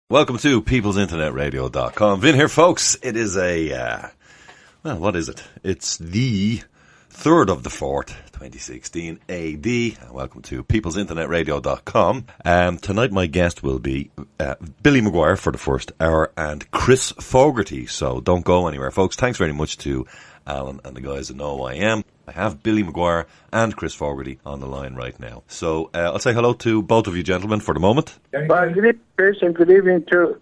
Welcome to peoplesinternetradio.com. Vin here, folks. It is what is it? It's the 3rd of the 4th, 2016 AD. Welcome to peoplesinternetradio.com. Tonight my guest will be Billy Mcguire for the first hour and Chris Fogarty. So don't go anywhere, folks. Thanks very much to Alan and the guys that know who I am. I have Billy Mcguire and Chris Fogarty on the line right now. So I'll say hello to both of you gentlemen for the moment. Well, good evening, Chris, and good evening to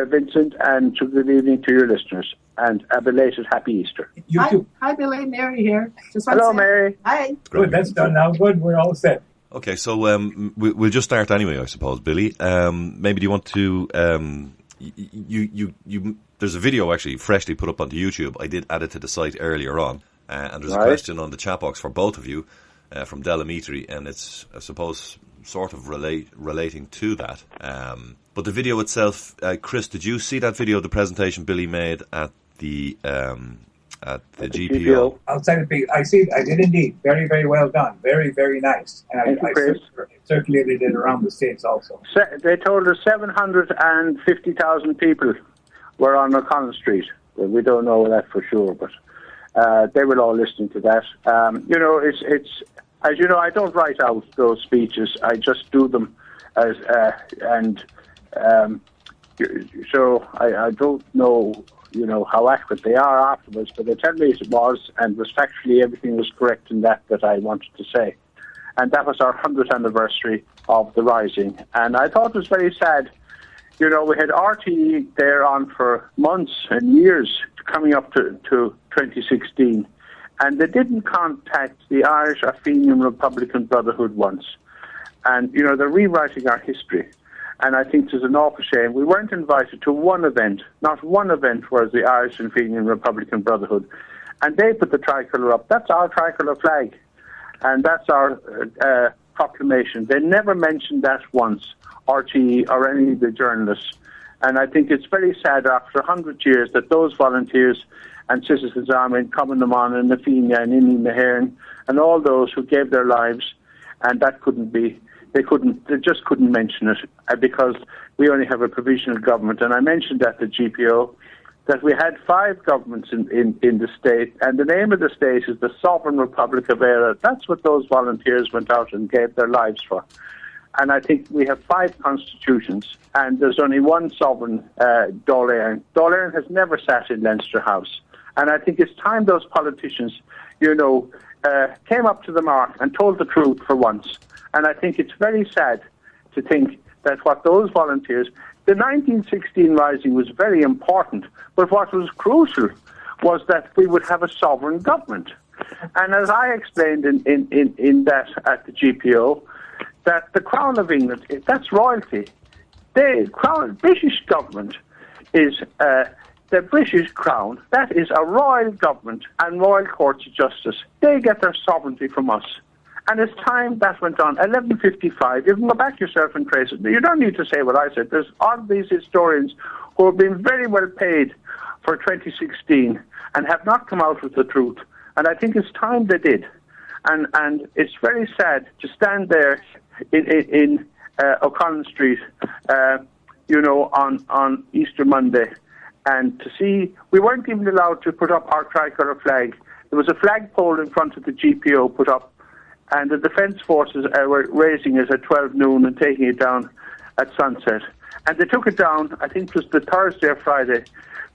Vincent, and good evening to your listeners. And a belated Happy Easter. You too. Hi, Billy. Mary here. Hello, Mary. Hi. Good, that's done now. Good, we're all set. Okay, so we'll just start anyway, I suppose, Billy. Maybe do you want to... There's a video actually freshly put up onto YouTube. I did add it to the site earlier on. And there's a question on the chat box for both of you from Delamitri, and it's, I suppose, sort of relating to that. But the video itself, Chris, did you see that video, the presentation Billy made at the GPO? Outside of big, I did indeed. Very, very well done. Very, very nice. And I circulated it around the States also. They told us 750,000 people were on O'Connell Street. Well, we don't know that for sure, but they were all listening to that. It's as you know, I don't write out those speeches. I just do them as so I don't know, how accurate they are afterwards, but they tell me it was, and was factually everything was correct in that I wanted to say. And that was our 100th anniversary of the Rising. And I thought it was very sad. We had RTE there on for months and years coming up to 2016, and they didn't contact the Irish or Fenian Republican Brotherhood once. And, they're rewriting our history. And I think there's an awful shame. We weren't invited to one event. Not one event was the Irish and Fenian Republican Brotherhood. And they put the tricolour up. That's our tricolour flag. And that's our proclamation. They never mentioned that once, RTE or any of the journalists. And I think it's very sad after 100 years that those volunteers and Citizens Army and Common Naman and Nafina and Inni Mahern and all those who gave their lives, and that couldn't be. They just couldn't mention it because we only have a provisional government. And I mentioned at the GPO that we had 5 governments in the state, and the name of the state is the Sovereign Republic of Ireland. That's what those volunteers went out and gave their lives for. And I think we have 5 constitutions, and there's only one sovereign, Dáil Éireann. Dáil Éireann has never sat in Leinster House. And I think it's time those politicians, came up to the mark and told the truth for once. And I think it's very sad to think that what those volunteers... The 1916 Rising was very important, but what was crucial was that we would have a sovereign government. And as I explained in that at the GPO, that the Crown of England, that's royalty. The British government is the British Crown. That is a royal government and royal courts of justice. They get their sovereignty from us. And it's time that went on. 1155, you can go back yourself and trace it. You don't need to say what I said. There's all these historians who have been very well paid for 2016 and have not come out with the truth. And I think it's time they did. And it's very sad to stand there in O'Connell Street, on Easter Monday, and to see we weren't even allowed to put up our tricolour flag. There was a flagpole in front of the GPO put up, and the Defence Forces were raising it at 12 noon and taking it down at sunset. And they took it down, I think it was the Thursday or Friday,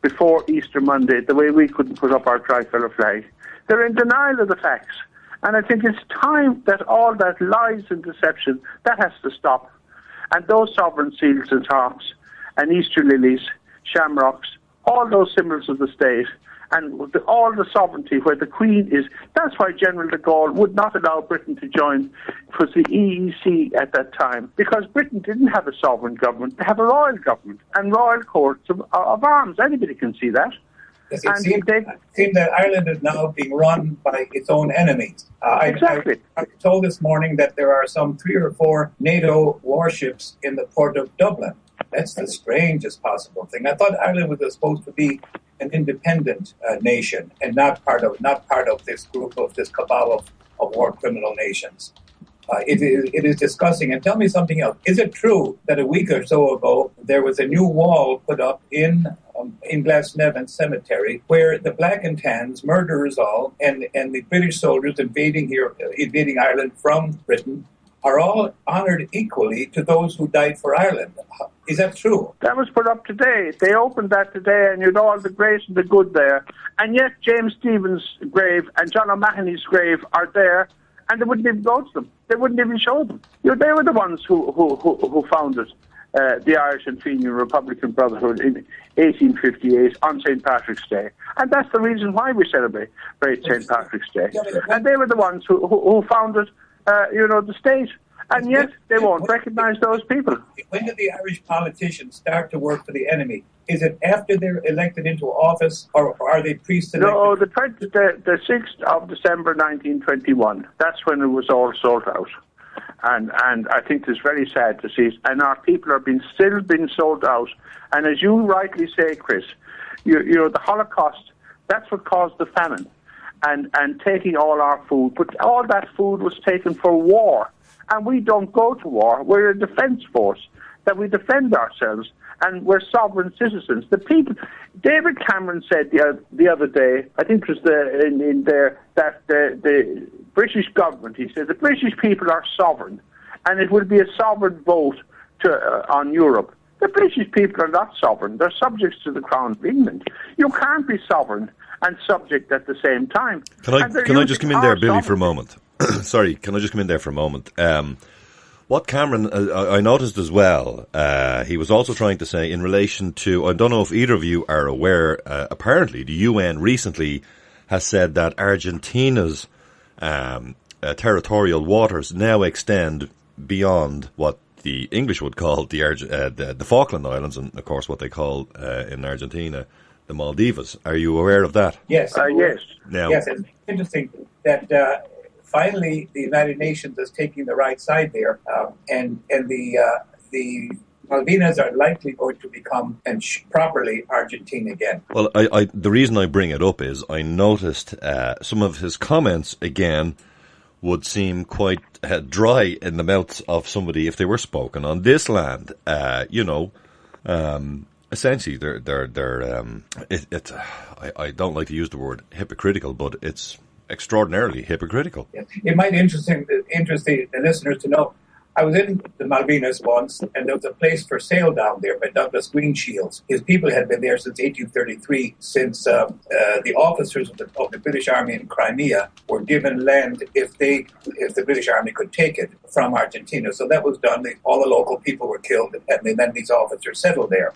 before Easter Monday, the way we couldn't put up our tricolour flag. They're in denial of the facts. And I think it's time that all that lies and deception, that has to stop. And those sovereign seals and harps, and Easter lilies, shamrocks, all those symbols of the state, and all the sovereignty where the Queen is. That's why General de Gaulle would not allow Britain to join. It was the EEC at that time, because Britain didn't have a sovereign government. They have a royal government and royal courts of arms. Anybody can see that. Yes, it seems that Ireland is now being run by its own enemies. Exactly. I was told this morning that there are some 3 or 4 NATO warships in the port of Dublin. That's the strangest possible thing. I thought Ireland was supposed to be an independent nation and not part of this group of this cabal of war criminal nations. It is disgusting. And tell me something else. Is it true that a week or so ago there was a new wall put up in Glasnevin Cemetery where the black and tans, murderers all, and the British soldiers invading Ireland from Britain are all honoured equally to those who died for Ireland? Is that true? That was put up today. They opened that today, and you know all the grace and the good there. And yet James Stephen's grave and John O'Mahony's grave are there, and they wouldn't even go to them. They wouldn't even show them. You know, they were the ones who founded the Irish and Fenian Republican Brotherhood in 1858 on St. Patrick's Day. And that's the reason why we celebrate St. Patrick's Day. And they were the ones who founded, the state. And yet they won't recognise those people. When do the Irish politicians start to work for the enemy? Is it after they're elected into office, or are they pre-selected? No, the 6th of December 1921. That's when it was all sold out. And I think it's very sad to see. And our people are still being sold out. And as you rightly say, Chris, you know, the Holocaust, that's what caused the famine. And taking all our food. But all that food was taken for war. And we don't go to war. We're a defence force, that we defend ourselves, and we're sovereign citizens. The people, David Cameron said the other day, I think it was that the British government, he said, the British people are sovereign, and it will be a sovereign vote on Europe. The British people are not sovereign. They're subjects to the Crown of England. You can't be sovereign and subject at the same time. Can I just come in there, Billy, for a moment? Sorry, can I just come in there for a moment? What Cameron, I noticed as well, he was also trying to say in relation to, I don't know if either of you are aware, apparently the UN recently has said that Argentina's territorial waters now extend beyond what the English would call the Falkland Islands, and of course what they call in Argentina the Maldives. Are you aware of that? Yes. Yes. Now, yes, it's interesting that finally the United Nations is taking the right side there, and the Malvinas are likely going to become properly Argentine again. Well, the reason I bring it up is I noticed some of his comments again would seem quite dry in the mouths of somebody if they were spoken on this land. Essentially, I don't like to use the word hypocritical, but it's extraordinarily hypocritical. It might interest the listeners to know, I was in the Malvinas once, and there was a place for sale down there by Douglas Greenshields. His people had been there since 1833, since the officers of the British Army in Crimea were given land if the British Army could take it from Argentina. So that was done. All the local people were killed, and then these officers settled there.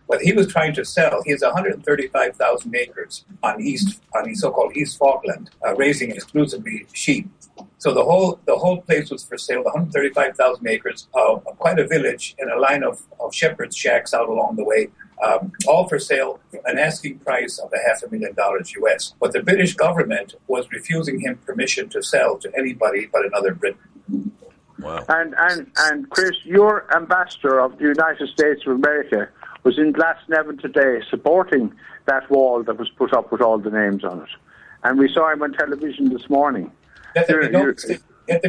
What he was trying to sell, he has 135,000 acres on the so-called East Falkland, raising exclusively sheep. So the whole place was for sale, 135,000 acres, quite a village, and a line of shepherds' shacks out along the way, all for sale, an asking price of $500,000 US. But the British government was refusing him permission to sell to anybody but another Briton. Wow. And Chris, your ambassador of the United States of America was in Glasnevin today supporting that wall that was put up with all the names on it. And we saw him on television this morning. Let there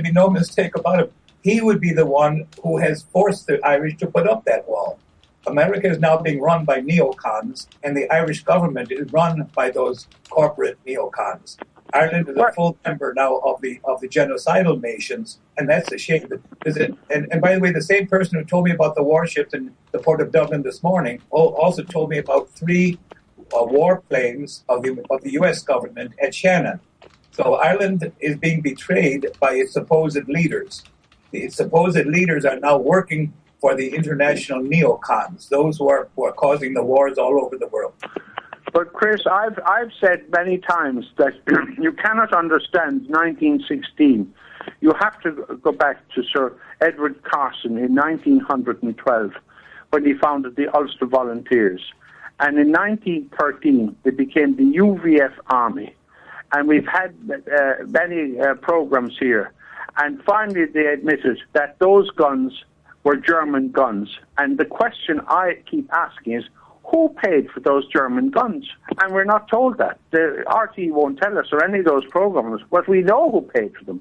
be no mistake about it. He would be the one who has forced the Irish to put up that wall. America is now being run by neocons, and the Irish government is run by those corporate neocons. Ireland is a full member now of the genocidal nations, and that's a shame. And by the way, the same person who told me about the warships in the port of Dublin this morning also told me about 3 warplanes of the U.S. government at Shannon. So Ireland is being betrayed by its supposed leaders. Its supposed leaders are now working for the international neocons, those who are causing the wars all over the world. But Chris, I've said many times that you cannot understand 1916. You have to go back to Sir Edward Carson in 1912 when he founded the Ulster Volunteers. And in 1913, they became the UVF Army. And we've had many programs here. And finally, they admitted that those guns were German guns. And the question I keep asking is, who paid for those German guns? And we're not told that. The RT won't tell us, or any of those programs, but we know who paid for them.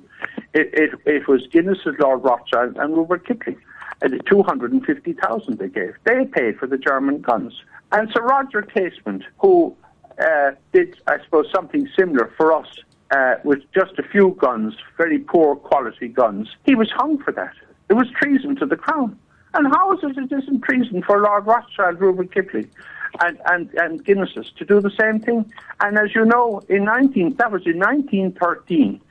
It was Guinness, Lord Rothschild, and Rupert Kipling. And the 250,000 they gave. They paid for the German guns. And Sir Roger Casement, who did, I suppose, something similar for us with just a few guns, very poor quality guns, he was hung for that. It was treason to the crown. And how is it isn't treason for Lord Rothschild, Rupert Kipling, and Guinnesses to do the same thing? And as you know, that was in 1913,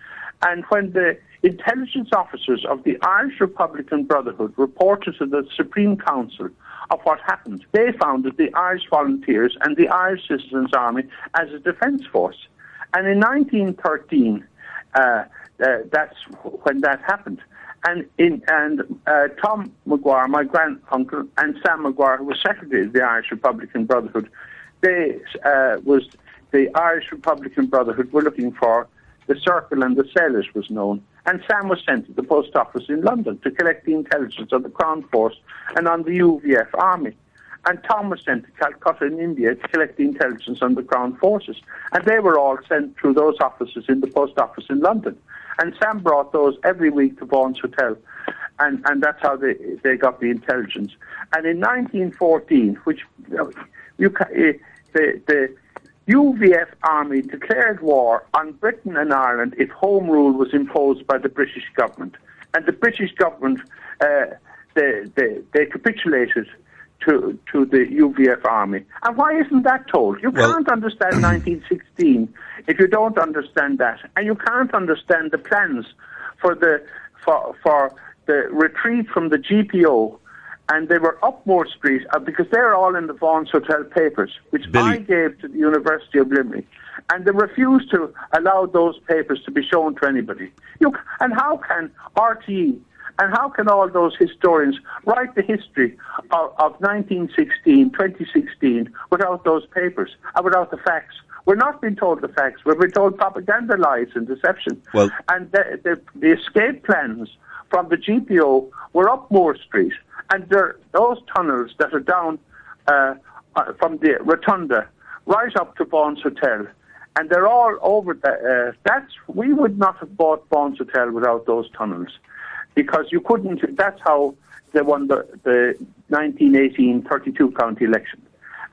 and when the intelligence officers of the Irish Republican Brotherhood reported to the Supreme Council of what happened, they founded the Irish Volunteers and the Irish Citizens' Army as a defence force. And in 1913, that's when that happened. And Tom Mcguire, my granduncle, and Sam Mcguire, who was secretary of the Irish Republican Brotherhood, the Irish Republican Brotherhood were looking for the Circle and the Cell, as was known. And Sam was sent to the post office in London to collect the intelligence on the Crown Force and on the UVF Army. And Tom was sent to Calcutta in India to collect the intelligence on the Crown Forces. And they were all sent through those offices in the post office in London. And Sam brought those every week to Vaughan's Hotel. And that's how they got the intelligence. And in 1914, which the UVF Army declared war on Britain and Ireland if Home Rule was imposed by the British government. And the British government, they capitulated to the UVF Army. And why isn't that told? You can't understand 1916 if you don't understand that. And you can't understand the plans for the retreat from the GPO. And they were up Moore Street because they're all in the Vaughan's Hotel papers, which I gave to the University of Limerick. And they refused to allow those papers to be shown to anybody. And how can RTE and how can all those historians write the history of 1916, 2016 without those papers and without the facts? We're not being told the facts. We're being told propaganda, lies and deception. And the escape plans from the GPO were up Moore Street. And those tunnels that are down from the Rotunda right up to Vaughan's Hotel, and they're all over. We would not have bought Vaughan's Hotel without those tunnels, because you couldn't. That's how they won the 1918 32 county election,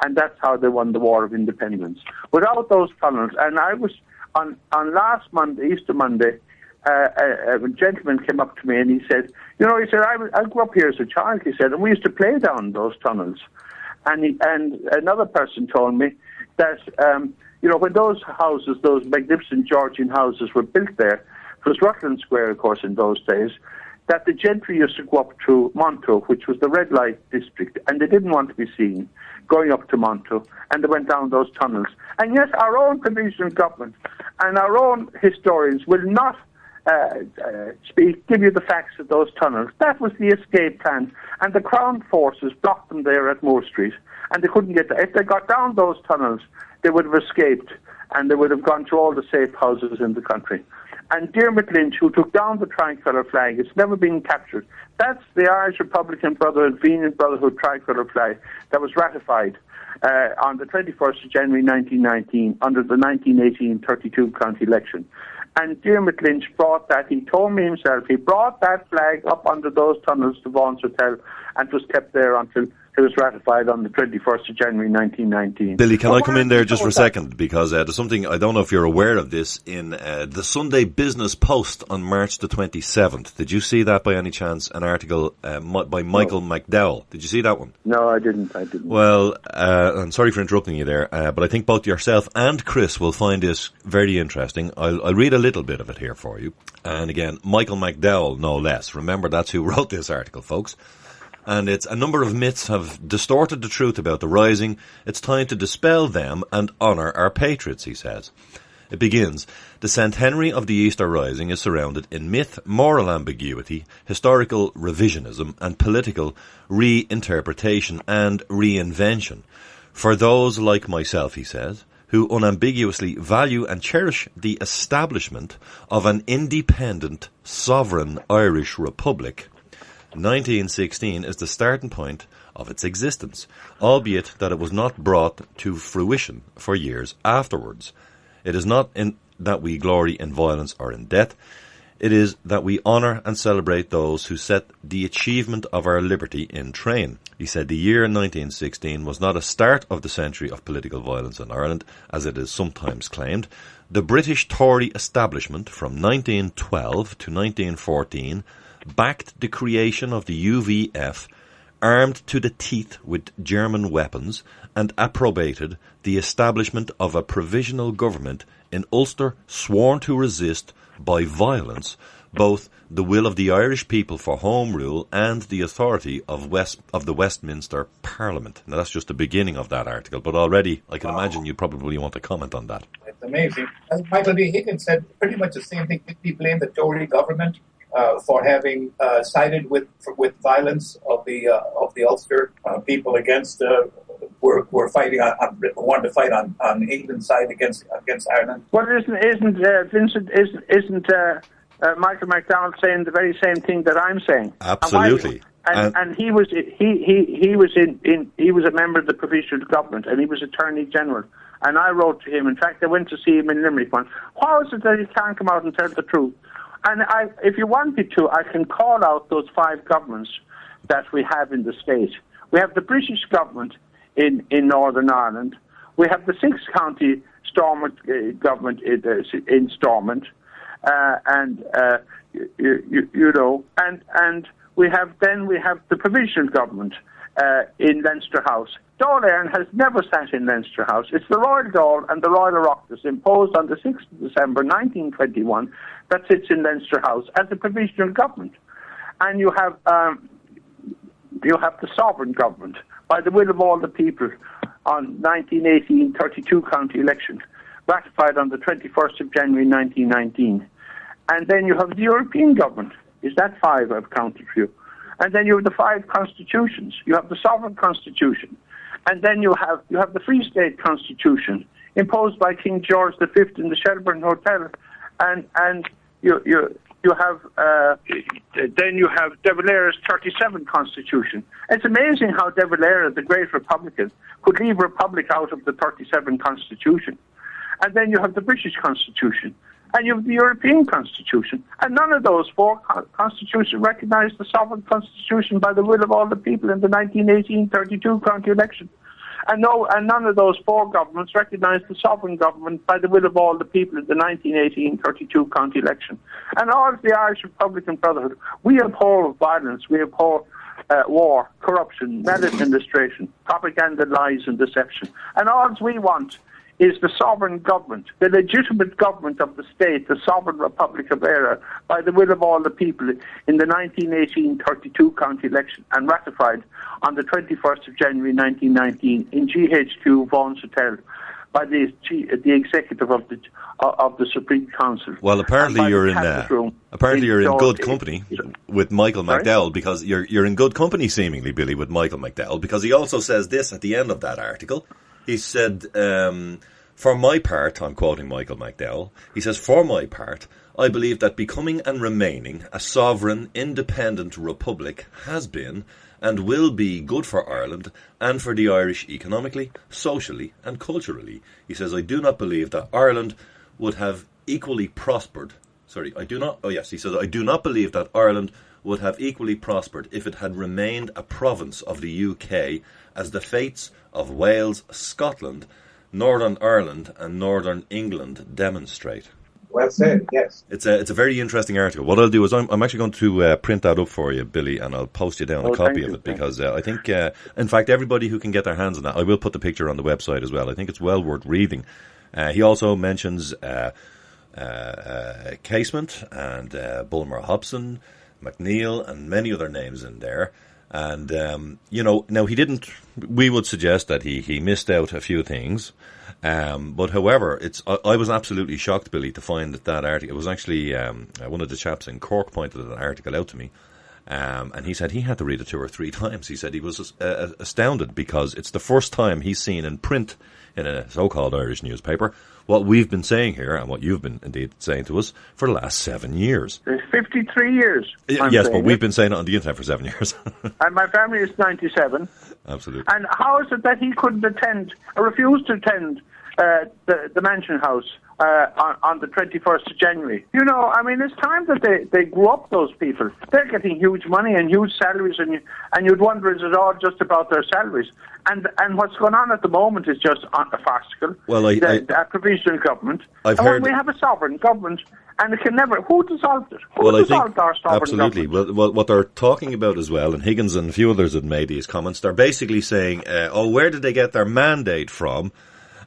and that's how they won the War of Independence. Without those tunnels, and I was on last Monday, Easter Monday. A gentleman came up to me and he said, I grew up here as a child, he said, and we used to play down those tunnels. And another person told me that, when those houses, those magnificent Georgian houses were built there, it was Rutland Square, of course, in those days, that the gentry used to go up to Monto, which was the red light district, and they didn't want to be seen going up to Monto, and they went down those tunnels. And yet our own provincial government and our own historians will not give you the facts of those tunnels. That was the escape plan, and the Crown Forces blocked them there at Moore Street, and they couldn't get there. If they got down those tunnels, they would have escaped, and they would have gone to all the safe houses in the country. And Diarmuid Lynch, who took down the tricolour flag, it's never been captured. That's the Irish Republican Brotherhood, Fenian Brotherhood tricolour flag that was ratified on the 21st of January 1919 under the 1918 32 county election. And Diarmuid Lynch brought that, he told me himself, he brought that flag up under those tunnels to Vaughan's Hotel and was kept there until it was ratified on the 21st of January 1919. Billy, can I come in there just for a second? Because there's something, I don't know if you're aware of this, in the Sunday Business Post on March the 27th. Did you see that by any chance? An article by Michael McDowell. Did you see that one? No, I didn't. Well, I'm sorry for interrupting you there, but I think both yourself and Chris will find this very interesting. I'll read a little bit of it here for you. And again, Michael McDowell, no less. Remember, that's who wrote this article, folks. And it's a number of myths have distorted the truth about the Rising. It's time to dispel them and honour our patriots, he says. It begins, the centenary of the Easter Rising is surrounded in myth, moral ambiguity, historical revisionism and political reinterpretation and reinvention. For those like myself, he says, who unambiguously value and cherish the establishment of an independent, sovereign Irish Republic, 1916 is the starting point of its existence, albeit that it was not brought to fruition for years afterwards. It is not in that we glory in violence or in death. it is that we honour and celebrate those who set the achievement of our liberty in train. He said the year 1916 was not a start of the century of political violence in Ireland, as it is sometimes claimed. The British Tory establishment from 1912 to 1914 backed the creation of the UVF, armed to the teeth with German weapons, and approbated the establishment of a provisional government in Ulster sworn to resist by violence both the will of the Irish people for Home Rule and the authority of the Westminster Parliament. Now that's just the beginning of that article, but already I can imagine you probably want to comment on that. It's amazing. As Michael B. Higgins said, pretty much the same thing. He blamed the Tory government for having sided with violence of the Ulster people against were fighting wanted to fight on England's side against Ireland. Well, isn't Vincent isn't Michael McDonald saying the very same thing that I'm saying? Absolutely. And he was a member of the provincial government, and he was Attorney General. And I wrote to him. In fact, I went to see him in Limerick once. How is it that he can't come out and tell the truth? And if you want me to, I can call out those 5 governments that we have in the state. We have the British government in Northern Ireland. We have the 6-county Stormont government in Stormont, and we have the provincial government in Leinster House. Dáil Éireann has never sat in Leinster House. It's the Royal Dáil and the Royal Oireachtas imposed on the 6th of December 1921 that sits in Leinster House as a provisional government. And you have the sovereign government by the will of all the people on 1918 32 county election, ratified on the 21st of January 1919. And then you have the European government. Is that 5 I've counted for you? And then you have the 5 constitutions. You have the sovereign constitution. And then you have the Free State Constitution imposed by King George V in the Shelburne Hotel, and you have then you have De Valera's 37 Constitution. It's amazing how De Valera, the great Republican, could leave Republic out of the 37 Constitution. And then you have the British Constitution, and you have the European Constitution, and none of those 4 constitutions recognise the sovereign constitution by the will of all the people in the 1918 32 county election. And none of those 4 governments recognise the sovereign government by the will of all the people in the 1918 32 county election. And all of the Irish Republican Brotherhood, we abhor violence, we abhor war, corruption, maladministration, propaganda, lies and deception. And all we want is the sovereign government, the legitimate government of the state, the sovereign Republic of Ireland, by the will of all the people in the 1918 32 county election and ratified on the 21st of January 1919 in GHQ Vaughan's Hotel by the executive of the Supreme Council. Well, apparently you're in good company with Michael McDowell, because you're in good company seemingly, Billy, with Michael McDowell, because he also says this at the end of that article. He said, for my part, I'm quoting Michael McDowell, he says, for my part, I believe that becoming and remaining a sovereign, independent republic has been and will be good for Ireland and for the Irish economically, socially and culturally. He says, I do not believe that Ireland would have equally prospered. I do not believe that Ireland would have equally prospered if it had remained a province of the UK, as the fates of Wales, Scotland, Northern Ireland and Northern England demonstrate. Well said, yes. It's a very interesting article. What I'll do is I'm actually going to print that up for you, Billy, and I'll post you down a copy of it, because I think, in fact, everybody who can get their hands on that, I will put the picture on the website as well. I think it's well worth reading. He also mentions Casement and Bulmer Hobson, McNeil, and many other names in there. And, now we would suggest that he missed out a few things. But however, I was absolutely shocked, Billy, to find that article. It was actually, one of the chaps in Cork pointed that article out to me. And he said he had to read it 2 or 3 times. He said he was astounded because it's the first time he's seen in print in a so-called Irish newspaper, what we've been saying here and what you've been indeed saying to us for the last 7 years. 53 years. Yes, but we've been saying it on the internet for 7 years. And my family is 97. Absolutely. And how is it that he couldn't attend, or refused to attend the Mansion House on the 21st of January? You know, I mean, it's time that they grew up, those people. They're getting huge money and huge salaries, and you'd wonder, is it all just about their salaries? And what's going on at the moment is just farcical. Well, a provisional government. When we have a sovereign government, and it can never... Who dissolved it? Who dissolved our sovereign absolutely. government? Well, what they're talking about as well, and Higgins and a few others have made these comments, they're basically saying, where did they get their mandate from?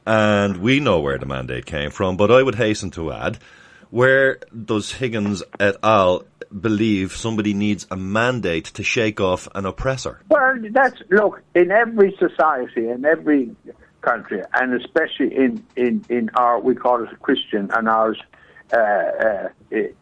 And we know where the mandate came from, but I would hasten to add, where does Higgins et al. Believe somebody needs a mandate to shake off an oppressor? Well, look, in every society, in every country, and especially in our, we call it a Christian, and ours,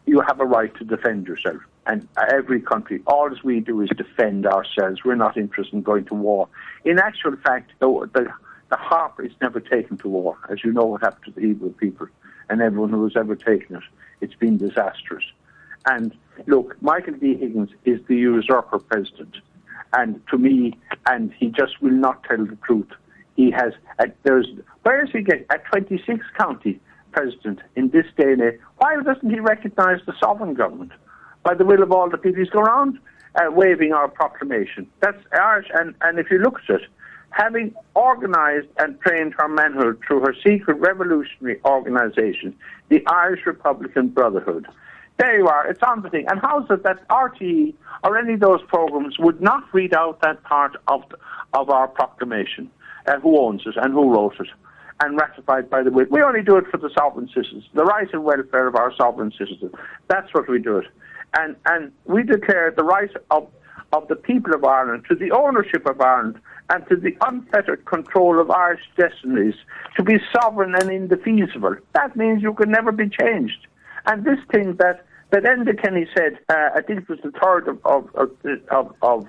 you have a right to defend yourself. And every country, all we do is defend ourselves. We're not interested in going to war. In actual fact, the harp is never taken to war. As you know what happened to the Hebrew people, and everyone who has ever taken it, it's been disastrous. And look, Michael D. Higgins is the usurper president, and to me, and he just will not tell the truth. He has, where is he getting, a 26 county president in this day and age? Why doesn't he recognise the sovereign government? By the will of all the people, he's going around waving our proclamation. That's Irish, and if you look at it, having organised and trained her manhood through her secret revolutionary organisation, the Irish Republican Brotherhood. There you are, it's on the thing. And how is it that RTE or any of those programmes would not read out that part of our proclamation, who owns it and who wrote it, and ratified by the will? We only do it for the sovereign citizens, the right and welfare of our sovereign citizens. That's what we do it. And we declare the right of the people of Ireland to the ownership of Ireland and to the unfettered control of Irish destinies, to be sovereign and indefeasible. That means you can never be changed. And this thing that Enda Kenny said, I think it was the 3rd of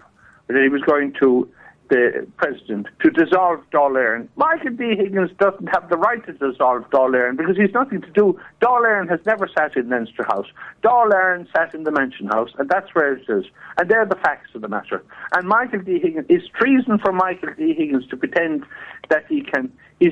that he was going to the president to dissolve Dáil Éireann. Michael D. Higgins doesn't have the right to dissolve Dáil Éireann because he's nothing to do. Dáil Éireann has never sat in Leinster House. Dáil Éireann sat in the Mansion House, and that's where it is. And they're the facts of the matter. And Michael D. Higgins, it's treason for Michael D. Higgins to pretend that he's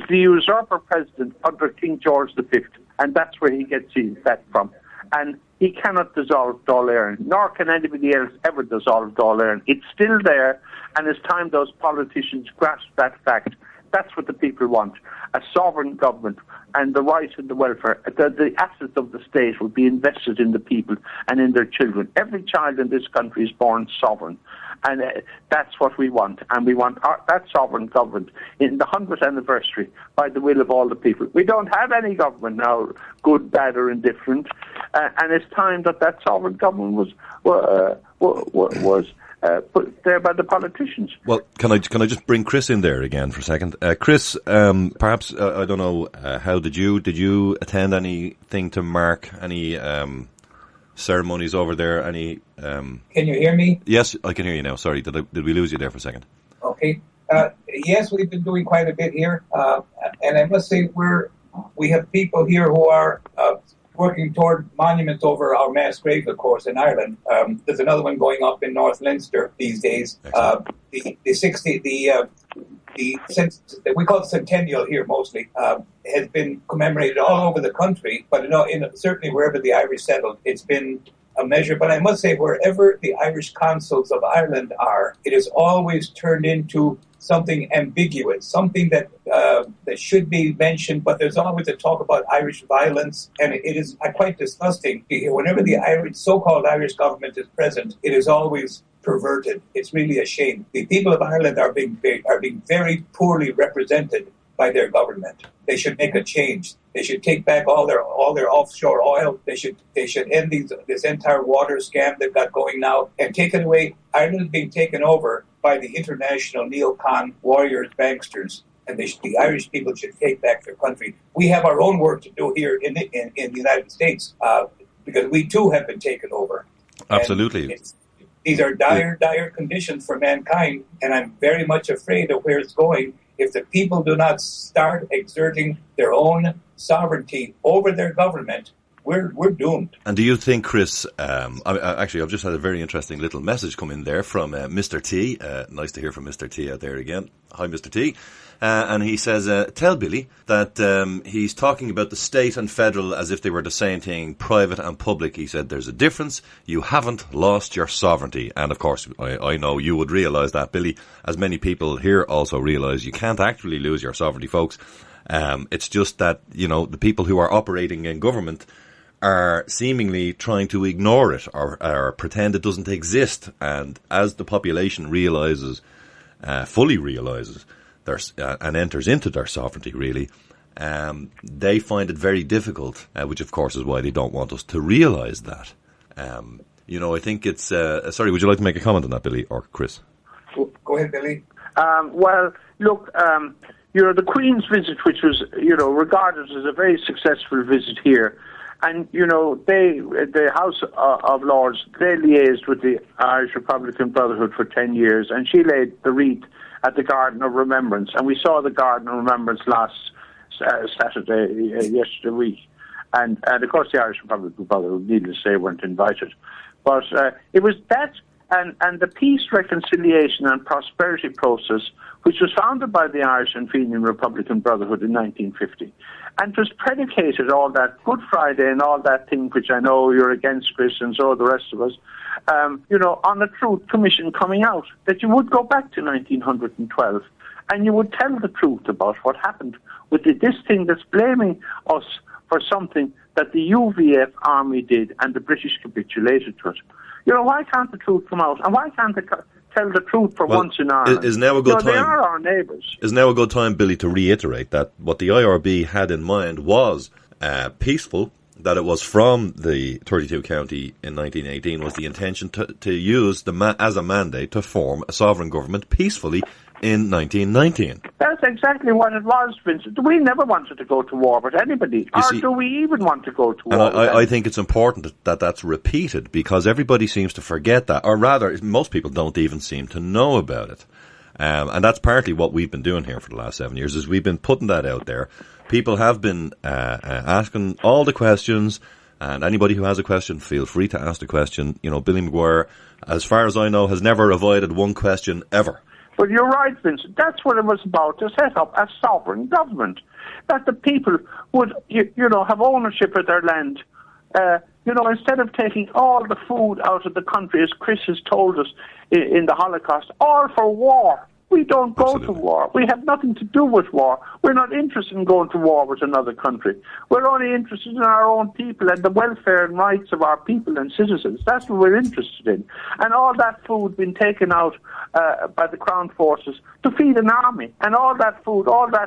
the usurper president under King George V, and that's where he gets that from. And he cannot dissolve Dáil Éireann, nor can anybody else ever dissolve Dáil Éireann. It's still there, and it's time those politicians grasp that fact. That's what the people want, a sovereign government, and the right and the welfare. The assets of the state will be invested in the people and in their children. Every child in this country is born sovereign, and that's what we want. And we want that sovereign government in the 100th anniversary by the will of all the people. We don't have any government now, good, bad, or indifferent, and it's time that sovereign government was put there by the politicians. Well, can I just bring Chris in there again for a second? Chris, perhaps I don't know. How did you attend anything to mark any ceremonies over there? Any? Can you hear me? Yes, I can hear you now. Sorry, did we lose you there for a second? Okay. Yes, we've been doing quite a bit here, and I must say we have people here who are working toward monuments over our mass graves, of course, in Ireland. There's another one going up in North Leinster these days. We call it centennial here mostly, has been commemorated all over the country, but certainly wherever the Irish settled, it's been a measure. But I must say, wherever the Irish consuls of Ireland are, it is always turned into something ambiguous, something that should be mentioned, but there's always a talk about Irish violence, and it is quite disgusting to hear. Whenever the so-called Irish government is present, it is always perverted. It's really a shame. The people of Ireland are being very poorly represented by their government. They should make a change. They should take back all their offshore oil. They should end this entire water scam they've got going now and take it away. Ireland is being taken over by the international neocon warriors, banksters, and the Irish people should take back their country. We have our own work to do here in the United States because we too have been taken over. Absolutely. These are dire conditions for mankind, and I'm very much afraid of where it's going. If the people do not start exerting their own sovereignty over their government, we're doomed. And do you think, Chris, actually, I've just had a very interesting little message come in there from Mr. T. Nice to hear from Mr. T out there again. Hi, Mr. T. And he says, tell Billy that he's talking about the state and federal as if they were the same thing, private and public. He said, there's a difference. You haven't lost your sovereignty. And, of course, I know you would realise that, Billy, as many people here also realise you can't actually lose your sovereignty, folks. It's just that, you know, the people who are operating in government are seemingly trying to ignore it or pretend it doesn't exist. And as the population realises, fully realises, and enters into their sovereignty, really, they find it very difficult, which of course is why they don't want us to realise that. You know, I think it's... sorry, would you like to make a comment on that, Billy, or Chris? Go ahead, Billy. Well, look, you know, the Queen's visit, which was, you know, regarded as a very successful visit here, and, you know, the House of Lords, they liaised with the Irish Republican Brotherhood for 10 years, and she laid the wreath at the Garden of Remembrance. And we saw the Garden of Remembrance last yesterday week. And of course, the Irish Republican Brotherhood, needless to say, weren't invited. But it was that and the peace, reconciliation and prosperity process, which was founded by the Irish and Fenian Republican Brotherhood in 1950. And just predicated all that Good Friday and all that thing, which I know you're against, Chris, and so are the rest of us, you know, on a Truth Commission coming out, that you would go back to 1912 and you would tell the truth about what happened with this thing that's blaming us for something that the UVF army did and the British capitulated to it. You know, why can't the truth come out? And why can't they tell the truth for once in Ireland? Is now a good time? They are our neighbours. Is now a good time, Billy, to reiterate that what the IRB had in mind was peaceful, that it was from the 32 county in 1918 was the intention to use as a mandate to form a sovereign government peacefully in 1919. That's exactly what it was, Vincent. We never wanted to go to war with anybody, do we even want to go to war with anybody? I think it's important that that's repeated, because everybody seems to forget that, or rather, most people don't even seem to know about it. And that's partly what we've been doing here for the last 7 years, is we've been putting that out there. People have been asking all the questions, and anybody who has a question, feel free to ask the question. You know, Billy Mcguire, as far as I know, has never avoided one question ever. But you're right, Vincent. That's what it was about, to set up a sovereign government. That the people would, you know, have ownership of their land. You know, instead of taking all the food out of the country, as Chris has told us in the Holocaust, all for war. We don't go to war. We have nothing to do with war. We're not interested in going to war with another country. We're only interested in our own people and the welfare and rights of our people and citizens. That's what we're interested in. And all that food been taken out by the Crown Forces to feed an army. And all that food,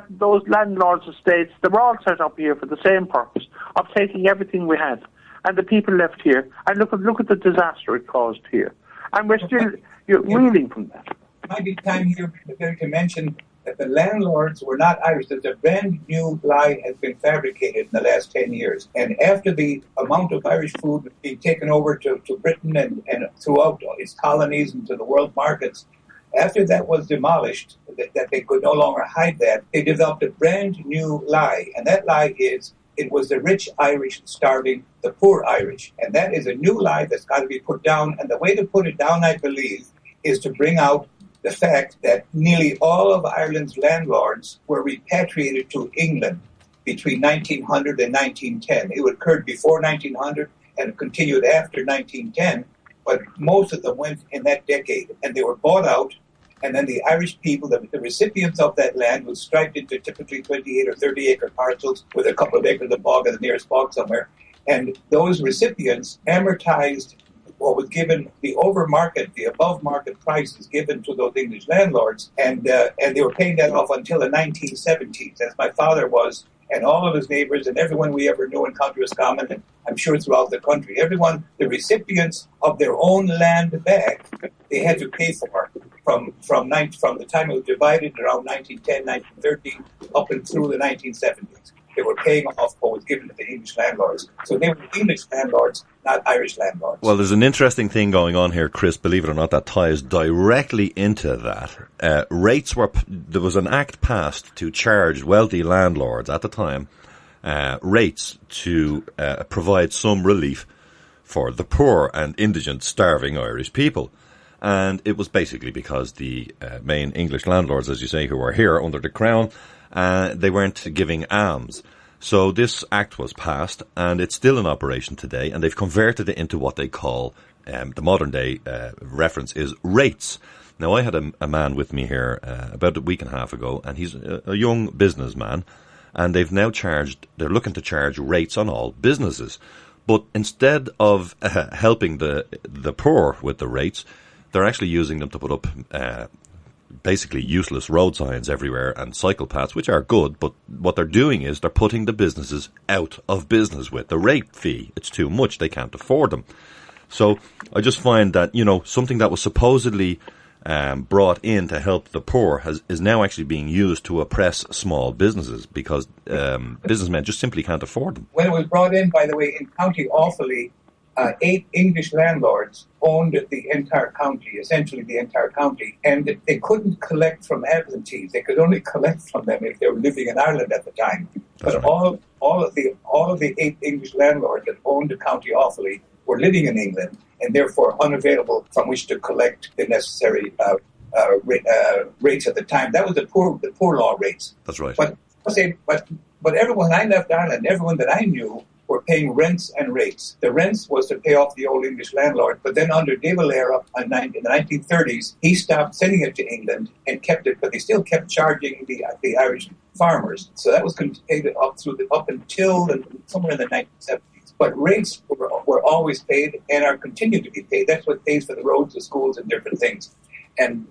those landlords' estates, they were all set up here for the same purpose of taking everything we had. And the people left here. And look at the disaster it caused here. And we're still reeling from that. Might be time here to mention that the landlords were not Irish. That a brand new lie has been fabricated in the last 10 years. And after the amount of Irish food being taken over to Britain and throughout its colonies and to the world markets, after that was demolished, that they could no longer hide that, they developed a brand new lie. And that lie is, it was the rich Irish starving the poor Irish. And that is a new lie that's got to be put down. And the way to put it down, I believe, is to bring out the fact that nearly all of Ireland's landlords were repatriated to England between 1900 and 1910. It occurred before 1900 and continued after 1910, but most of them went in that decade, and they were bought out, and then the Irish people, the recipients of that land, was striped into typically 28 or 30-acre parcels with a couple of acres of bog in the nearest bog somewhere, and those recipients amortized what was given, the over-market, the above-market prices given to those English landlords, and they were paying that off until the 1970s, as my father was, and all of his neighbors, and everyone we ever knew in County Roscommon, and I'm sure throughout the country. Everyone, the recipients of their own land back, they had to pay for from the time it was divided around 1910, 1913, up and through the 1970s. They were paying off what was given to the English landlords. So they were English landlords, not Irish landlords. Well, there's an interesting thing going on here, Chris, believe it or not, that ties directly into that. There was an act passed to charge wealthy landlords at the time rates to provide some relief for the poor and indigent, starving Irish people. And it was basically because the main English landlords, as you say, who are here under the Crown, they weren't giving alms. So this act was passed, and it's still in operation today, and they've converted it into what they call, the modern day reference is rates. Now, I had a man with me here about a week and a half ago, and he's a young businessman, and they're looking to charge rates on all businesses. But instead of helping the poor with the rates, they're actually using them to put up basically useless road signs everywhere and cycle paths, which are good, but what they're doing is they're putting the businesses out of business with the rate fee. It's too much. They can't afford them. So I just find that, something that was supposedly brought in to help the poor is now actually being used to oppress small businesses because businessmen just simply can't afford them. When it was brought in, by the way, in County Offaly, 8 English landlords owned the entire county, essentially the entire county, and they couldn't collect from absentees. They could only collect from them if they were living in Ireland at the time. That's but right. all of the 8 English landlords that owned the County Offaly were living in England and therefore unavailable from which to collect the necessary rates at the time. That was the poor law rates. That's right. But everyone, I left Ireland, everyone that I knew were paying rents and rates. The rents was to pay off the old English landlord, but then under De Valera in the 1930s, he stopped sending it to England and kept it, but they still kept charging the Irish farmers. So that was paid up until somewhere in the 1970s. But rates were always paid and are continued to be paid. That's what pays for the roads, the schools, and different things. And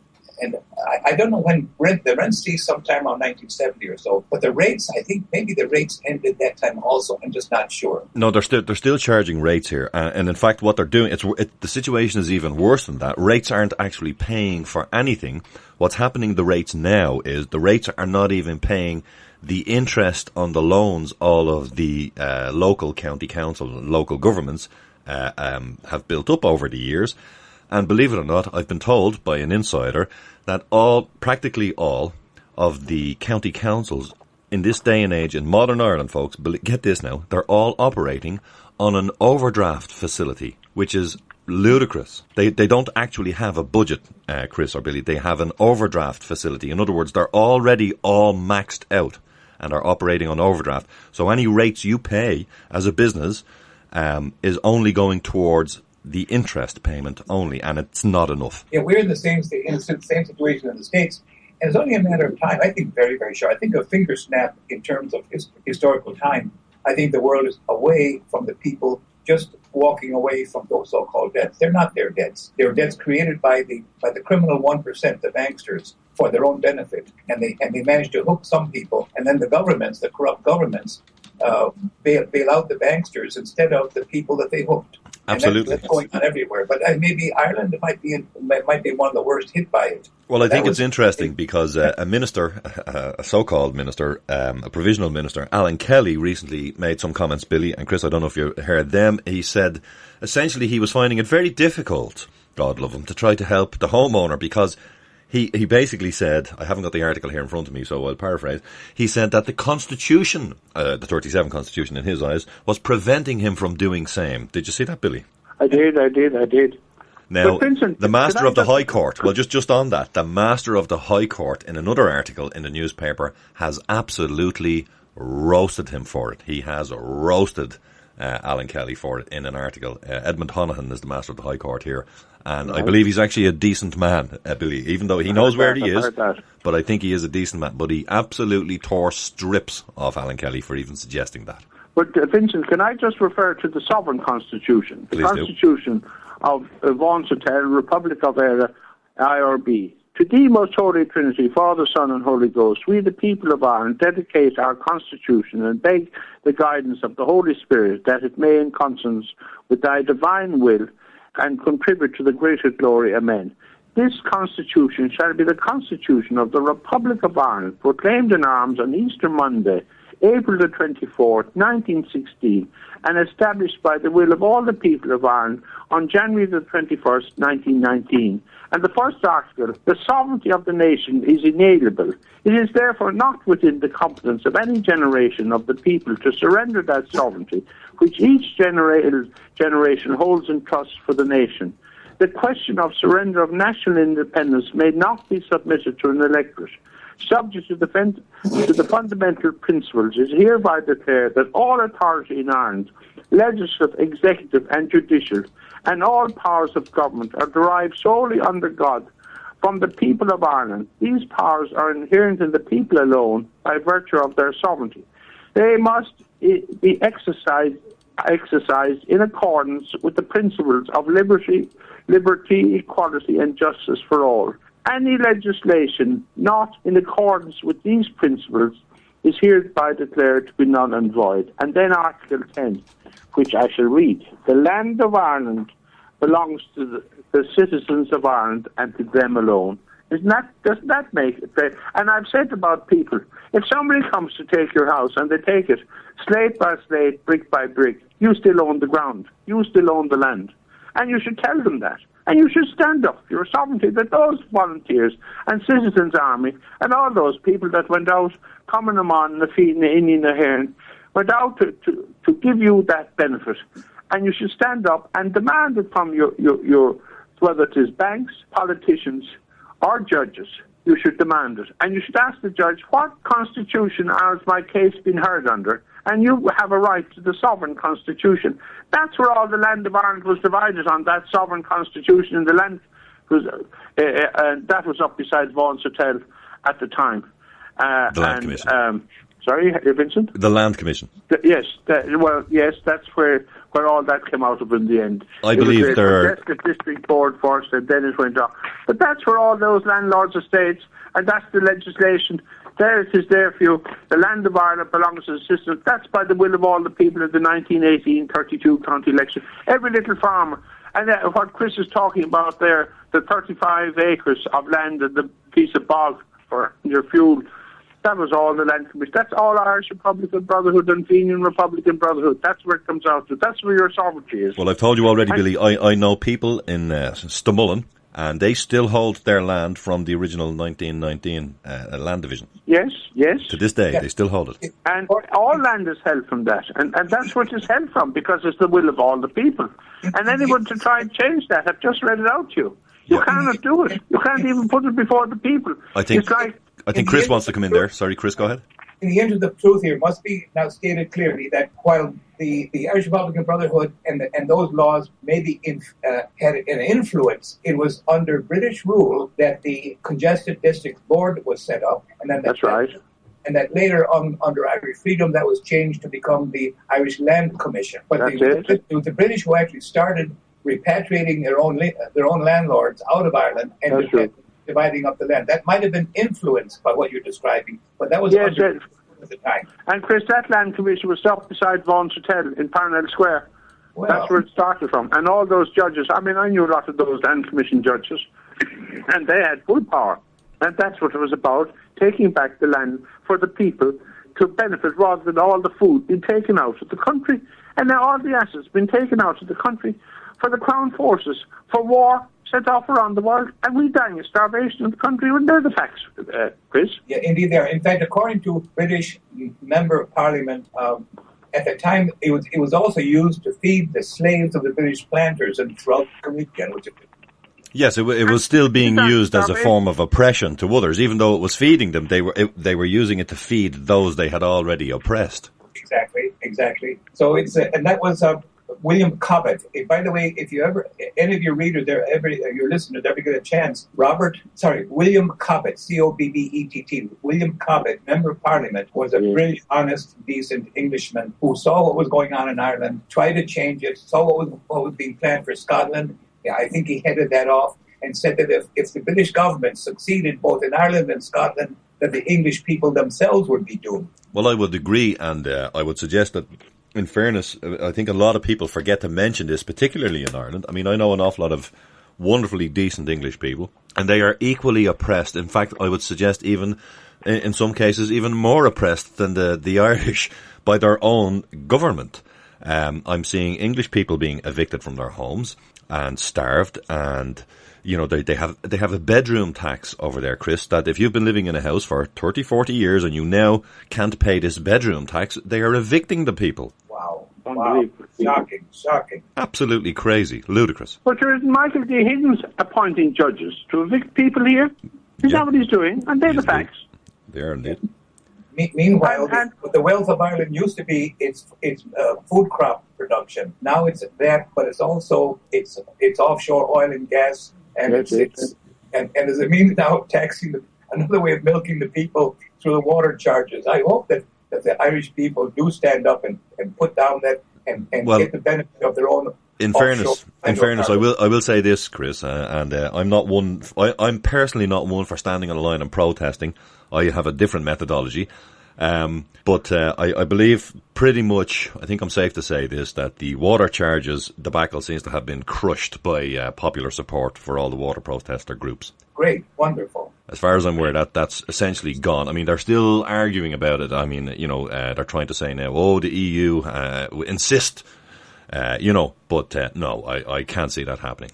I don't know when the rent ceased sometime around 1970 or so, but the rates, I think maybe the rates ended that time also. I'm just not sure. No, they're still charging rates here, and in fact, what they're doing, the situation is even worse than that. Rates aren't actually paying for anything. What's happening? The rates now is the rates are not even paying the interest on the loans all of the local county council and local governments have built up over the years. And believe it or not, I've been told by an insider that practically all of the county councils in this day and age in modern Ireland, folks, get this now, they're all operating on an overdraft facility, which is ludicrous. They don't actually have a budget, Chris or Billy. They have an overdraft facility. In other words, they're already all maxed out and are operating on overdraft. So any rates you pay as a business is only going towards the interest payment only, and it's not enough. Yeah, we're in the same situation in the States, and it's only a matter of time. I think very, very short. I think a finger snap in terms of historical time. I think the world is away from the people just walking away from those so-called debts. They're not their debts. They're debts created by the criminal 1%, the banksters, for their own benefit, and they manage to hook some people, and then the governments, the corrupt governments, bail out the banksters instead of the people that they hooked. Absolutely, that's going on everywhere. But maybe Ireland might be one of the worst hit by it. Well, I think it's interesting because a minister, a so-called minister, a provisional minister, Alan Kelly, recently made some comments, Billy and Chris. I don't know if you heard them. He said essentially he was finding it very difficult, God love him, to try to help the homeowner because he basically said, I haven't got the article here in front of me, so I'll paraphrase. He said that the Constitution, the 37 Constitution in his eyes, was preventing him from doing same. Did you see that, Billy? I did. Now, Vincent, the Master of the High Court, well, just on that, the Master of the High Court, in another article in the newspaper, has absolutely roasted him for it. He has roasted Alan Kelly for it in an article. Edmund Honaghan is the Master of the High Court here. And I believe he's actually a decent man, Billy, even though he knows where he is. But I think he is a decent man. But he absolutely tore strips off Alan Kelly for even suggesting that. But Vincent, can I just refer to the sovereign constitution? The constitution of Vaughan-Satel, Republic of Ireland, IRB. To thee, most holy Trinity, Father, Son, and Holy Ghost, we the people of Ireland dedicate our constitution and beg the guidance of the Holy Spirit that it may, in consonance with thy divine will, and contribute to the greater glory. Amen. This Constitution shall be the Constitution of the Republic of Ireland, proclaimed in arms on Easter Monday, April the 24th, 1916, and established by the will of all the people of Ireland on January the 21st, 1919. And the first article, the sovereignty of the nation is inalienable. It is therefore not within the competence of any generation of the people to surrender that sovereignty, which each generation holds in trust for the nation. The question of surrender of national independence may not be submitted to an electorate. Subject to the fundamental principles, is hereby declared that all authority in Ireland, legislative, executive and judicial, and all powers of government are derived solely under God from the people of Ireland. These powers are inherent in the people alone by virtue of their sovereignty. They must be exercised in accordance with the principles of liberty, equality and justice for all. Any legislation not in accordance with these principles is hereby declared to be null and void. And then Article 10, which I shall read. The land of Ireland belongs to the citizens of Ireland and to them alone. Doesn't that make it fair? And I've said about people, if somebody comes to take your house and they take it slate by slate, brick by brick, you still own the ground. You still own the land. And you should tell them that. And you should stand up for your sovereignty, that those volunteers and Citizens' Army and all those people that went out, coming them on the feet in the Indian Heron, went out to give you that benefit. And you should stand up and demand it from your whether it is banks, politicians, or judges. You should demand it. And you should ask the judge, what constitution has my case been heard under? And you have a right to the sovereign constitution. That's where all the land of Ireland was divided on, that sovereign constitution, and the land was, that was up beside Vaughan's Hotel at the time. The Land Commission. Sorry, Vincent? The Land Commission. Yes, that's where all that came out of in the end. I believe there are... the district board first, and then it went off. But that's where all those landlords' estates, and that's the legislation. There it is there for you. The land of Ireland belongs to the citizens. That's by the will of all the people of the 1918 32 county election. Every little farmer. And what Chris is talking about there, the 35 acres of land and the piece of bog for your fuel, that was all the land commission. That's all Irish Republican Brotherhood and Fenian Republican Brotherhood. That's where it comes out to. That's where your sovereignty is. Well, I've told you already, Billy, I know people in Stamullen, and they still hold their land from the original 1919 land division. Yes. To this day, they still hold it. And all land is held from that. And that's what it's held from, because it's the will of all the people. And anyone to try and change that, I've just read it out to you. You cannot do it. You can't even put it before the people. I think Chris wants to come in there. Sorry, Chris, go ahead. In the end of the truth here, must be now stated clearly that while the Irish Republican Brotherhood and those laws maybe had an influence, it was under British rule that the Congested Districts Board was set up, and then that's right. And that later on, under Irish Freedom, that was changed to become the Irish Land Commission. But it was the British who actually started repatriating their own landlords out of Ireland and dividing up the land. That might have been influenced by what you're describing, but that was at the time. And Chris, that land commission was up beside Vaughan's Hotel in Parnell Square. Well, that's where it started from. And all those judges, I knew a lot of those land commission judges, and they had full power. And that's what it was about, taking back the land for the people to benefit, rather than all the food being taken out of the country. And now all the assets being taken out of the country for the Crown forces, for war, set off around the world, and we dying of starvation in the country. And they're the facts, Chris. Yeah, indeed they are. In fact, according to British Member of Parliament, at the time, it was also used to feed the slaves of the British planters and throughout the Caribbean. Yes, it was still being used as a form of oppression to others, even though it was feeding them. They were using it to feed those they had already oppressed. Exactly. So and that was William Cobbett. By the way, if you any of your readers your listeners ever get a chance, William Cobbett, Cobbett, William Cobbett, Member of Parliament, was a brilliant, honest, decent Englishman who saw what was going on in Ireland, tried to change it, saw what was being planned for Scotland. Yeah, I think he headed that off and said that if the British government succeeded both in Ireland and Scotland, that the English people themselves would be doomed. Well, I would agree, and I would suggest that, in fairness, I think a lot of people forget to mention this, particularly in Ireland. I know an awful lot of wonderfully decent English people, and they are equally oppressed. In fact, I would suggest even in some cases even more oppressed than the Irish by their own government. I'm seeing English people being evicted from their homes and starved, and they have a bedroom tax over there, Chris, that if you've been living in a house for 30, 40 years and you now can't pay this bedroom tax, they are evicting the people. Wow. Shocking. Absolutely crazy. Ludicrous. But there is Michael D. Higgins appointing judges to evict people here. Is that what he's doing? And they're the facts. They are indeed. Meanwhile, the wealth of Ireland used to be its food crop production. Now it's that, but it's also it's offshore oil and gas, and and does it mean now taxing another way of milking the people through the water charges? I hope that the Irish people do stand up and put down that and get the benefit of their own. In fairness, I will say this, Chris, and I'm not one. I'm personally not one for standing on a line and protesting. I have a different methodology, but I believe pretty much. I think I'm safe to say this: that the water charges debacle seems to have been crushed by popular support for all the water protester groups. Great, wonderful. As far as I'm aware, that's essentially gone. I mean, they're still arguing about it. I mean, they're trying to say now, the EU insist. But no, I can't see that happening.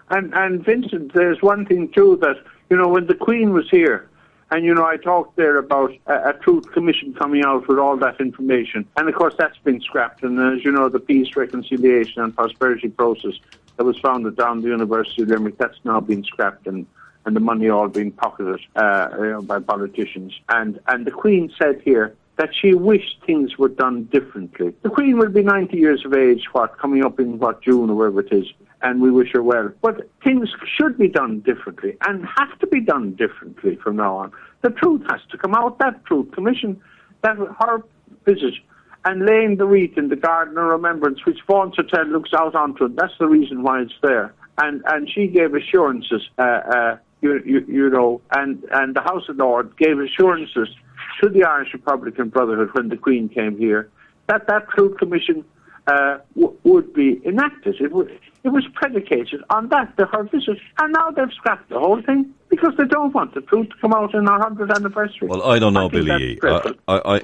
And Vincent, there's one thing too that, when the Queen was here, and I talked there about a Truth Commission coming out with all that information, and of course that's been scrapped. And as you know, the Peace, Reconciliation and Prosperity process that was founded down the University of Limerick, that's now been scrapped, and the money all being pocketed by politicians. And the Queen said here that she wished things were done differently. The Queen will be 90 years of age, coming up in June or wherever it is, and we wish her well. But things should be done differently and have to be done differently from now on. The truth has to come out. That Truth Commission, that her visit, and laying the wreath in the Garden of Remembrance, which Vaughan's Hotel looks out onto, that's the reason why it's there. And she gave assurances, and the House of Lords gave assurances to the Irish Republican Brotherhood when the Queen came here, that Truth Commission would be enacted. It was predicated on that, her visit. And now they've scrapped the whole thing because they don't want the truth to come out in our 100th anniversary. Well, I don't know, Billy.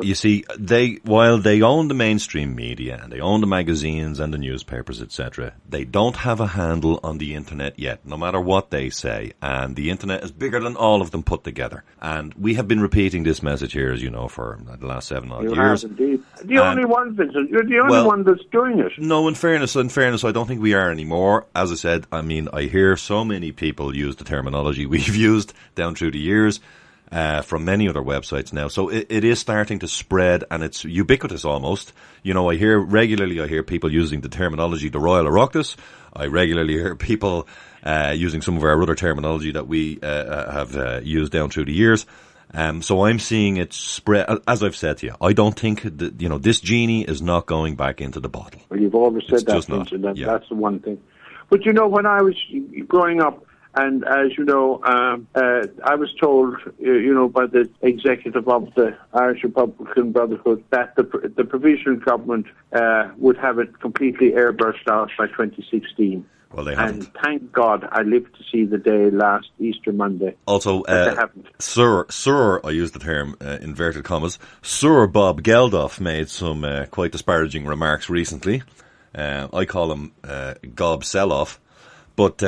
You see, while they own the mainstream media and they own the magazines and the newspapers, etc., they don't have a handle on the internet yet, no matter what they say. And the internet is bigger than all of them put together. And we have been repeating this message here, as you know, for the last 7 odd years. Have, indeed. The only one, Vincent. You're the only one that's doing it. No, in fairness, I don't think we are anymore. As I said, I mean, I hear so many people use the terminology we've used down through the years from many other websites now. So it is starting to spread, and it's ubiquitous almost. I hear people using the terminology the Royal Oireachtas. I regularly hear people using some of our other terminology that we have used down through the years. So I'm seeing it spread. As I've said to you, I don't think that, this genie is not going back into the bottle. Well, you've always said that, Vincent. That's the one thing. But when I was growing up, and as you know, I was told, by the executive of the Irish Republican Brotherhood that the provisional government would have it completely airbrushed out by 2016. Well, they haven't. And thank God I lived to see the day last Easter Monday. Also, Sir, I use the term inverted commas, Sir Bob Geldof made some quite disparaging remarks recently. I call him Gob Selloff. But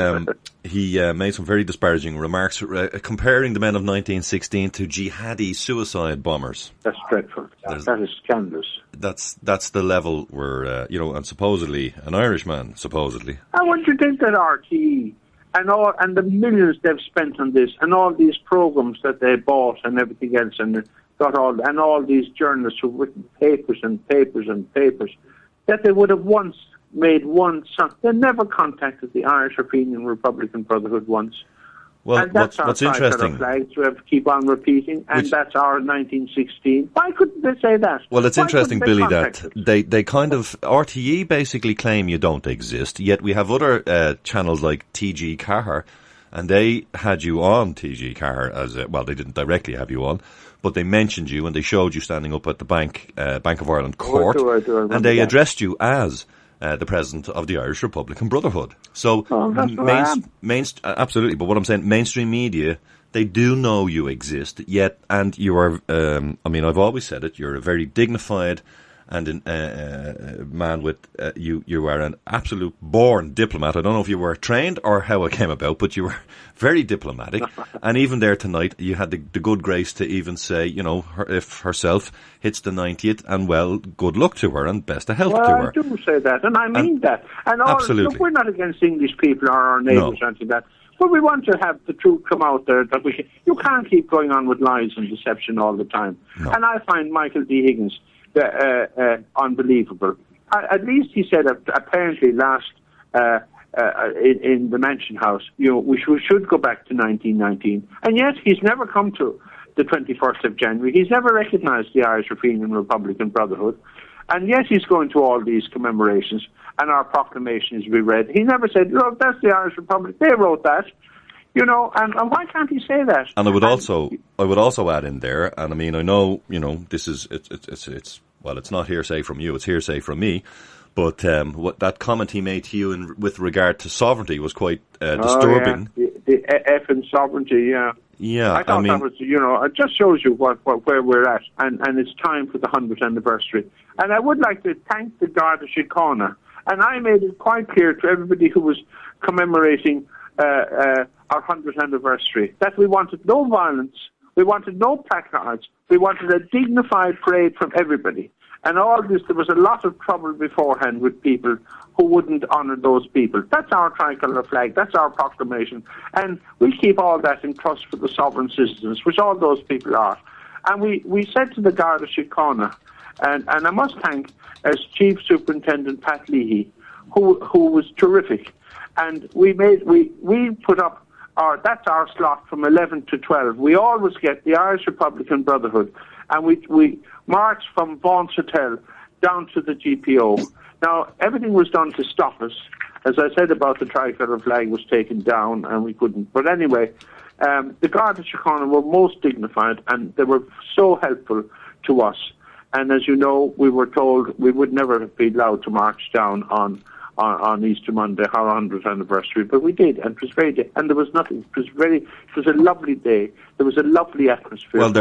he made some very disparaging remarks comparing the men of 1916 to jihadi suicide bombers. That's dreadful. That is scandalous. That's the level where, and supposedly, an Irishman, supposedly. And what do you think that RTE and the millions they've spent on this and all these programs that they bought and everything else and got all these journalists who've written papers and papers and papers, that they would have once made one son. They never contacted the Irish Opinion Republican Brotherhood once. Well, and that's what's our interesting, flags we have to keep on repeating, and that's our 1916. Why couldn't they say that? Well, it's interesting, Billy, that they kind of, RTE basically claim you don't exist, yet we have other channels like TG Carr, and they had you on TG Carr as they didn't directly have you on, but they mentioned you and they showed you standing up at the Bank of Ireland court, and they addressed you as the president of the Irish Republican Brotherhood. So, absolutely. But what I'm saying, mainstream media They do know you exist, yet, and you are, I've always said it, you're a very dignified and man with, you are an absolute born diplomat. I don't know if you were trained or how it came about, but you were very diplomatic. And even there tonight, you had the good grace to even say, if herself hits the 90th, and well, good luck to her and best of health to her. I do say that, and I mean that. And absolutely. Look, we're not against English people or our neighbours or anything like that. But we want to have the truth come out there. You can't keep going on with lies and deception all the time. No. And I find Michael D. Higgins unbelievable. At least he said apparently last in the Mansion House, we should go back to 1919. And yet he's never come to the 21st of January. He's never recognised the Irish Fenian Republican Brotherhood. And yet he's going to all these commemorations and our proclamations we read. He never said, look, that's the Irish Republic. They wrote that. And why can't he say that? And I would also add in there, and I know, this is, it's not hearsay from you, it's hearsay from me, but what that comment he made to you with regard to sovereignty was quite disturbing. Yeah. The effing sovereignty, yeah. Yeah, I thought that was, it just shows you where we're at, and it's time for the 100th anniversary. And I would like to thank the Garda Síochána, and I made it quite clear to everybody who was commemorating our 100th anniversary that we wanted no violence, we wanted no placards, we wanted a dignified parade from everybody. And all this, there was a lot of trouble beforehand with people who wouldn't honour those people. That's our tricolour flag, that's our proclamation. And we keep all that in trust for the sovereign citizens, which all those people are. And we said to the Garda Síochána, and I must thank as Chief Superintendent Pat Leahy, who was terrific. And we put up that's our slot from 11 to 12. We always get the Irish Republican Brotherhood, and we marched from Vaughan's Hotel down to the GPO. Now, everything was done to stop us. As I said about the tricolour flag was taken down, and we couldn't. But anyway, the Garda Síochána were most dignified, and they were so helpful to us. And as you know, we were told we would never be allowed to march down on Easter Monday, our 100th anniversary, but we did, and it was very, and there was nothing. It was a lovely day. There was a lovely atmosphere. Well,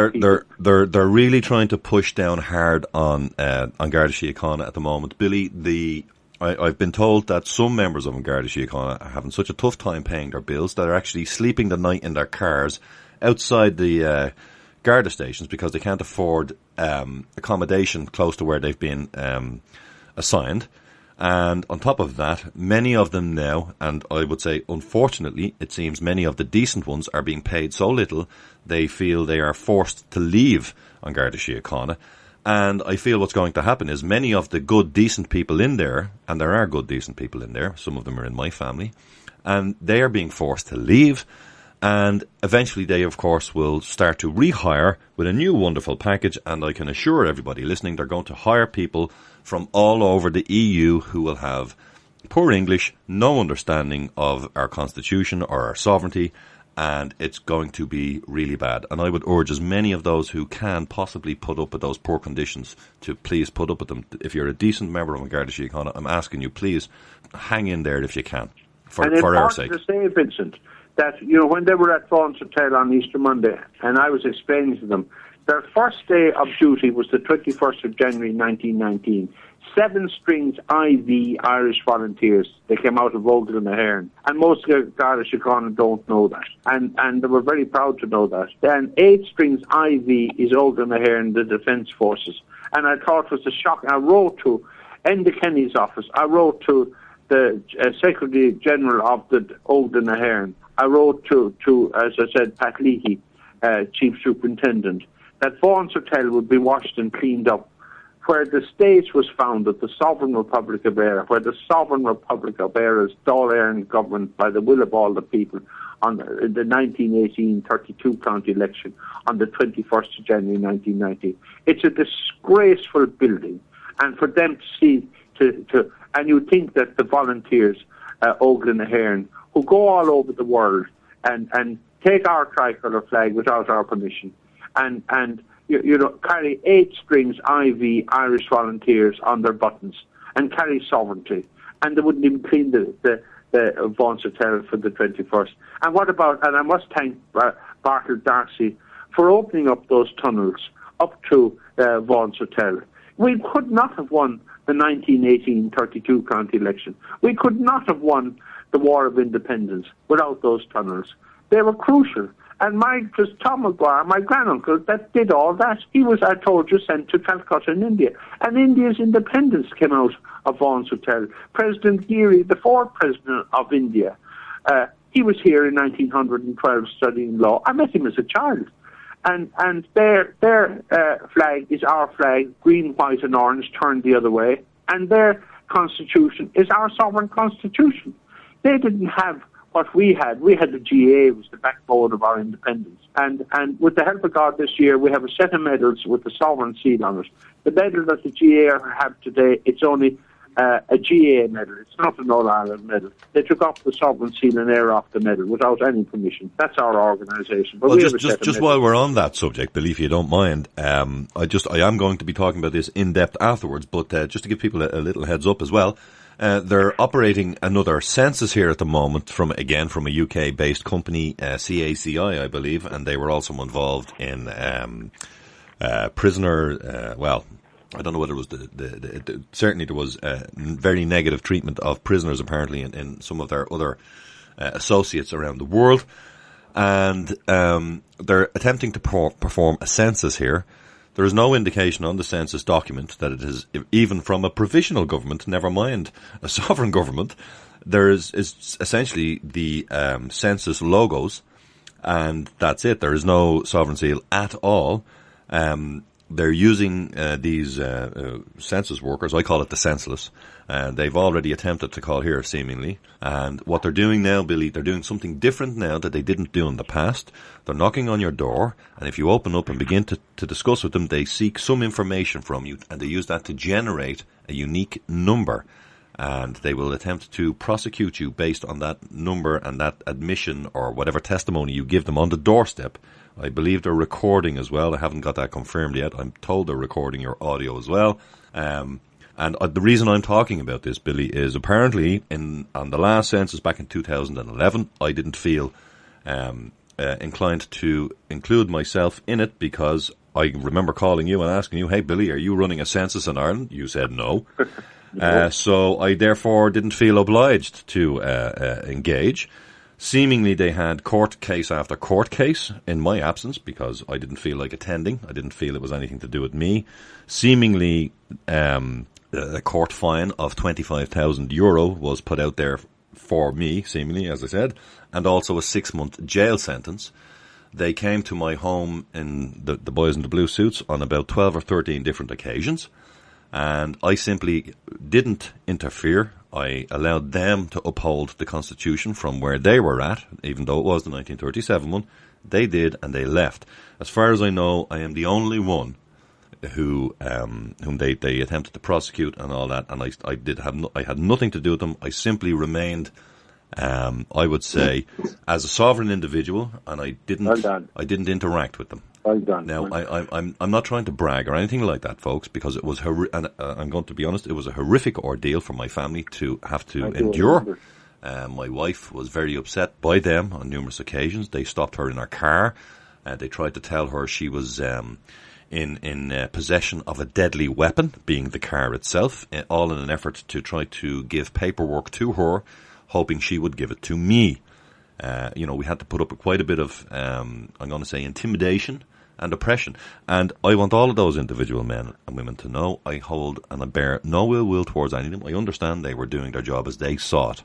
they're really trying to push down hard on Garda Síochána at the moment, Billy. I've been told that some members of Garda Síochána are having such a tough time paying their bills that they're actually sleeping the night in their cars outside the Garda stations because they can't afford accommodation close to where they've been assigned. And on top of that, many of them now, and I would say unfortunately, it seems many of the decent ones are being paid so little, they feel they are forced to leave on Garda Síochána. And I feel what's going to happen is many of the good, decent people in there, and there are good, decent people in there, some of them are in my family, and they are being forced to leave. And eventually they, of course, will start to rehire with a new wonderful package. And I can assure everybody listening, they're going to hire people from all over the EU who will have poor English, no understanding of our constitution or our sovereignty, and it's going to be really bad. And I would urge as many of those who can possibly put up with those poor conditions to please put up with them. If you're a decent member of Garda Síochána, I'm asking you, please hang in there if you can, for our sake. And it's important to say, Vincent, that, when they were at Vaughan's Hotel on Easter Monday, and I was explaining to them, their first day of duty was the 21st of January 1919. 7 strings IV Irish volunteers. They came out of Ogle and Ahern. And most Garda Síochána don't know that. And they were very proud to know that. Then 8 strings IV is Ogle and Ahern, the Defence Forces. And I thought it was a shock. I wrote to Enda Kenny's office. I wrote to the Secretary General of the Ogle and Ahern. I wrote to, as I said, Pat Leahy, Chief Superintendent, that Vaughan's Hotel would be washed and cleaned up, where the state was founded, the Sovereign Republic of Éire, where the Sovereign Republic of Éire is Dáil Éireann government by the will of all the people in the 1918 32 county election on the 21st of January 1990. It's a disgraceful building, and for them to see, and you think that the volunteers, Ogle and Ahern, who go all over the world and take our tricolour flag without our permission, and carry 8 strings IV Irish volunteers on their buttons and carry sovereignty, and they wouldn't even clean the Vaughan's Hotel for the 21st. And what about? And I must thank Bartle D'Arcy for opening up those tunnels up to Vaughan's Hotel. We could not have won the 1918 32 county election. We could not have won the War of Independence without those tunnels. They were crucial. And Tom Mcguire, my granduncle, that did all that. He was, I told you, sent to Calcutta in India. And India's independence came out of Vaughan's Hotel. President Geary, the fourth president of India, he was here in 1912 studying law. I met him as a child. And their flag is our flag, green, white and orange, turned the other way. And their constitution is our sovereign constitution. They didn't have what we had. We had the GA, was the backbone of our independence. And with the help of God this year, we have a set of medals with the sovereign seal on it. The medal that the GA have today, it's only a GA medal. It's not an All-Ireland medal. They took off the sovereign seal and air off the medal without any permission. That's our organisation. Well, just while we're on that subject, Billy, if you don't mind, I am going to be talking about this in depth afterwards, but just to give people a little heads up as well, they're operating another census here at the moment from a UK-based company, CACI, I believe, and they were also involved in prisoner, I don't know whether it was certainly there was very negative treatment of prisoners apparently in some of their other associates around the world. And they're attempting to perform a census here. There is no indication on the census document that it is even from a provisional government, never mind a sovereign government. There is essentially the census logos, and that's it. There is no sovereign seal at all. They're using these census workers. I call it the senseless. They've already attempted to call here, seemingly. And what they're doing now, Billy, they're doing something different now that they didn't do in the past. They're knocking on your door, and if you open up and begin to discuss with them, they seek some information from you, and they use that to generate a unique number. And they will attempt to prosecute you based on that number and that admission or whatever testimony you give them on the doorstep. I believe they're recording as well. I haven't got that confirmed yet. I'm told they're recording your audio as well. And the reason I'm talking about this, Billy, is apparently on the last census back in 2011, I didn't feel inclined to include myself in it because I remember calling you and asking you, hey, Billy, are you running a census in Ireland? You said no. So I therefore didn't feel obliged to engage. Seemingly they had court case after court case in my absence because I didn't feel like attending. I didn't feel it was anything to do with me. Seemingly a court fine of €25,000 was put out there for me, seemingly, as I said, and also a 6-month jail sentence. They came to my home in the boys in the blue suits on about 12 or 13 different occasions, and I simply didn't interfere. I allowed them to uphold the Constitution from where they were at, even though it was the 1937 one. They did, and they left. As far as I know, I am the only one whom they attempted to prosecute and all that, and I had nothing to do with them. I simply remained, I would say, as a sovereign individual, and I didn't interact with them. Well done. Now, I'm not trying to brag or anything like that, folks, because it was and I'm going to be honest, it was a horrific ordeal for my family to have to endure. My wife was very upset by them on numerous occasions. They stopped her in her car. They tried to tell her she was in possession of a deadly weapon, being the car itself, all in an effort to try to give paperwork to her, hoping she would give it to me. We had to put up with quite a bit of, I'm going to say, intimidation and oppression. And I want all of those individual men and women to know I hold and I bear no ill will towards any of them. I understand they were doing their job as they saw it.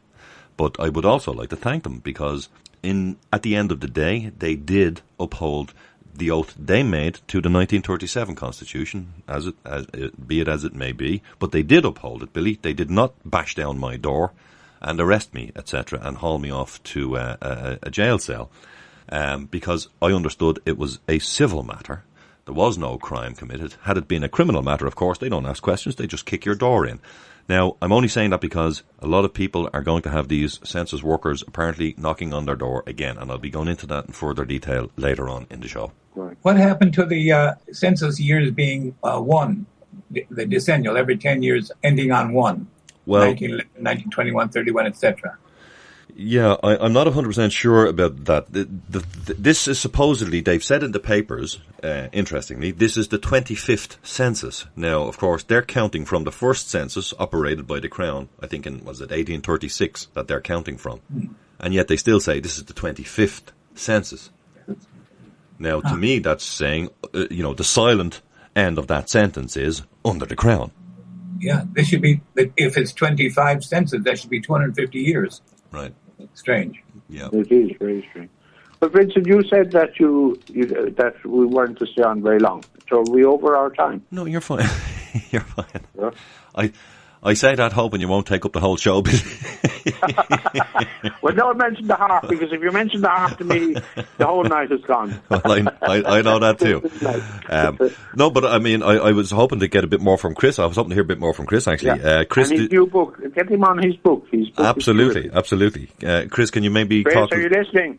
But I would also like to thank them because at the end of the day, they did uphold the oath they made to the 1937 Constitution, be it as it may be. But they did uphold it, Billy. They did not bash down my door and arrest me, etc., and haul me off to a jail cell, because I understood it was a civil matter. There was no crime committed. Had it been a criminal matter, of course, they don't ask questions. They just kick your door in. Now, I'm only saying that because a lot of people are going to have these census workers apparently knocking on their door again, and I'll be going into that in further detail later on in the show. Right. What happened to the census years being one, the decennial, every 10 years ending on one? Well, 1911, 1921, 31, etc. Yeah, I'm not 100% sure about that. This is supposedly, they've said in the papers, interestingly, this is the 25th census. Now, of course, they're counting from the first census operated by the Crown, I think was it 1836 that they're counting from. And yet they still say this is the 25th census. Now, to me, that's saying, the silent end of that sentence is under the Crown. Yeah, this should be, if it's 25 census, that should be 250 years. Right. Strange. Yeah. It is very strange. But Vincent, you said that that we weren't to stay on very long. So are we over our time? No, you're fine. You're fine. Yeah. I say that hoping you won't take up the whole show. Well, don't mention the harp, because if you mention the harp to me, the whole night is gone. Well, I know that too. No, but I mean, I was hoping to get a bit more from Chris. I was hoping to hear a bit more from Chris, actually. Yeah. Chris, and his new book. Get him on his book. Absolutely. Chris, can you maybe Chris, talk? are you listening?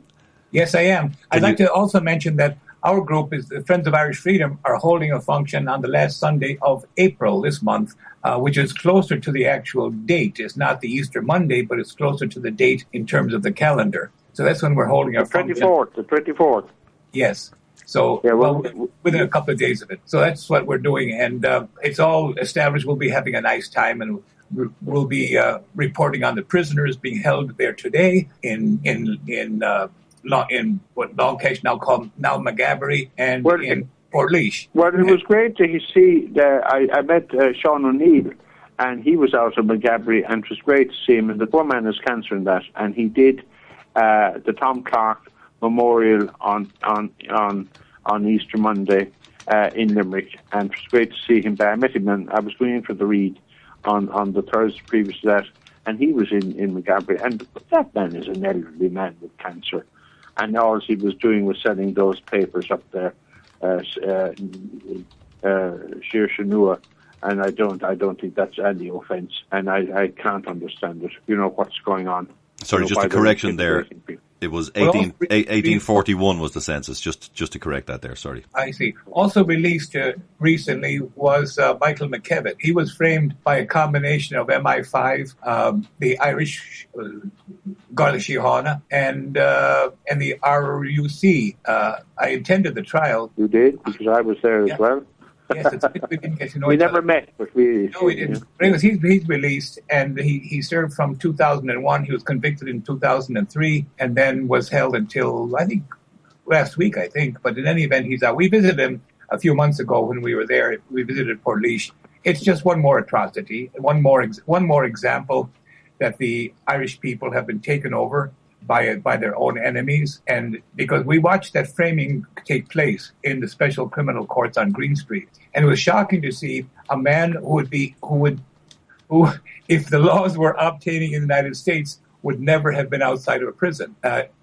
Yes, I am. I'd like to also mention that our group, is the Friends of Irish Freedom, are holding a function on the last Sunday of April this month, which is closer to the actual date. It's not the Easter Monday, but it's closer to the date in terms of the calendar. So that's when we're holding our function. The 24th. Yes. So, yeah, within a couple of days of it. So that's what we're doing. And it's all established. We'll be having a nice time, and we'll be reporting on the prisoners being held there today in what Longcash now called Mcguire, and in Portlaoise. Well, it was great to see I met Sean O'Neill, and he was out of Mcguire, and it was great to see him. And the poor man has cancer in that, and he did the Tom Clark Memorial on Easter Monday in Limerick, and it was great to see him there. I met him, and I was going in for the read on the Thursday previous to that, and he was in Mcguire, and that man is an elderly man with cancer. And all he was doing was selling those papers up there, Shir Shanua, and I don't think that's any offence, and I can't understand it. You know what's going on. Sorry, just a correction there. It was 1841 was the census. Just to correct that there. Sorry. I see. Also released recently was Michael McKevitt. He was framed by a combination of MI5, the Irish Garda Síochána, and the RUC. I attended the trial. You did? Because I was there as well. Yes, we didn't get to know we each never other. met, but we... No, we didn't. Anyways, he's released, and he served from 2001. He was convicted in 2003, and then was held until, I think, last week, But in any event, he's out. We visited him a few months ago when we were there. We visited Portlaoise. It's just one more atrocity, one more example that the Irish people have been taken over by their own enemies, and because we watched that framing take place in the special criminal courts on Green Street, and it was shocking to see a man who, if the laws were obtaining in the United States, would never have been outside of a prison.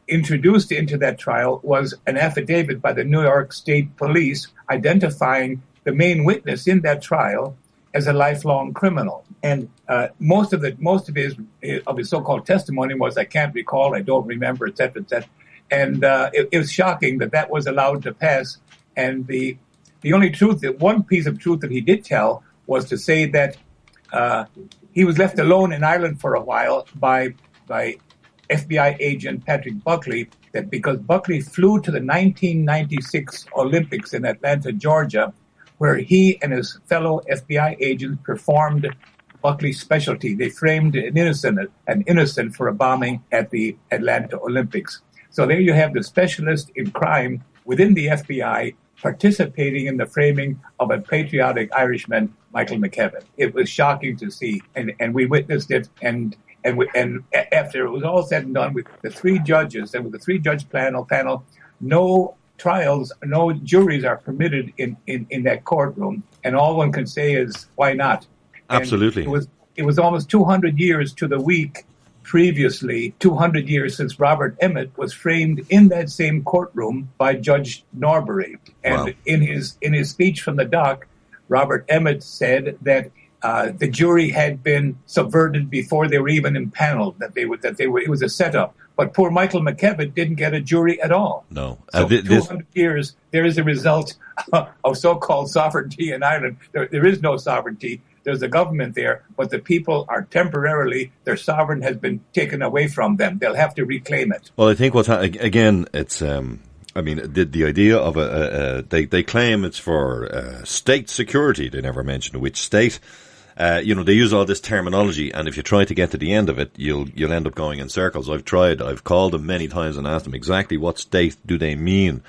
Introduced into that trial was an affidavit by the New York State Police identifying the main witness in that trial as a lifelong criminal. And most of his so-called testimony was, I can't recall, I don't remember, et cetera, et cetera. And it was shocking that was allowed to pass. And the only truth, one piece of truth that he did tell was to say that he was left alone in Ireland for a while by FBI agent Patrick Buckley, that because Buckley flew to the 1996 Olympics in Atlanta, Georgia, where he and his fellow FBI agents performed Buckley's specialty. They framed an innocent for a bombing at the Atlanta Olympics. So there you have the specialist in crime within the FBI participating in the framing of a patriotic Irishman, Michael McKevitt. It was shocking to see, and we witnessed it. And after it was all said and done, with the three judges and with the three-judge panel, no trials, no juries are permitted in that courtroom, and all one can say is, why not? Absolutely. And it was almost 200 years to the week previously, 200 years since Robert Emmett was framed in that same courtroom by Judge Norbury. And wow. in his speech from the dock, Robert Emmett said that the jury had been subverted before they were even impaneled, that it was a setup. But poor Michael McKevitt didn't get a jury at all. No. So 200 years, there is a result of so-called sovereignty in Ireland. There is no sovereignty. there's a government there, but the people are temporarily, their sovereign has been taken away from them. They'll have to reclaim it. Well, I think again, it's, I mean, the idea of they claim it's for state security. They never mention which state. They use all this terminology, and if you try to get to the end of it, you'll end up going in circles. I've called them many times and asked them exactly what state do they mean.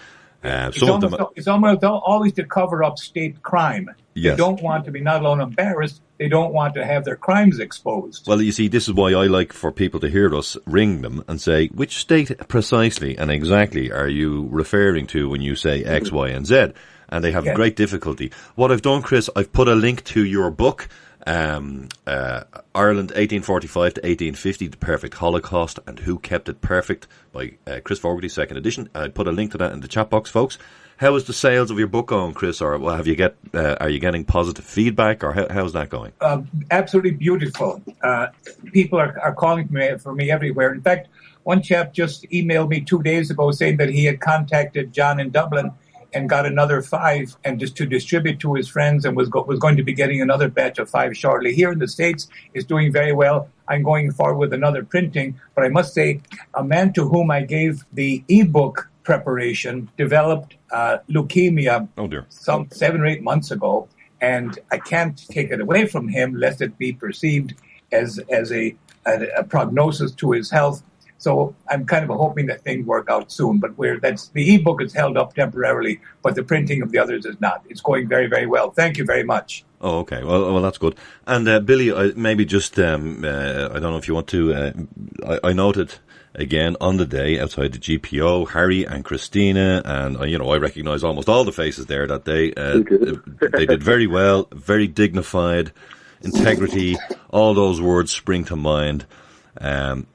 It's almost always to cover up state crime. Yes. They don't want to be not alone embarrassed, they don't want to have their crimes exposed. Well, you see, this is why I like for people to hear us ring them and say, which state precisely and exactly are you referring to when you say X, Y, and Z? And they have great difficulty. What I've done, Chris, I've put a link to your book, Ireland 1845 to 1850, The Perfect Holocaust and Who Kept It Perfect by Chris Fogarty, second edition. I put a link to that in the chat box, folks. How is the sales of your book going, Chris? Or are you getting positive feedback, or how's that going? Absolutely beautiful. People are calling for me everywhere. In fact, one chap just emailed me 2 days ago saying that he had contacted John in Dublin and got another 5 and just to distribute to his friends, and was going to be getting another batch of 5 shortly. Here in the States is doing very well. I'm going forward with another printing, but I must say, a man to whom I gave the ebook preparation developed leukemia some 7 or 8 months ago, and I can't take it away from him lest it be perceived as a prognosis to his health. So I'm kind of hoping that things work out soon. But the ebook is held up temporarily, but the printing of the others is not. It's going very, very well. Thank you very much. Oh, okay. Well, that's good. And Billy, maybe just I don't know if you want to. I noted again on the day outside the GPO, Harry and Christina, and I recognise almost all the faces there that day. They did very well, very dignified, integrity. All those words spring to mind. And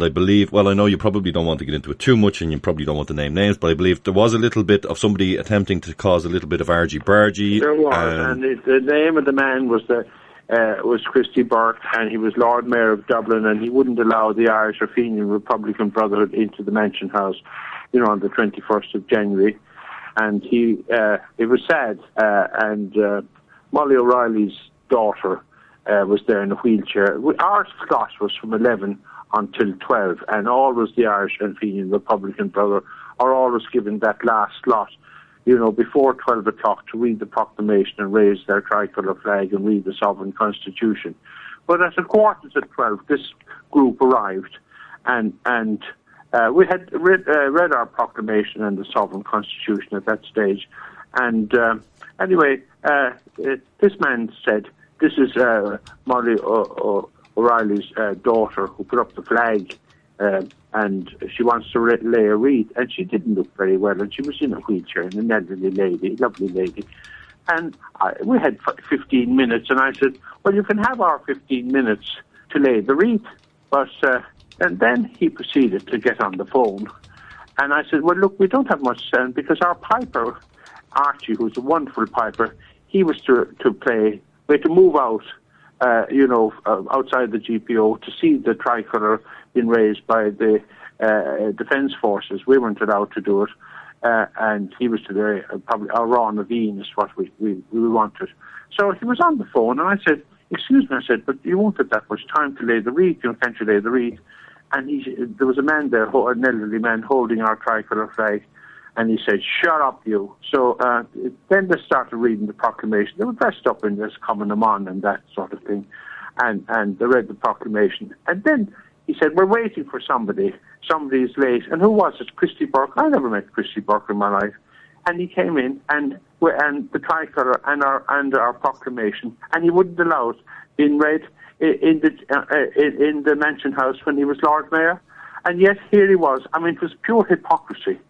I believe, well, I know you probably don't want to get into it too much and you probably don't want to name names, but I believe there was a little bit of somebody attempting to cause a little bit of argy-bargy. There was, and the name of the man was Christy Burke, and he was Lord Mayor of Dublin, and he wouldn't allow the Irish or Fenian Republican Brotherhood into the Mansion House, on the 21st of January. And it was sad, and Molly O'Reilly's daughter was there in a wheelchair. Our slot was from 11 until 12, and always the Irish and Fenian Republican Brother are always given that last slot, before 12 o'clock to read the proclamation and raise their tricolour flag and read the sovereign constitution. But at 11:45, this group arrived, and we had read our proclamation and the sovereign constitution at that stage. And anyway, this man said, this is Molly O'Reilly's daughter who put up the flag, and she wants to lay a wreath. And she didn't look very well, and she was in a wheelchair, and an elderly lady, lovely lady. And we had 15 minutes, and I said, well, you can have our 15 minutes to lay the wreath. But and then he proceeded to get on the phone. And I said, well, look, we don't have much sound, because our piper, Archie, who's a wonderful piper, he was to play. We had to move out, outside the GPO to see the tricolour being raised by the Defence Forces. We weren't allowed to do it, and he was to do probably our Raw Naveen is what we wanted. So he was on the phone, and I said, excuse me, I said, but you won't have that much time to lay the wreath, can't you lay the wreath? And there was a man there, an elderly man, holding our tricolour flag. And he said, shut up, you. So then they started reading the proclamation. They were dressed up in this common amon and that sort of thing. And they read the proclamation. And then he said, we're waiting for somebody. Somebody's late. And who was it? Christy Burke. I never met Christy Burke in my life. And he came in, and the tricolour and our proclamation, and he wouldn't allow it being read in the Mansion House when he was Lord Mayor. And yet here he was. I mean, it was pure hypocrisy.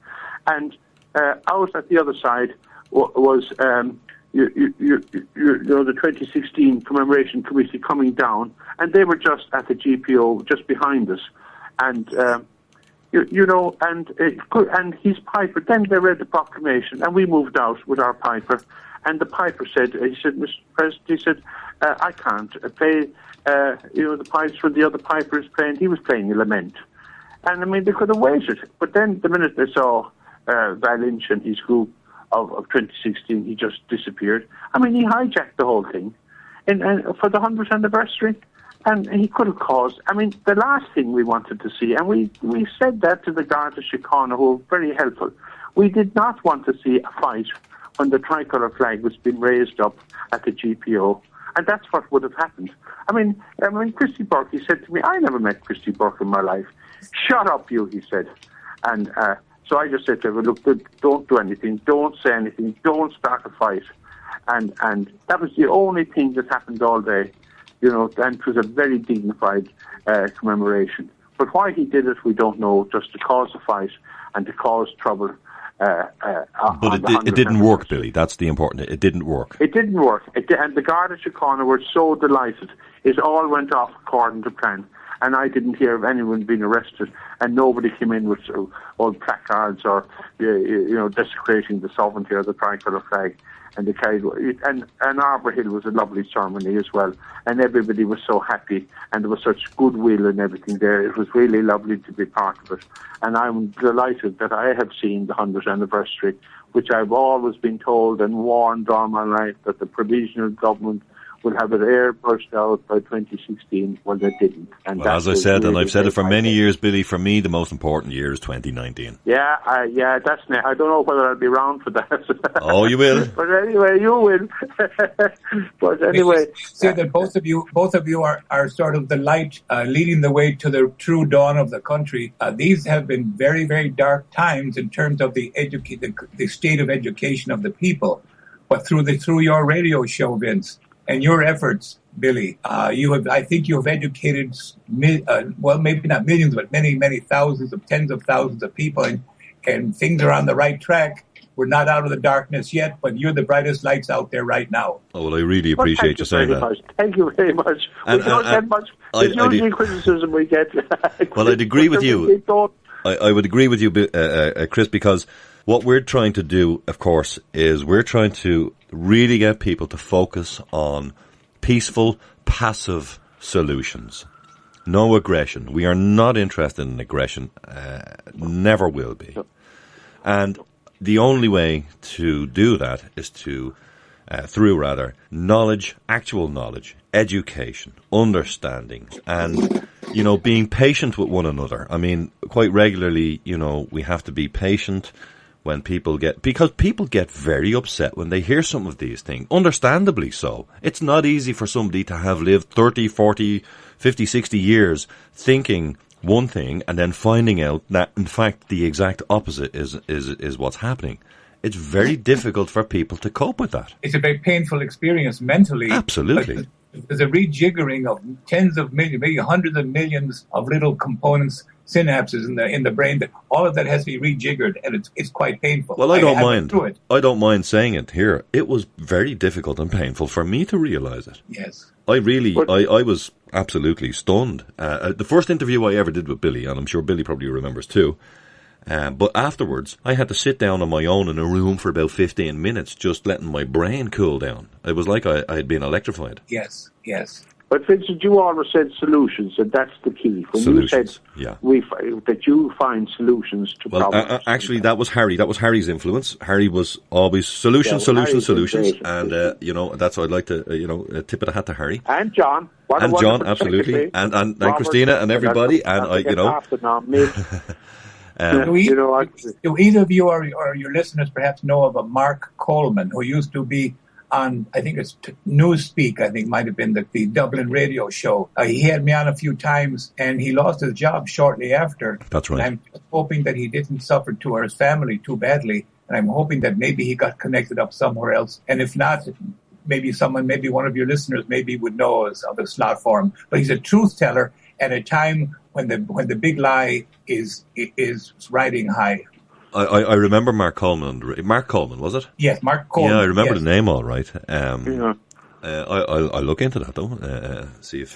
And out at the other side was the 2016 commemoration committee coming down, and they were just at the GPO, just behind us, and and his piper. Then they read the proclamation, and we moved out with our piper, and the piper said, Mr. President, he said, I can't play, the pipes when the other piper is playing. He was playing a lament, and I mean they could have waited, but then the minute they saw Val Lynch and his group of 2016, he just disappeared. I mean, he hijacked the whole thing. for the 100th anniversary. And he could have caused, the last thing we wanted to see, and we said that to the Garda Síochána, who were very helpful. We did not want to see a fight when the tricolour flag was being raised up at the GPO. And that's what would have happened. Christy Burke, he said to me, I never met Christy Burke in my life. Shut up, you, he said. And so I just said to him, look, don't do anything, don't say anything, don't start a fight. And that was the only thing that happened all day. And it was a very dignified commemoration. But why he did it, we don't know, just to cause a fight and to cause trouble. But it didn't work, Billy. That's the important. It didn't work. It didn't work. And the Garda Síochána were so delighted. It all went off according to plan. And I didn't hear of anyone being arrested, and nobody came in with old placards or desecrating the sovereignty or the tricolour flag. And they carried and Arbor Hill was a lovely ceremony as well, and everybody was so happy, and there was such goodwill and everything there. It was really lovely to be part of it, and I'm delighted that I have seen the 100th anniversary, which I've always been told and warned all my life that the provisional government will have it airbrushed out by 2016. Well, they didn't. And well, as I said, really, and I've said it for many years, Billy, for me, the most important year is 2019. Yeah, that's I don't know whether I'll be around for that. Oh, you will. But anyway, you will. But anyway. Say that both of you are sort of the light leading the way to the true dawn of the country. These have been very, very dark times in terms of the state of education of the people. But through your radio show, Vince, and your efforts, Billy, I think you have educated, maybe not millions, but many, many thousands tens of thousands of people, and things are on the right track. We're not out of the darkness yet, but you're the brightest lights out there right now. Oh, well, I really appreciate you saying that. Thank you very much. We don't get much. There's usually criticism we get. Well, I'd agree with you. I would agree with you, Chris, because what we're trying to do, of course, is we're trying to really get people to focus on peaceful, passive solutions. No aggression. We are not interested in aggression. Never will be. And the only way to do that is through knowledge, actual knowledge, education, understanding, and, being patient with one another. Quite regularly, we have to be patient when because people get very upset when they hear some of these things, understandably so. It's not easy for somebody to have lived 30, 40, 50, 60 years thinking one thing and then finding out that, in fact, the exact opposite is what's happening. It's very difficult for people to cope with that. It's a very painful experience mentally. Absolutely. There's a rejiggering of tens of millions, maybe hundreds of millions of little components, synapses in the brain, that all of that has to be rejiggered, and it's quite painful. Well, I don't mind. I don't mind saying it here. It was very difficult and painful for me to realise it. Yes. I was absolutely stunned. The first interview I ever did with Billy, and I'm sure Billy probably remembers too, but afterwards I had to sit down on my own in a room for about 15 minutes, just letting my brain cool down. It was like I had been electrified. Yes. But Vincent, you always said solutions, and that's the key. When solutions, you said that you find solutions to problems. Actually, that was Harry. That was Harry's influence. Harry was always solutions, and that's what I'd like to, tip of the hat to Harry and John. Absolutely, and Christina and everybody, Do either of you or your listeners perhaps know of a Mark Coleman, who used to be on, I think it's Newspeak, I think might have been the Dublin radio show. He had me on a few times, and he lost his job shortly after. That's right. And I'm hoping that he didn't suffer or his family too badly, and I'm hoping that maybe he got connected up somewhere else. And if not, maybe one of your listeners maybe would know of a slot for him. But he's a truth teller at a time when the big lie is riding high. I remember Mark Coleman. Mark Coleman, was it? Yes, Mark Coleman. Yeah, I remember the name all right. I'll look into that though. See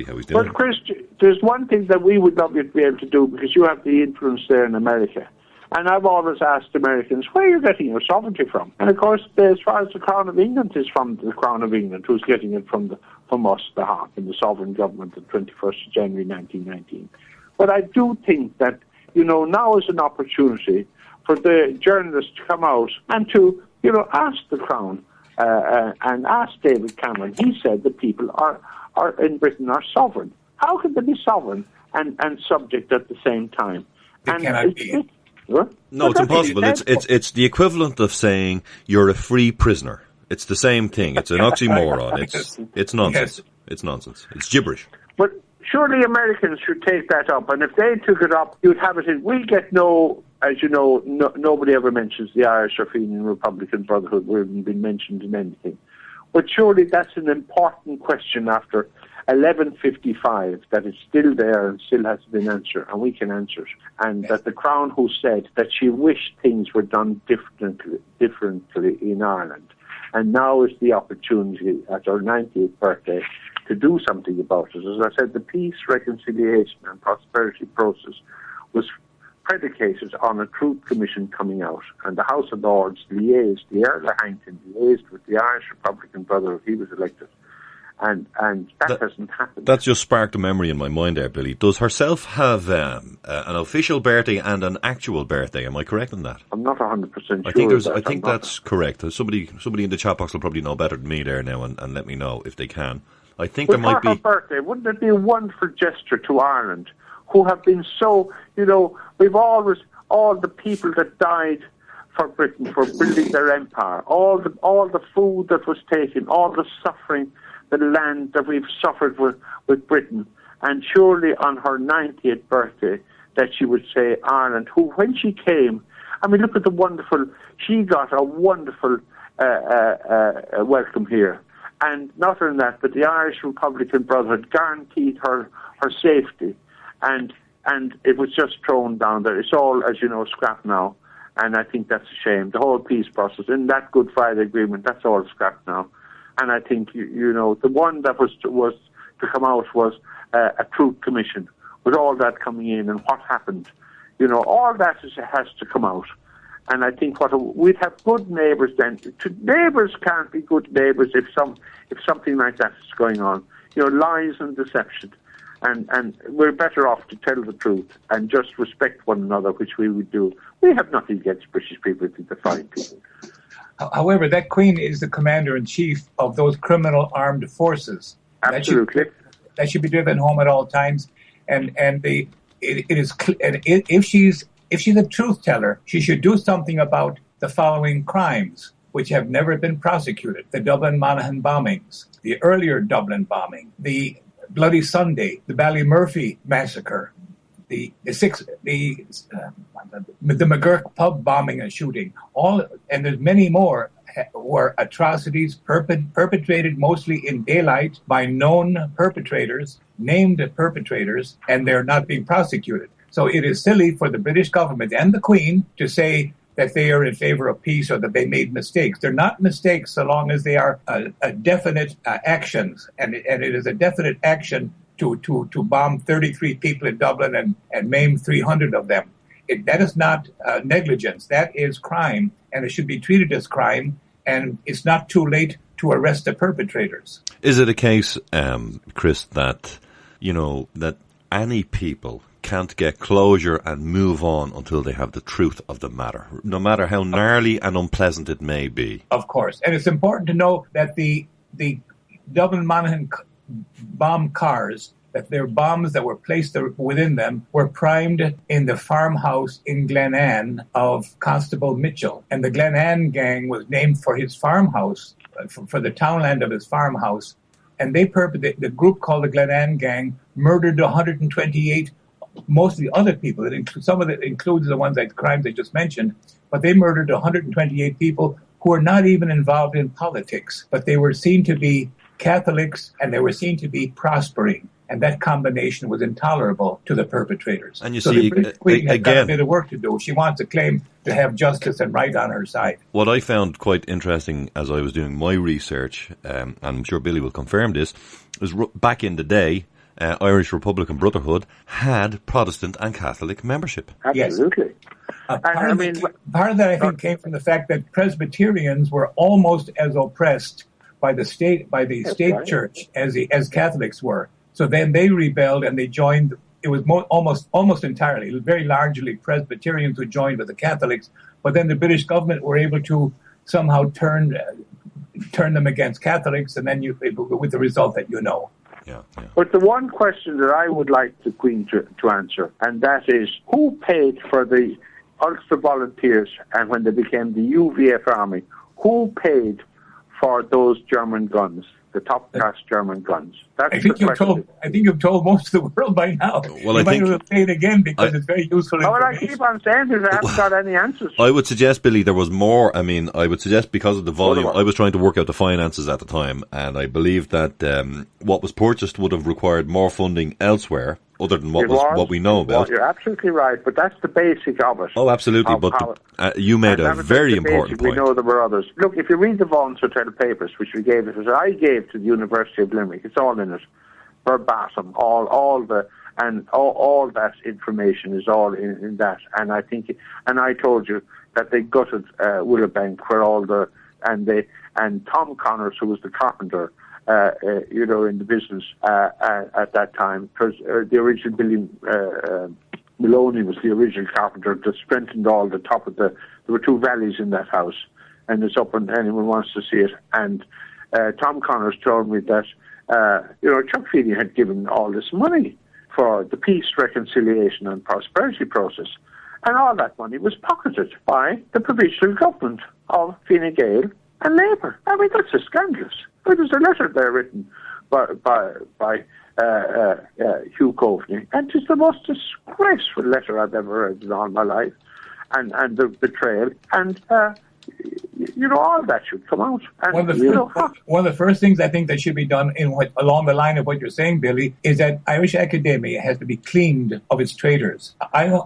how he's doing. But Chris, there's one thing that we would love you to be able to do, because you have the influence there in America. And I've always asked Americans, where are you getting your sovereignty from? And of course, as far as the Crown of England is from the Crown of England, who's getting it from us, the Hawk, and the sovereign government of 21st of January 1919. But I do think that, now is an opportunity for the journalists to come out and to, ask the Crown and asked David Cameron. He said the people are in Britain are sovereign. How can they be sovereign and subject at the same time? They cannot be. No, it's impossible. It's the equivalent of saying you're a free prisoner. It's the same thing. It's an oxymoron. It's nonsense. Yes. It's nonsense. It's gibberish. But surely Americans should take that up, and if they took it up, you'd have it in. We get no, as you know, nobody ever mentions the Irish or Fenian Republican Brotherhood. We haven't been mentioned in anything. But surely that's an important question after 1155 that is still there and still has been answered, and we can answer it. And that the Crown, who said that she wished things were done differently in Ireland, and now is the opportunity at her 90th birthday to do something about it. As I said, the peace, reconciliation and prosperity process was predicated on a Truth Commission coming out, and the House of Lords liaised, the Earl of Hampton liaised with the Irish Republican Brotherhood. He was elected. And that hasn't happened. That's just sparked a memory in my mind there, Billy. Does herself have an official birthday and an actual birthday? Am I correct in that? I'm not 100% sure. I think that's correct. Somebody in the chat box will probably know better than me there now and let me know if they can. I think there might be. For her birthday, wouldn't it be a wonderful gesture to Ireland, who have been so, we've always, all the people that died for Britain, for building their empire, all the food that was taken, all the suffering, the land that we've suffered with Britain, and surely on her 90th birthday that she would say Ireland, who when she came, I mean, look at the wonderful, she got a wonderful welcome here. And not only that, but the Irish Republican Brotherhood guaranteed her safety, and it was just thrown down there. It's all, as you know, scrapped now, and I think that's a shame. The whole peace process, in that Good Friday Agreement, that's all scrapped now. And I think, the one that was to come out was a Truth Commission, with all that coming in and what happened. All that has to come out. And I think we'd have good neighbours then. Neighbours can't be good neighbours if something like that is going on. Lies and deception. And we're better off to tell the truth and just respect one another, which we would do. We have nothing against British people. I think they're fine people. However, that Queen is the commander-in-chief of those criminal armed forces. Absolutely. That should be driven home at all times. If she's a truth teller, she should do something about the following crimes, which have never been prosecuted: the Dublin Monaghan bombings, the earlier Dublin bombing, the Bloody Sunday, the Ballymurphy massacre, the McGuire pub bombing and shooting, and there's many more were atrocities perpetrated mostly in daylight by known perpetrators, named perpetrators, and they're not being prosecuted. So it is silly for the British government and the Queen to say that they are in favor of peace or that they made mistakes. They're not mistakes so long as they are a definite actions, and it is a definite action to bomb 33 people in Dublin and maim 300 of them. That is not negligence. That is crime, and it should be treated as crime, and it's not too late to arrest the perpetrators. Is it a case, Chris, that, that any people can't get closure and move on until they have the truth of the matter, no matter how gnarly and unpleasant it may be? Of course. And it's important to know that the Dublin Monaghan bomb cars, that their bombs that were placed within them were primed in the farmhouse in Glenanne of Constable Mitchell. And the Glenanne gang was named for his farmhouse, for the townland of his farmhouse. And the group called the Glenanne gang murdered 128, mostly other people. Some of it includes the crimes I just mentioned, but they murdered 128 people who were not even involved in politics, but they were seen to be Catholics and they were seen to be prospering. And that combination was intolerable to the perpetrators. And you so see, the British Queen has got a bit of work to do. She wants to claim to have justice and right on her side. What I found quite interesting as I was doing my research, and I'm sure Billy will confirm this, was back in the day, Irish Republican Brotherhood had Protestant and Catholic membership. Absolutely. Yes. Part of that, I think, came from the fact that Presbyterians were almost as oppressed by the state church as Catholics were. So then they rebelled and they joined. It was almost entirely, very largely Presbyterians who joined with the Catholics. But then the British government were able to somehow turn turn them against Catholics, and then with the result that you know. Yeah. But the one question that I would like the Queen to answer, and that is, who paid for the Ulster Volunteers, and when they became the UVF Army, who paid for those German guns, the top-class German guns? I think you've told most of the world by now. Well, you might as well say it again because it's very useful information. Well, I keep on saying this. I haven't got any answers. I would suggest, Billy, there was more. I mean, I would suggest because of the volume, I was trying to work out the finances at the time, and I believe that what was purchased would have required more funding elsewhere, other than what we know about. You're absolutely right, but that's the basic of it. Oh, absolutely. You made a very important point. We know there were others. Look, if you read the Vaughan Hotel papers, which I gave to the University of Limerick, it's all in it, verbatim, all that information is all in that. And I think, and I told you that they gutted Willowbank where and Tom Connors, who was the carpenter, in the business at that time, because the original Billy Maloney was the original carpenter that strengthened all the top of there were two valleys in that house, and it's up and anyone wants to see it. And Tom Connors told me that, Chuck Feeney had given all this money for the peace, reconciliation and prosperity process. And all that money was pocketed by the provincial government of Fine Gael and Labour. I mean, that's just scandalous. There's a letter there written by Hugh Coveney, and it's the most disgraceful letter I've ever read in all my life, and the betrayal, and all that should come out. And, one of the first things I think that should be done along the line of what you're saying, Billy, is that Irish academia has to be cleaned of its traitors. I know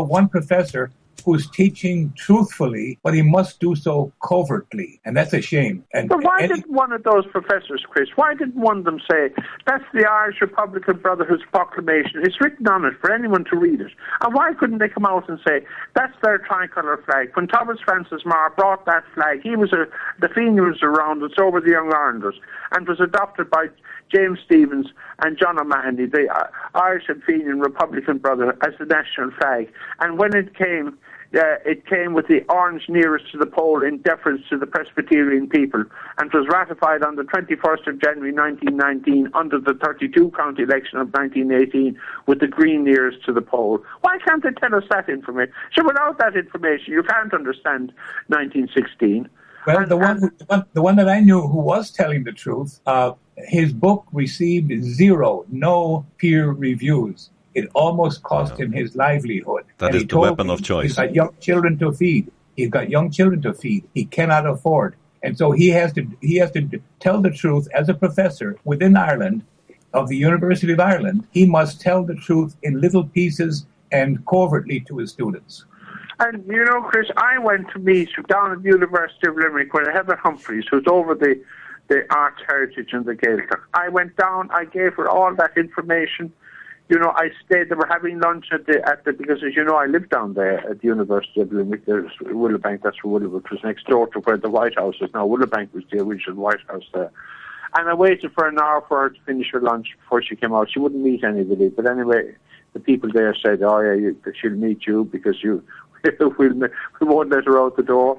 one professor who's teaching truthfully, but he must do so covertly, and that's a shame. But why didn't one of those professors, Chris, why didn't one of them say, that's the Irish Republican Brotherhood's proclamation, it's written on it for anyone to read it? And why couldn't they come out and say, that's their tricolour flag? When Thomas Francis Marr brought that flag, the Fenian was around, and so were the Young Irelanders, and was adopted by James Stephens and John O'Mahony, the Irish and Fenian Republican Brotherhood, as the national flag. And when it came with the orange nearest to the pole in deference to the Presbyterian people, and was ratified on the 21st of January 1919 under the 32-county election of 1918 with the green nearest to the pole. Why can't they tell us that information? So without that information, you can't understand 1916. Well, the one that I knew who was telling the truth, his book received no peer reviews. It almost cost him his livelihood. That is the weapon of choice. He's got young children to feed. He cannot afford. And so he has to tell the truth as a professor within Ireland, of the University of Ireland. He must tell the truth in little pieces and covertly to his students. And, Chris, I went to meet down at the University of Limerick with Heather Humphreys, who's over the arts heritage and the Gaelic. I went down, I gave her all that information. I stayed, they were having lunch because as you know, I lived down there at the University of Limerick. There's Willowbank, that's where Willowbank was next door to where the White House is now. Willowbank was the original White House there. And I waited for an hour for her to finish her lunch before she came out. She wouldn't meet anybody. But anyway, the people there said, she'll meet you because we won't let her out the door.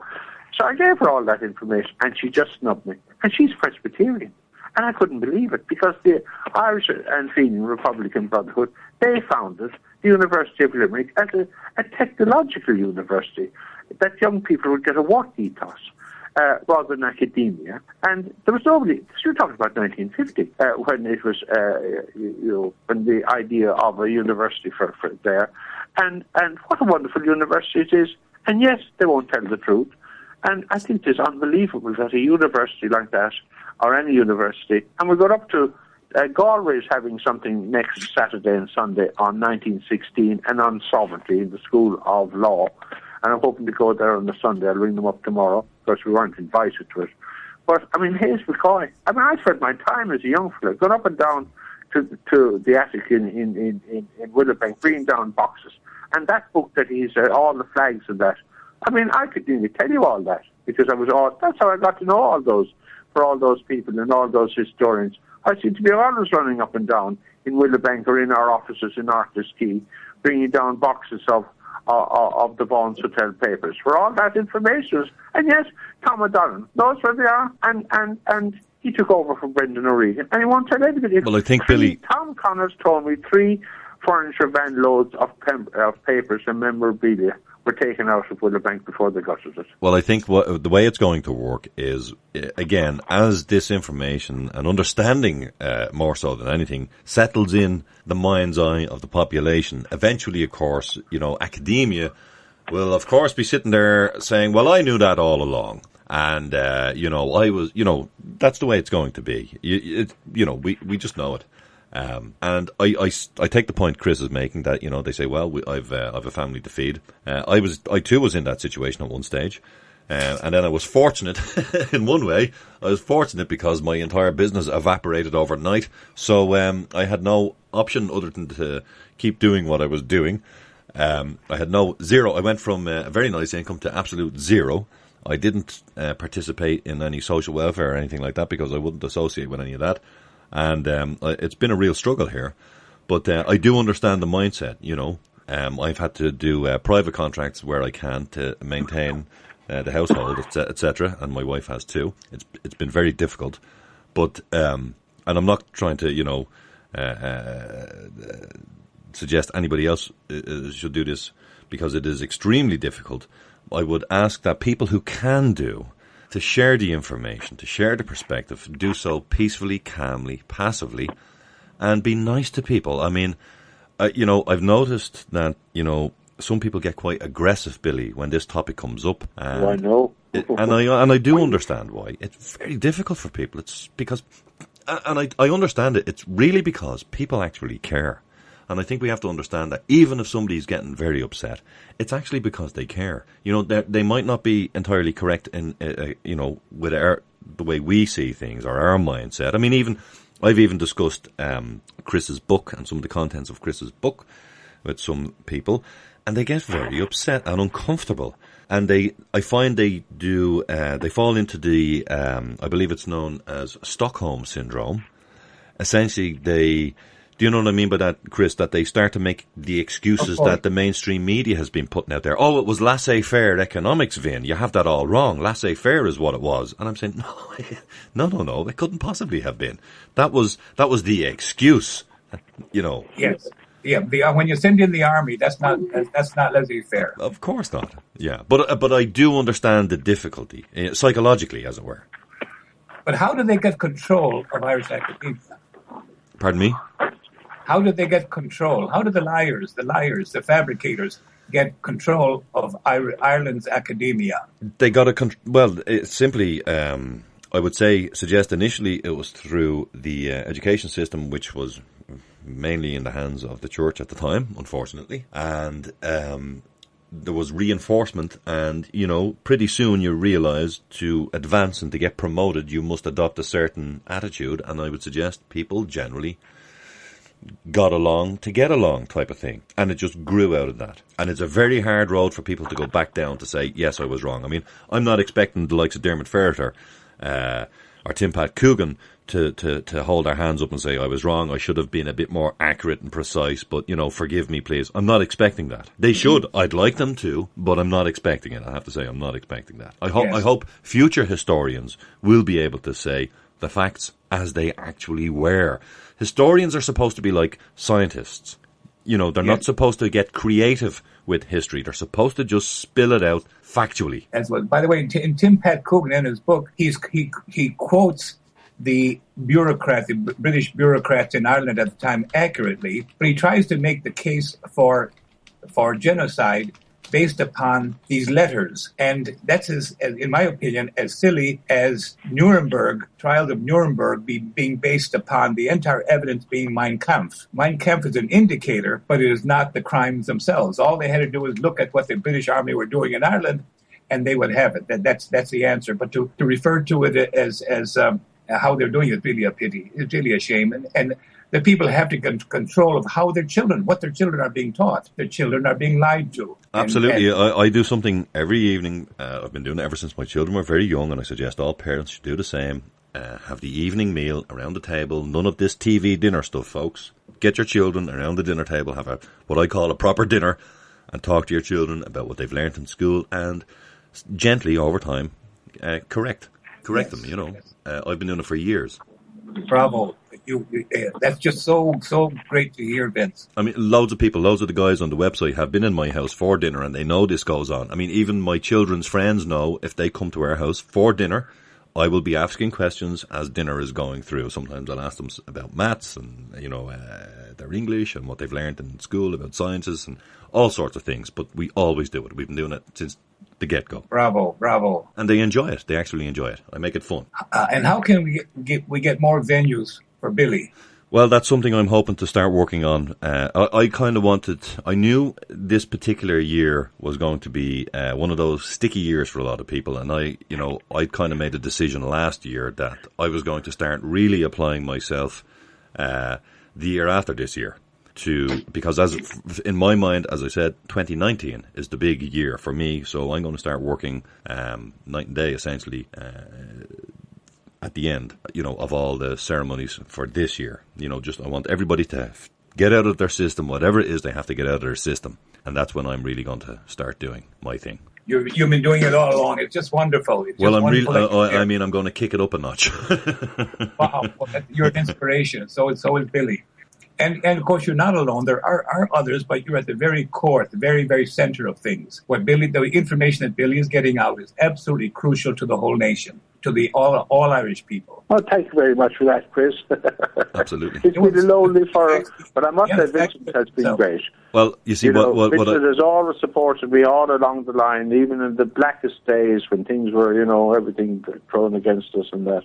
So I gave her all that information, and she just snubbed me. And she's Presbyterian. And I couldn't believe it, because the Irish and Fenian Republican Brotherhood, they founded the University of Limerick as a technological university, that young people would get a work ethos rather than academia. And there was nobody, you're talking about 1950, when it was, when the idea of a university for there. And what a wonderful university it is. And yes, they won't tell the truth. And I think it's unbelievable that a university like that, or any university, and we're going up to, Galway is having something next Saturday and Sunday on 1916 and on sovereignty in the School of Law, and I'm hoping to go there on the Sunday. I'll ring them up tomorrow, because we weren't invited to it. But, Hayes McCoy, I spent my time as a young fellow going up and down to the attic in Willowbank, bringing down boxes, and that book that he's, all the flags and that, I could really tell you all that, because that's how I got to know all those people and all those historians. I seem to be always running up and down in Willowbank or in our offices in Arthur's Quay, bringing down boxes of of the Bones Hotel papers, where all that information was. And yes, Tom O'Donnell knows where they are, and he took over from Brendan O'Regan, and he won't tell anybody. Well, I think Billy... Tom Connors told me 3 furniture van loads of papers and memorabilia were taken out of Willowbank before they gutted it. Well, I think the way it's going to work is, again, as this information and understanding, more so than anything, settles in the mind's eye of the population, eventually, of course, academia will, of course, be sitting there saying, well, I knew that all along. And, I was, that's the way it's going to be. We just know it. And I take the point Chris is making that, they say, well, I've a family to feed. I too was in that situation at one stage. And then I was fortunate in one way. I was fortunate because my entire business evaporated overnight. So, I had no option other than to keep doing what I was doing. I had zero. I went from a very nice income to absolute zero. I didn't participate in any social welfare or anything like that because I wouldn't associate with any of that. And it's been a real struggle here. But I do understand the mindset, I've had to do private contracts where I can to maintain the household, etc. And my wife has too. It's been very difficult. But, and I'm not trying to, suggest anybody else should do this because it is extremely difficult. I would ask that people who can to share the information, to share the perspective, do so peacefully, calmly, passively, and be nice to people. I mean, I've noticed that, some people get quite aggressive, Billy, when this topic comes up. And I know. And I do understand why. It's very difficult for people. It's because, and I understand it, it's really because people actually care. And I think we have to understand that even if somebody's getting very upset, it's actually because they care. They might not be entirely correct in, with the way we see things or our mindset. I mean, I've even discussed Chris's book and some of the contents of Chris's book with some people, and they get very upset and uncomfortable. And I find they fall into the, I believe it's known as Stockholm Syndrome. Essentially, do you know what I mean by that, Chris? That they start to make the excuses that the mainstream media has been putting out there. Oh, it was laissez-faire economics, Vin. You have that all wrong. Laissez-faire is what it was. And I'm saying, no. It couldn't possibly have been. That was the excuse, Yes. Yeah. When you send in the army, that's not laissez-faire. Of course not. Yeah. But I do understand the difficulty, psychologically, as it were. But how do they get control of Irish academia? Pardon me? How did they get control? How did the liars, the fabricators get control of Ireland's academia? They got simply, I would suggest initially it was through the education system, which was mainly in the hands of the church at the time, unfortunately. And there was reinforcement, and, pretty soon you realize to advance and to get promoted, you must adopt a certain attitude. And I would suggest people generally got along to get along type of thing. And it just grew out of that. And it's a very hard road for people to go back down to say, yes, I was wrong. I mean, I'm not expecting the likes of Dermot Ferreter or Tim Pat Coogan to hold their hands up and say, I was wrong, I should have been a bit more accurate and precise, but, forgive me, please. I'm not expecting that. They should. I'd like them to, but I'm not expecting it. I have to say, I'm not expecting that. I hope future historians will be able to say the facts as they actually were. Historians are supposed to be like scientists. They're not supposed to get creative with history. They're supposed to just spill it out factually. As well. By the way, in Tim Pat Coogan, in his book, he quotes the British bureaucrats in Ireland at the time accurately, but he tries to make the case for genocide based upon these letters. And that's, in my opinion, as silly as trials of Nuremberg being based upon the entire evidence being Mein Kampf. Mein Kampf is an indicator, but it is not the crimes themselves. All they had to do was look at what the British Army were doing in Ireland, and they would have it. That's the answer. But to refer to it as how they're doing it is really a pity. It's really a shame. And the people have to get control of what their children are being taught. Their children are being lied to. Absolutely. I do something every evening. I've been doing it ever since my children were very young, and I suggest all parents should do the same. Have the evening meal around the table. None of this TV dinner stuff, folks. Get your children around the dinner table. Have what I call a proper dinner. and talk to your children about what they've learnt in school and gently over time correct them. You know, I've been doing it for years. Bravo. That's just so great to hear, Vince. I mean, loads of the guys on the website have been in my house for dinner and they know this goes on. I mean, even my children's friends know if they come to our house for dinner, I will be asking questions as dinner is going through. Sometimes I'll ask them about maths and, you know, their English and what they've learned in school about sciences and all sorts of things. But we always do it. We've been doing it since the get-go. Bravo. And they enjoy it. They actually enjoy it. I make it fun. And how can we get more venues for Billy? Well, that's something I'm hoping to start working on. I knew this particular year was going to be one of those sticky years for a lot of people. And I kind of made a decision last year that I was going to start really applying myself the year after this year. Because in my mind, as I said, 2019 is the big year for me. So I'm going to start working night and day, essentially, at the end, you know, of all the ceremonies for this year. You know, I want everybody to get out of their system, whatever it is they have to get out of their system. And that's when I'm really going to start doing my thing. You've been doing it all along. It's just wonderful. I'm going to kick it up a notch. Wow. Well, you're an inspiration. So is Billy. And of course, you're not alone. There are others, but you're at the very core, at the very, very center of things. The information that Billy is getting out is absolutely crucial to the whole nation, to the all Irish people. Well, thank you very much for that, Chris. Absolutely. It's been lonely but I must say Vincent has been great. Well, you see, Vincent has always supported me all along the line, even in the blackest days when things were, you know, everything thrown against us and that.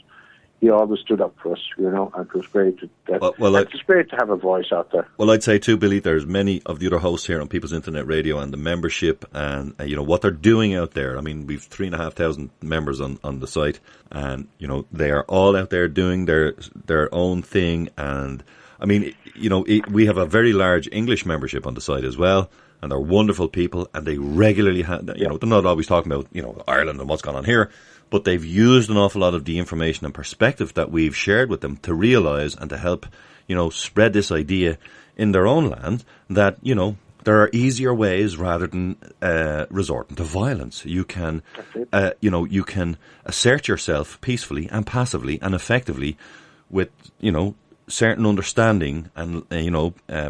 He always stood up for us, you know, and it was great. It's great to have a voice out there. Well, I'd say too, Billy, there's many of the other hosts here on People's Internet Radio and the membership and, you know, what they're doing out there. I mean, we've 3,500 members on the site and, you know, they are all out there doing their own thing. And, I mean, you know, we have a very large English membership on the site as well. And they're wonderful people and they regularly have, you know, they're not always talking about, you know, Ireland and what's going on here. But they've used an awful lot of the information and perspective that we've shared with them to realise and to help, you know, spread this idea in their own land that, you know, there are easier ways rather than resorting to violence. You can, you can assert yourself peacefully and passively and effectively with, you know, certain understanding and,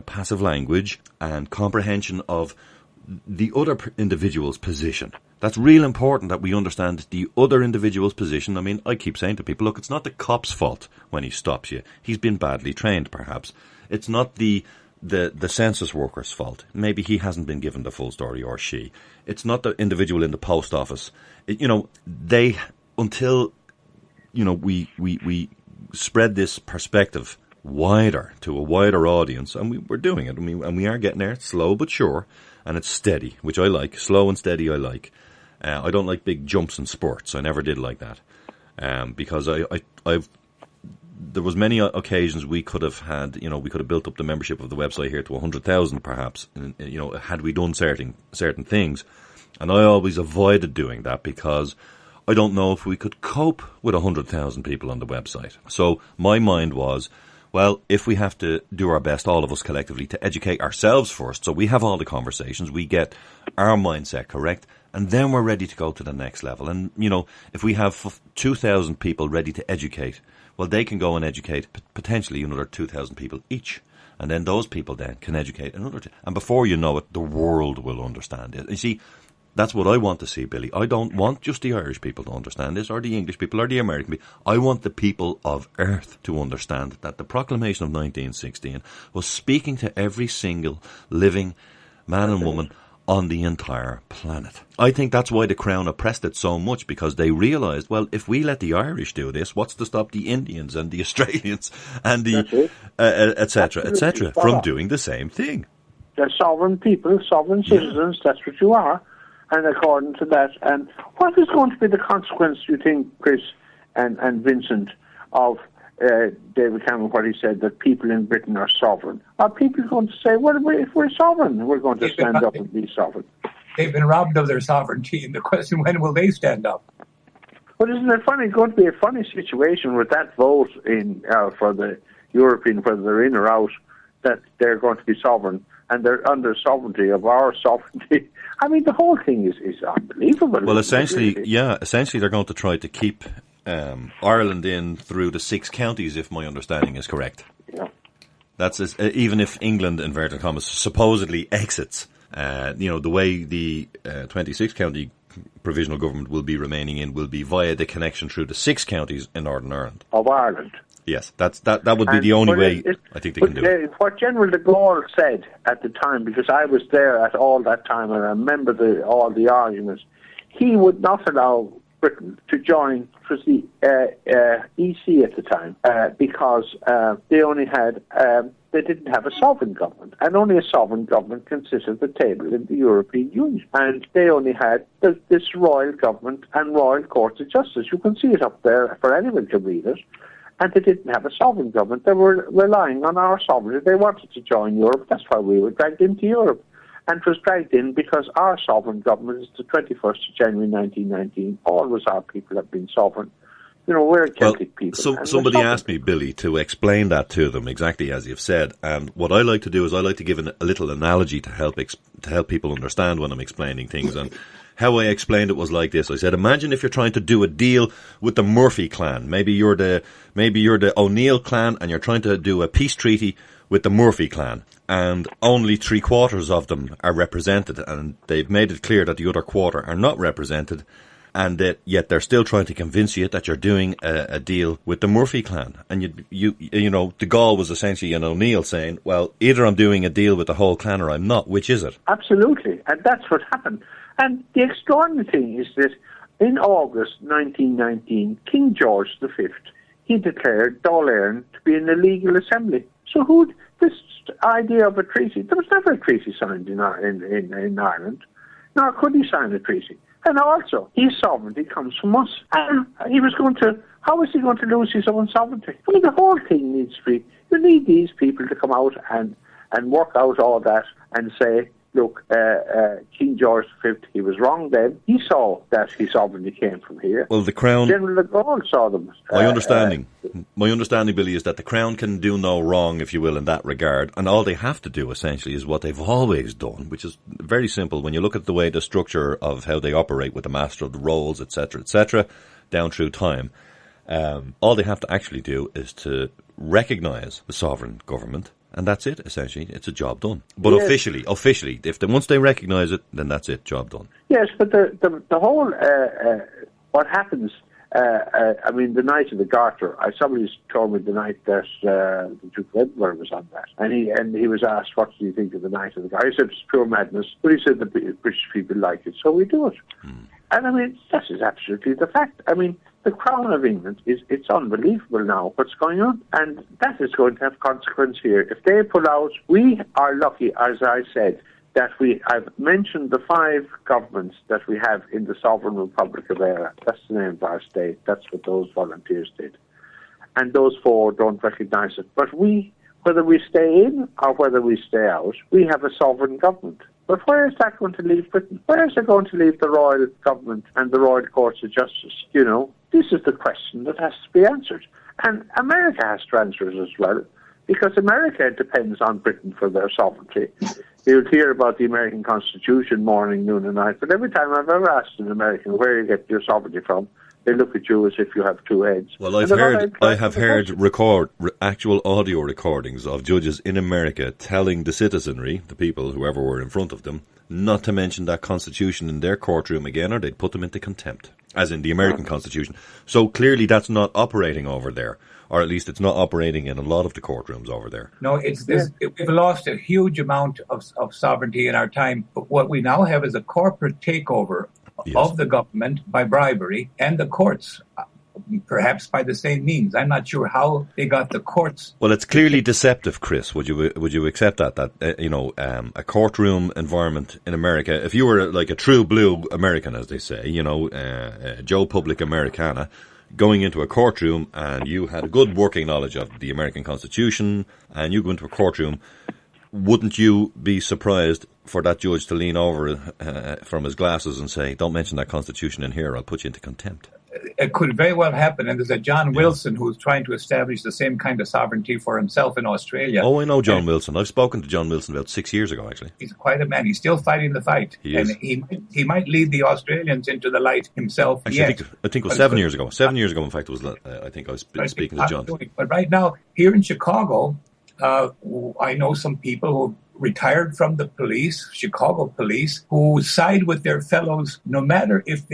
passive language and comprehension of the other individual's position. That's real important that we understand the other individual's position. I mean, I keep saying to people, look, it's not the cop's fault when he stops you. He's been badly trained, perhaps. It's not the census worker's fault. Maybe he hasn't been given the full story, or she. It's not the individual in the post office. Until we spread this perspective wider to a wider audience, and we're doing it, and we are getting there, slow but sure, and it's steady, which I like. Slow and steady I like. I don't like big jumps in sports. I never did like that. Because there was many occasions we could have had, you know, we could have built up the membership of the website here to 100,000 perhaps, you know, had we done certain things. And I always avoided doing that because I don't know if we could cope with 100,000 people on the website. So my mind was, well, if we have to do our best, all of us collectively, to educate ourselves first, so we have all the conversations, we get our mindset correct, and then we're ready to go to the next level. And, you know, if we have 2,000 people ready to educate, well, they can go and educate potentially another 2,000 people each. And then those people then can educate another. And before you know it, the world will understand it. You see, that's what I want to see, Billy. I don't want just the Irish people to understand this, or the English people, or the American people. I want the people of Earth to understand that the Proclamation of 1916 was speaking to every single living man and woman on the entire planet. I think that's why the Crown oppressed it so much, because they realised, well, if we let the Irish do this, what's to stop the Indians and the Australians and the etc. from doing the same thing? They're sovereign people, sovereign citizens, that's what you are. And according to that, and what is going to be the consequence, you think, Chris and Vincent, of David Cameron, what he said, that people in Britain are sovereign? Are people going to say, well, if we're sovereign, we're going to stand up and be sovereign? They've been robbed of their sovereignty, and the question, when will they stand up? Well, isn't it funny? It's going to be a funny situation with that vote in for the European, whether they're in or out, that they're going to be sovereign. and they're under sovereignty of our sovereignty. I mean, the whole thing is unbelievable. Well, essentially, they're going to try to keep Ireland in through the 6 counties, if my understanding is correct. Yeah. That's even if England, inverted commas, supposedly exits. The way the 26 county provisional government will be remaining in will be via the connection through the 6 counties in Northern Ireland. Of Ireland. Yes, that would be the only way I think they can do it. What General de Gaulle said at the time, because I was there at all that time and I remember all the arguments, he would not allow Britain to join the EC at the time because they didn't have a sovereign government, and only a sovereign government can sit at the table in the European Union. And they only had this royal government and royal courts of justice. You can see it up there for anyone to read it. And they didn't have a sovereign government. They were relying on our sovereignty. They wanted to join Europe. That's why we were dragged into Europe. And it was dragged in because our sovereign government is the 21st of January 1919. Always our people have been sovereign. We're a Celtic people. So somebody asked me, Billy, to explain that to them exactly as you've said. And what I like to do is I like to give a little analogy to help people understand when I'm explaining things. And how I explained it was like this. I said, imagine if you're trying to do a deal with the Murphy clan. Maybe you're the O'Neill clan and you're trying to do a peace treaty with the Murphy clan. And only 3/4 of them are represented. And they've made it clear that the other quarter are not represented. And that yet they're still trying to convince you that you're doing a deal with the Murphy clan. And de Gaulle was essentially an O'Neill saying, well, either I'm doing a deal with the whole clan or I'm not. Which is it? Absolutely. And that's what happened. And the extraordinary thing is that in August 1919, King George V, he declared Dáil Éireann to be an illegal assembly. So this idea of a treaty, there was never a treaty signed in Ireland, nor could he sign a treaty. And also, his sovereignty comes from us. And how is he going to lose his own sovereignty? I mean, the whole thing needs to be, you need these people to come out and work out all that and say, look, King George V, he was wrong then. He saw that his sovereignty came from here. Well, the Crown... General de Gaulle saw them. My understanding, Billy, is that the Crown can do no wrong, if you will, in that regard. And all they have to do, essentially, is what they've always done, which is very simple. When you look at the way the structure of how they operate with the Master of the Rolls, etc., down through time, all they have to actually do is to recognise the sovereign government. And that's it, essentially. It's a job done. But yes. officially, once they recognise it, then that's it, job done. Yes, but the whole, what happens, the night of the Garter, somebody told me the night that the Duke of Edinburgh was on that. And he was asked, what do you think of the night of the Garter? He said, it's pure madness. But he said, the British people like it, so we do it. And that is absolutely the fact. The Crown of England it's unbelievable now what's going on. And that is going to have consequence here. If they pull out, we are lucky, as I said, that I've mentioned the 5 governments that we have in the Sovereign Republic of Ireland. That's the name of our state. That's what those volunteers did. And those 4 don't recognise it. But whether we stay in or whether we stay out, we have a sovereign government. But where is that going to leave Britain? Where is it going to leave the royal government and the royal courts of justice? This is the question that has to be answered. And America has to answer it as well, because America depends on Britain for their sovereignty. You'll hear about the American Constitution morning, noon and night, but every time I've ever asked an American where you get your sovereignty from, they look at you as if you have 2 heads. Well, I have heard actual audio recordings of judges in America telling the citizenry, the people, whoever were in front of them, not to mention that Constitution in their courtroom again, or they'd put them into contempt, as in the American Constitution. So clearly that's not operating over there, or at least it's not operating in a lot of the courtrooms over there. No, we've lost a huge amount of sovereignty in our time, but what we now have is a corporate takeover of the government by bribery, and the courts, perhaps by the same means. I'm not sure how they got the courts. Well, it's clearly deceptive, Chris. Would you accept that a courtroom environment in America, if you were like a true blue American, as they say, Joe Public Americana, going into a courtroom and you had a good working knowledge of the American Constitution and you go into a courtroom, wouldn't you be surprised for that judge to lean over from his glasses and say, don't mention that Constitution in here, I'll put you into contempt? it could very well happen. And there's a John Wilson who's trying to establish the same kind of sovereignty for himself in Australia. Oh, I know John Wilson. I've spoken to John Wilson about 6 years ago, actually. He's quite a man. He's still fighting the fight. He is. And he might lead the Australians into the light himself. Actually, I think it was 7 years ago. 7 years ago, in fact, it was. I think I was speaking to John. But right now, here in Chicago, I know some people who retired from the police, Chicago police, who side with their fellows, no matter if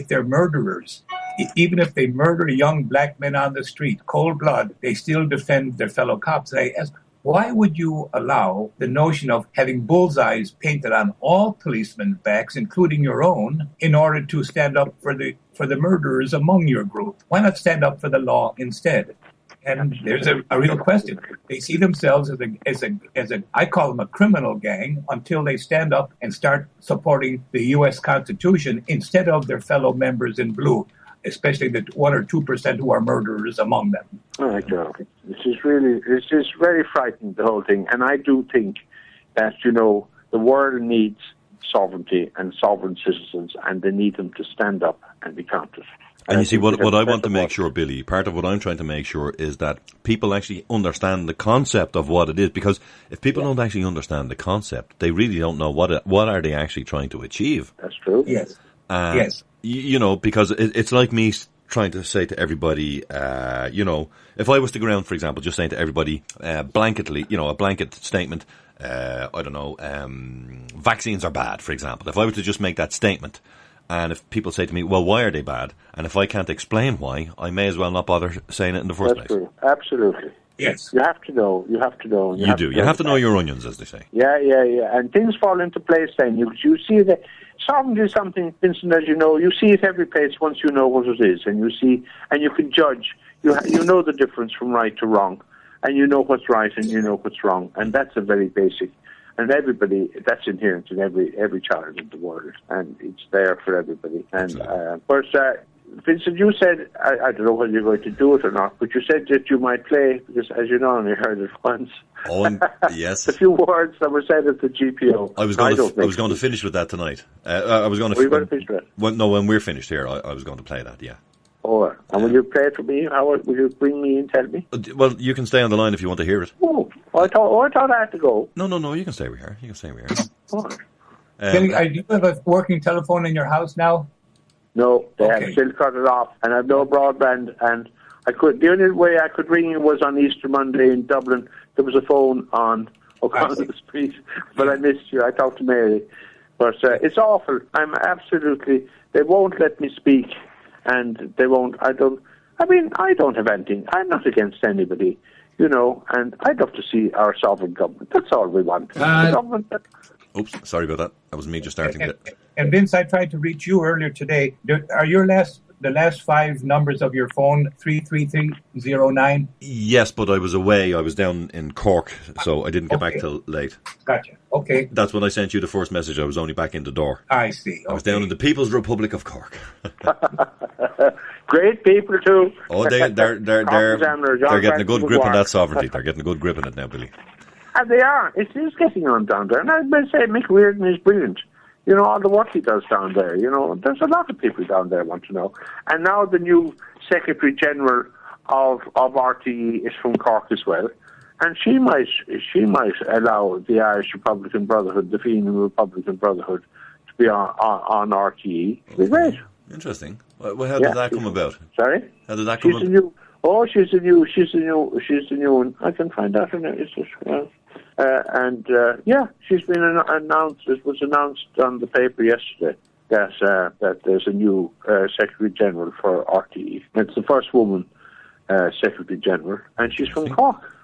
they're murderers. Even if they murder young black men on the street, cold blood, they still defend their fellow cops. And I ask, why would you allow the notion of having bullseyes painted on all policemen's backs, including your own, in order to stand up for the murderers among your group? Why not stand up for the law instead? And there's a real question. They see themselves as a I call them a criminal gang until they stand up and start supporting the U.S. Constitution instead of their fellow members in blue, especially the 1 or 2% who are murderers among them. All right, Joe. This is very frightening, the whole thing. And I do think that, the world needs sovereignty and sovereign citizens, and they need them to stand up and be counted. And you see, what I want to make sure, Billy, part of what I'm trying to make sure is that people actually understand the concept of what it is. Because if people don't actually understand the concept, they really don't know what are they actually trying to achieve. That's true. Yes. Yes. Because it's like me trying to say to everybody, if I was to go around, for example, just saying to everybody, blanketly, a blanket statement, vaccines are bad, for example. If I were to just make that statement, and if people say to me, well, why are they bad? And if I can't explain why, I may as well not bother saying it in the first place. That's true. Absolutely. Yes. You have to know. You have to know. You do. You have to know your onions, as they say. Yeah. And things fall into place then. You see that sovereignty is something, Vincent, as you know, you see it every place once you know what it is. And you see, and you can judge. You know the difference from right to wrong. And you know what's right and you know what's wrong. And that's a very basic. And everybody, that's inherent in every child in the world, and it's there for everybody. And Vincent, you said, I don't know whether you're going to do it or not, but you said that you might play, because as you know, I only heard it once. Oh, and yes. The few words that were said at the GPO. I was going to finish with that tonight. Were you going to finish with that? Well, no, when we're finished here, I was going to play that, yeah. Oh, and will you play it for me? Will you bring me and tell me? Well, you can stay on the line if you want to hear it. Oh, I thought I had to go. No, you can stay over here. Oh. Do you have a working telephone in your house now? No, they have still cut it off, and I have no broadband, and the only way I could ring you was on Easter Monday in Dublin. There was a phone on O'Connell Street, but I missed you. I talked to Mary. But it's awful. They won't let me speak. And they won't, I don't have anything. I'm not against anybody, and I'd love to see our sovereign government. That's all we want. Oops, sorry about that. That was me just starting it. And Vince, I tried to reach you earlier today. Are the last 5 numbers of your phone 33309? Yes, but I was away. I was down in Cork, so I didn't get back till late. Gotcha. Okay. That's when I sent you the first message. I was only back in the door. I see. I was down in the People's Republic of Cork. Great people too. Oh, they're getting a good grip on that sovereignty. They're getting a good grip on it now, Billy. And they are. It is getting on down there. And I must say, Mcguire is brilliant. All the work he does down there. There's a lot of people down there want to know. And now the new Secretary General of RTE is from Cork as well. And she might allow the Irish Republican Brotherhood, the Fenian Republican Brotherhood, to be on RTE. It'd be great. Interesting. Well, how did that come about? Sorry? How did that come about? She's the new one. I can find out her name. She's been announced. It was announced on the paper yesterday that there's a new Secretary General for RTE. It's the first woman Secretary General, and she's from Cork.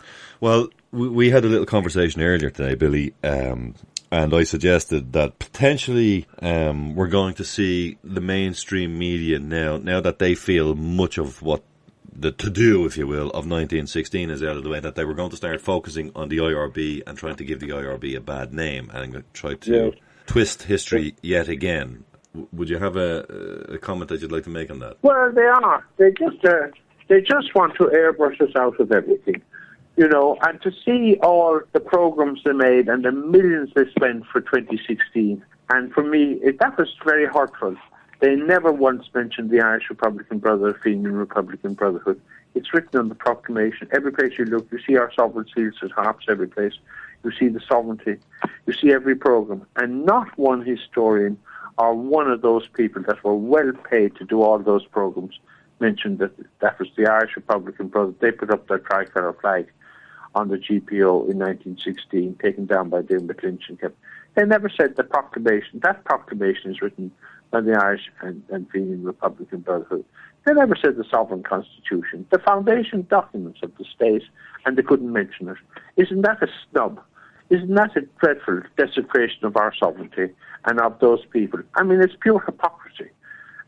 Well, we had a little conversation earlier today, Billy, and I suggested that potentially we're going to see the mainstream media now that they feel much of what the to-do, if you will, of 1916 is out of the way, that they were going to start focusing on the IRB and trying to give the IRB a bad name and try to twist history yet again. Would you have a comment that you'd like to make on that? Well, they are. They just want to airbrush us out of everything, and to see all the programs they made and the millions they spent for 2016. And for me, that was very hurtful. They never once mentioned the Irish Republican Brotherhood, Fenian Republican Brotherhood. It's written on the proclamation. Every place you look, you see our sovereign seals at harps every place. You see the sovereignty. You see every program. And not one historian or one of those people that were well paid to do all those programs mentioned that that was the Irish Republican Brotherhood. They put up their tricolour flag on the GPO in 1916, taken down by Dermot Lynch and kept. They never said the proclamation. That proclamation is written by the Irish and Fenian Republican Brotherhood. They never said the sovereign constitution, the foundation documents of the state, and they couldn't mention it. Isn't that a snub? Isn't that a dreadful desecration of our sovereignty and of those people? I mean, it's pure hypocrisy.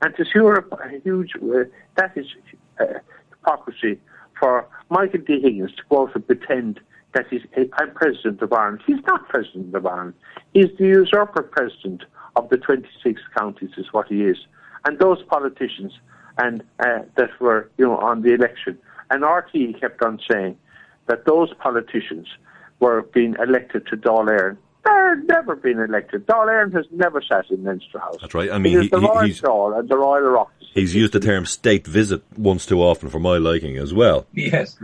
And to see a huge, that is hypocrisy for Michael D. Higgins to go out and pretend that I'm President of Ireland. He's not President of Ireland. He's the usurper President of the 26 counties is what he is. And those politicians and that were, on the election. And RT kept on saying that those politicians were being elected to Dáil Éireann. They're never been elected. Dáil Éireann has never sat in Leinster House. That's right. I mean, he's the Royal Dáil and the Royal Oireachtas. He's used the term state visit once too often for my liking as well. Yes.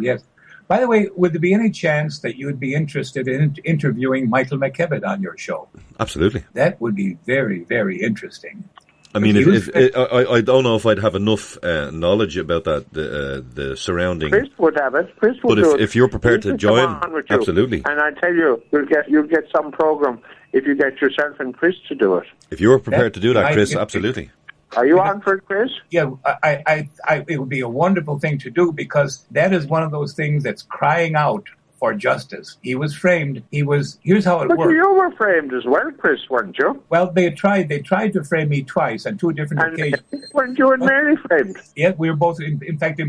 By the way, would there be any chance that you would be interested in interviewing Michael McKevitt on your show? Absolutely. That would be very, very interesting. I mean, I don't know if I'd have enough knowledge about that, the surrounding. Chris would have it. Chris would but do it. If you're prepared to join, absolutely. And I tell you, you'll get some program if you get yourself and Chris to do it. If you're prepared to do that, Chris, absolutely. Are you on for it, Chris? Yeah, it would be a wonderful thing to do because that is one of those things that's crying out for justice. He was framed. Here's how it worked. But you were framed as well, Chris, weren't you? Well, they tried to frame me twice on two different occasions. Weren't you and Mary framed? Yeah, we were both, in fact,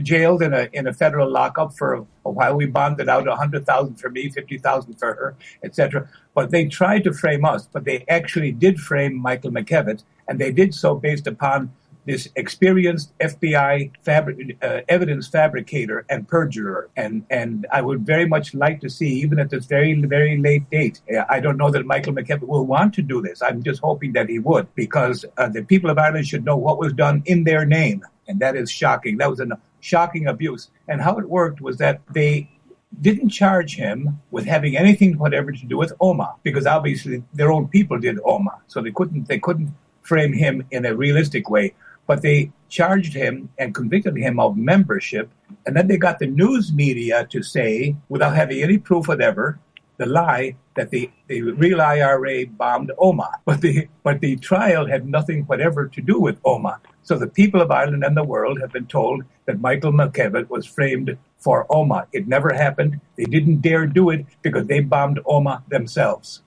jailed in a federal lockup for a while. We bonded out $100,000 for me, $50,000 for her, etc. But they tried to frame us, but they actually did frame Michael McKevitt, and they did so based upon this experienced FBI evidence fabricator and perjurer. And I would very much like to see, even at this very, very late date, I don't know that Michael McKevitt will want to do this. I'm just hoping that he would, because the people of Ireland should know what was done in their name. And that is shocking. That was a shocking abuse. And how it worked was that they didn't charge him with having anything whatever to do with Omagh, because obviously their own people did Omagh. So they couldn't frame him in a realistic way. But they charged him and convicted him of membership. And then they got the news media to say, without having any proof whatever, the lie that the real IRA bombed Omagh. But the trial had nothing whatever to do with Omagh. So the people of Ireland and the world have been told that Michael McKevitt was framed for Omagh. It never happened. They didn't dare do it because they bombed Omagh themselves.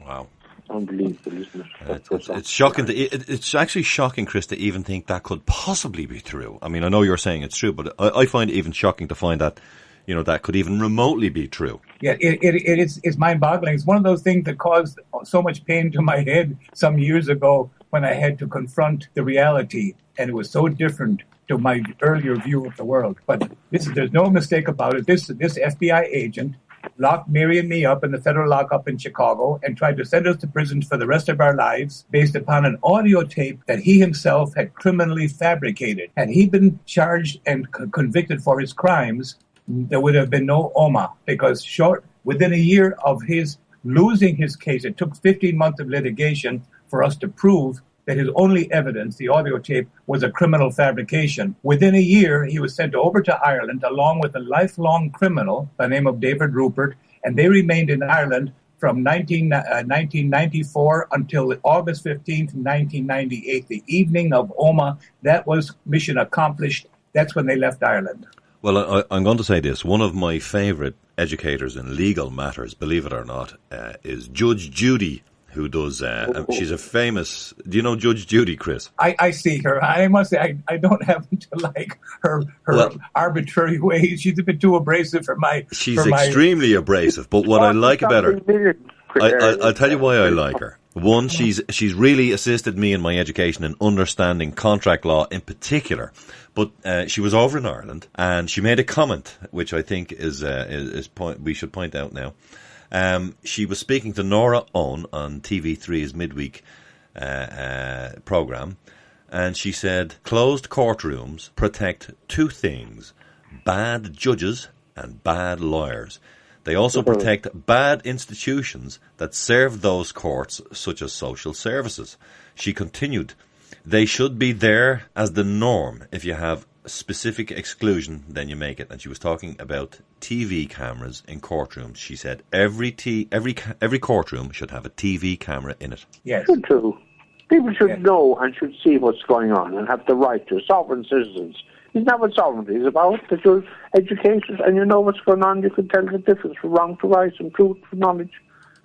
Wow. Unbelievable, isn't it? It's shocking. It's actually shocking, Chris, to even think that could possibly be true. I mean, I know you're saying it's true, but I find it even shocking to find that, that could even remotely be true. Yeah, it's mind-boggling. It's one of those things that caused so much pain to my head some years ago when I had to confront the reality, and it was so different to my earlier view of the world. But there's no mistake about it. This FBI agent locked Mary and me up in the federal lockup in Chicago and tried to send us to prison for the rest of our lives based upon an audio tape that he himself had criminally fabricated. Had he been charged and convicted for his crimes, there would have been no Omagh, because within a year of his losing his case, it took 15 months of litigation for us to prove that his only evidence, the audio tape, was a criminal fabrication. Within a year, he was sent over to Ireland along with a lifelong criminal by the name of David Rupert, and they remained in Ireland from 1994 until August 15th, 1998, the evening of Omagh. That was mission accomplished. That's when they left Ireland. Well, I'm going to say this. One of my favourite educators in legal matters, believe it or not, is Judge Judy, who does, she's a famous, do you know Judge Judy, Chris? I see her. I must say, I don't happen to like her arbitrary ways. She's a bit too abrasive for my... She's extremely abrasive, but what I like about her, I'll tell you why I like her. One, she's really assisted me in my education in understanding contract law in particular. But she was over in Ireland, and she made a comment, which I think we should point out now. She was speaking to Nora Owen on TV3's Midweek program, and she said closed courtrooms protect two things: bad judges and bad lawyers. They also protect bad institutions that serve those courts, such as social services. She continued, they should be there as the norm. If you have specific exclusion, then you make it. And she was talking about TV cameras in courtrooms. She said every courtroom should have a TV camera in it. Yes. Should too. People should know and should see what's going on and have the right to. Sovereign citizens. Isn't that what sovereignty is about? That you're educated and you know what's going on. You can tell the difference from wrong to right and truth to knowledge.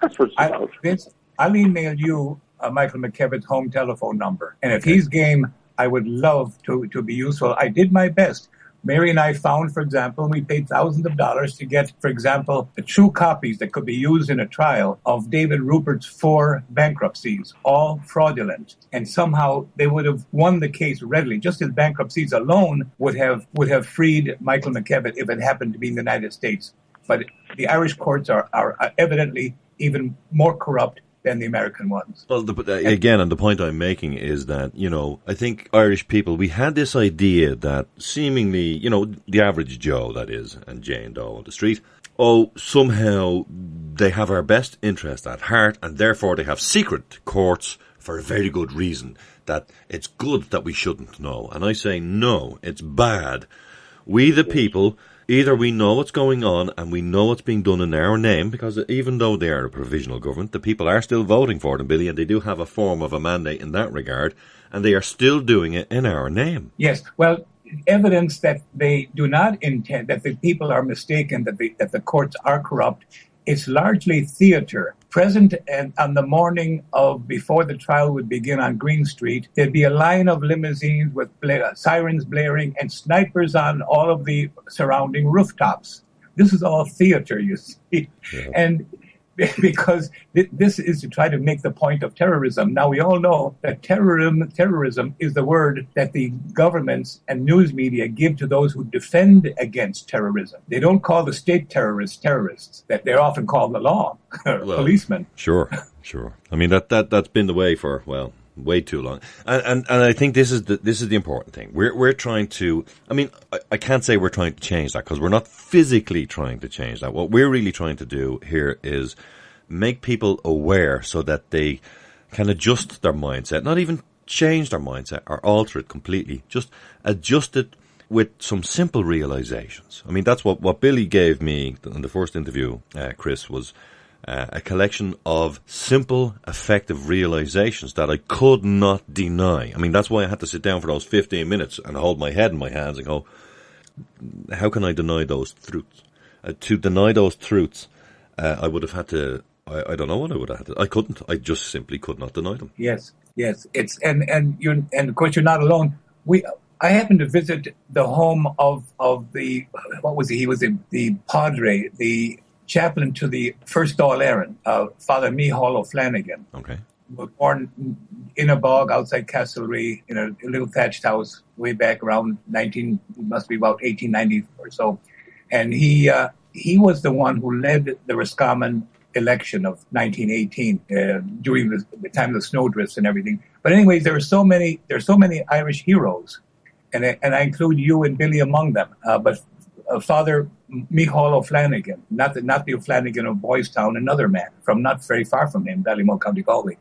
That's what it's about. Vince, I'll email you Michael McKevitt's home telephone number. And if he's game, I would love to be useful. I did my best. Mary and I found, for example, we paid thousands of dollars to get, for example, the true copies that could be used in a trial of David Rupert's 4 bankruptcies, all fraudulent. And somehow they would have won the case readily. Just his bankruptcies alone would have freed Michael McKevitt if it happened to be in the United States. But the Irish courts are evidently even more corrupt than the American ones. Well, again, and the point I'm making is that, I think Irish people, we had this idea that seemingly, the average Joe, that is, and Jane Doe on the street, somehow they have our best interest at heart, and therefore they have secret courts for a very good reason, that it's good that we shouldn't know. And I say, no, it's bad. We, the people, either we know what's going on and we know what's being done in our name, because even though they are a provisional government, the people are still voting for them, Billy, and they do have a form of a mandate in that regard, and they are still doing it in our name. Yes, well, evidence that they do not intend, that the people are mistaken, that the courts are corrupt, it's largely theater. Present and on the morning of before the trial would begin on Green Street, there'd be a line of limousines with sirens blaring and snipers on all of the surrounding rooftops. This is all theater, you see. Yeah. And because this is to try to make the point of terrorism. Now, we all know that terrorism is the word that the governments and news media give to those who defend against terrorism. They don't call the state terrorists, that they're often called the law, policemen. Sure. I mean, that's been the way for, way too long. And I think this is the important thing. We're trying to, I can't say we're trying to change that, because we're not physically trying to change that. What we're really trying to do here is make people aware so that they can adjust their mindset, not even change their mindset or alter it completely, just adjust it with some simple realizations. I mean, that's what Billy gave me in the first interview, Chris, was a collection of simple, effective realizations that I could not deny. I mean, that's why I had to sit down for those 15 minutes and hold my head in my hands and go, how can I deny those truths? To deny those truths, I would have had to, I don't know what I would have had to. I couldn't. I just simply could not deny them. Yes. It's and of course you're not alone. I happened to visit the home of the, what was he? He was the padre, the chaplain to the first Dáil Éireann, Father Micheál O'Flanagan. Okay. Was born in a bog outside Castlereagh in a little thatched house way back around 1890 or so. And he was the one who led the Roscommon election of 1918 during the time of the snowdrifts and everything. But anyways, there's so many Irish heroes, and I include you and Billy among them. But Father Micheál O'Flanagan, not the O'Flanagan of Boystown, another man from not very far from him, Ballymoe, County Galway.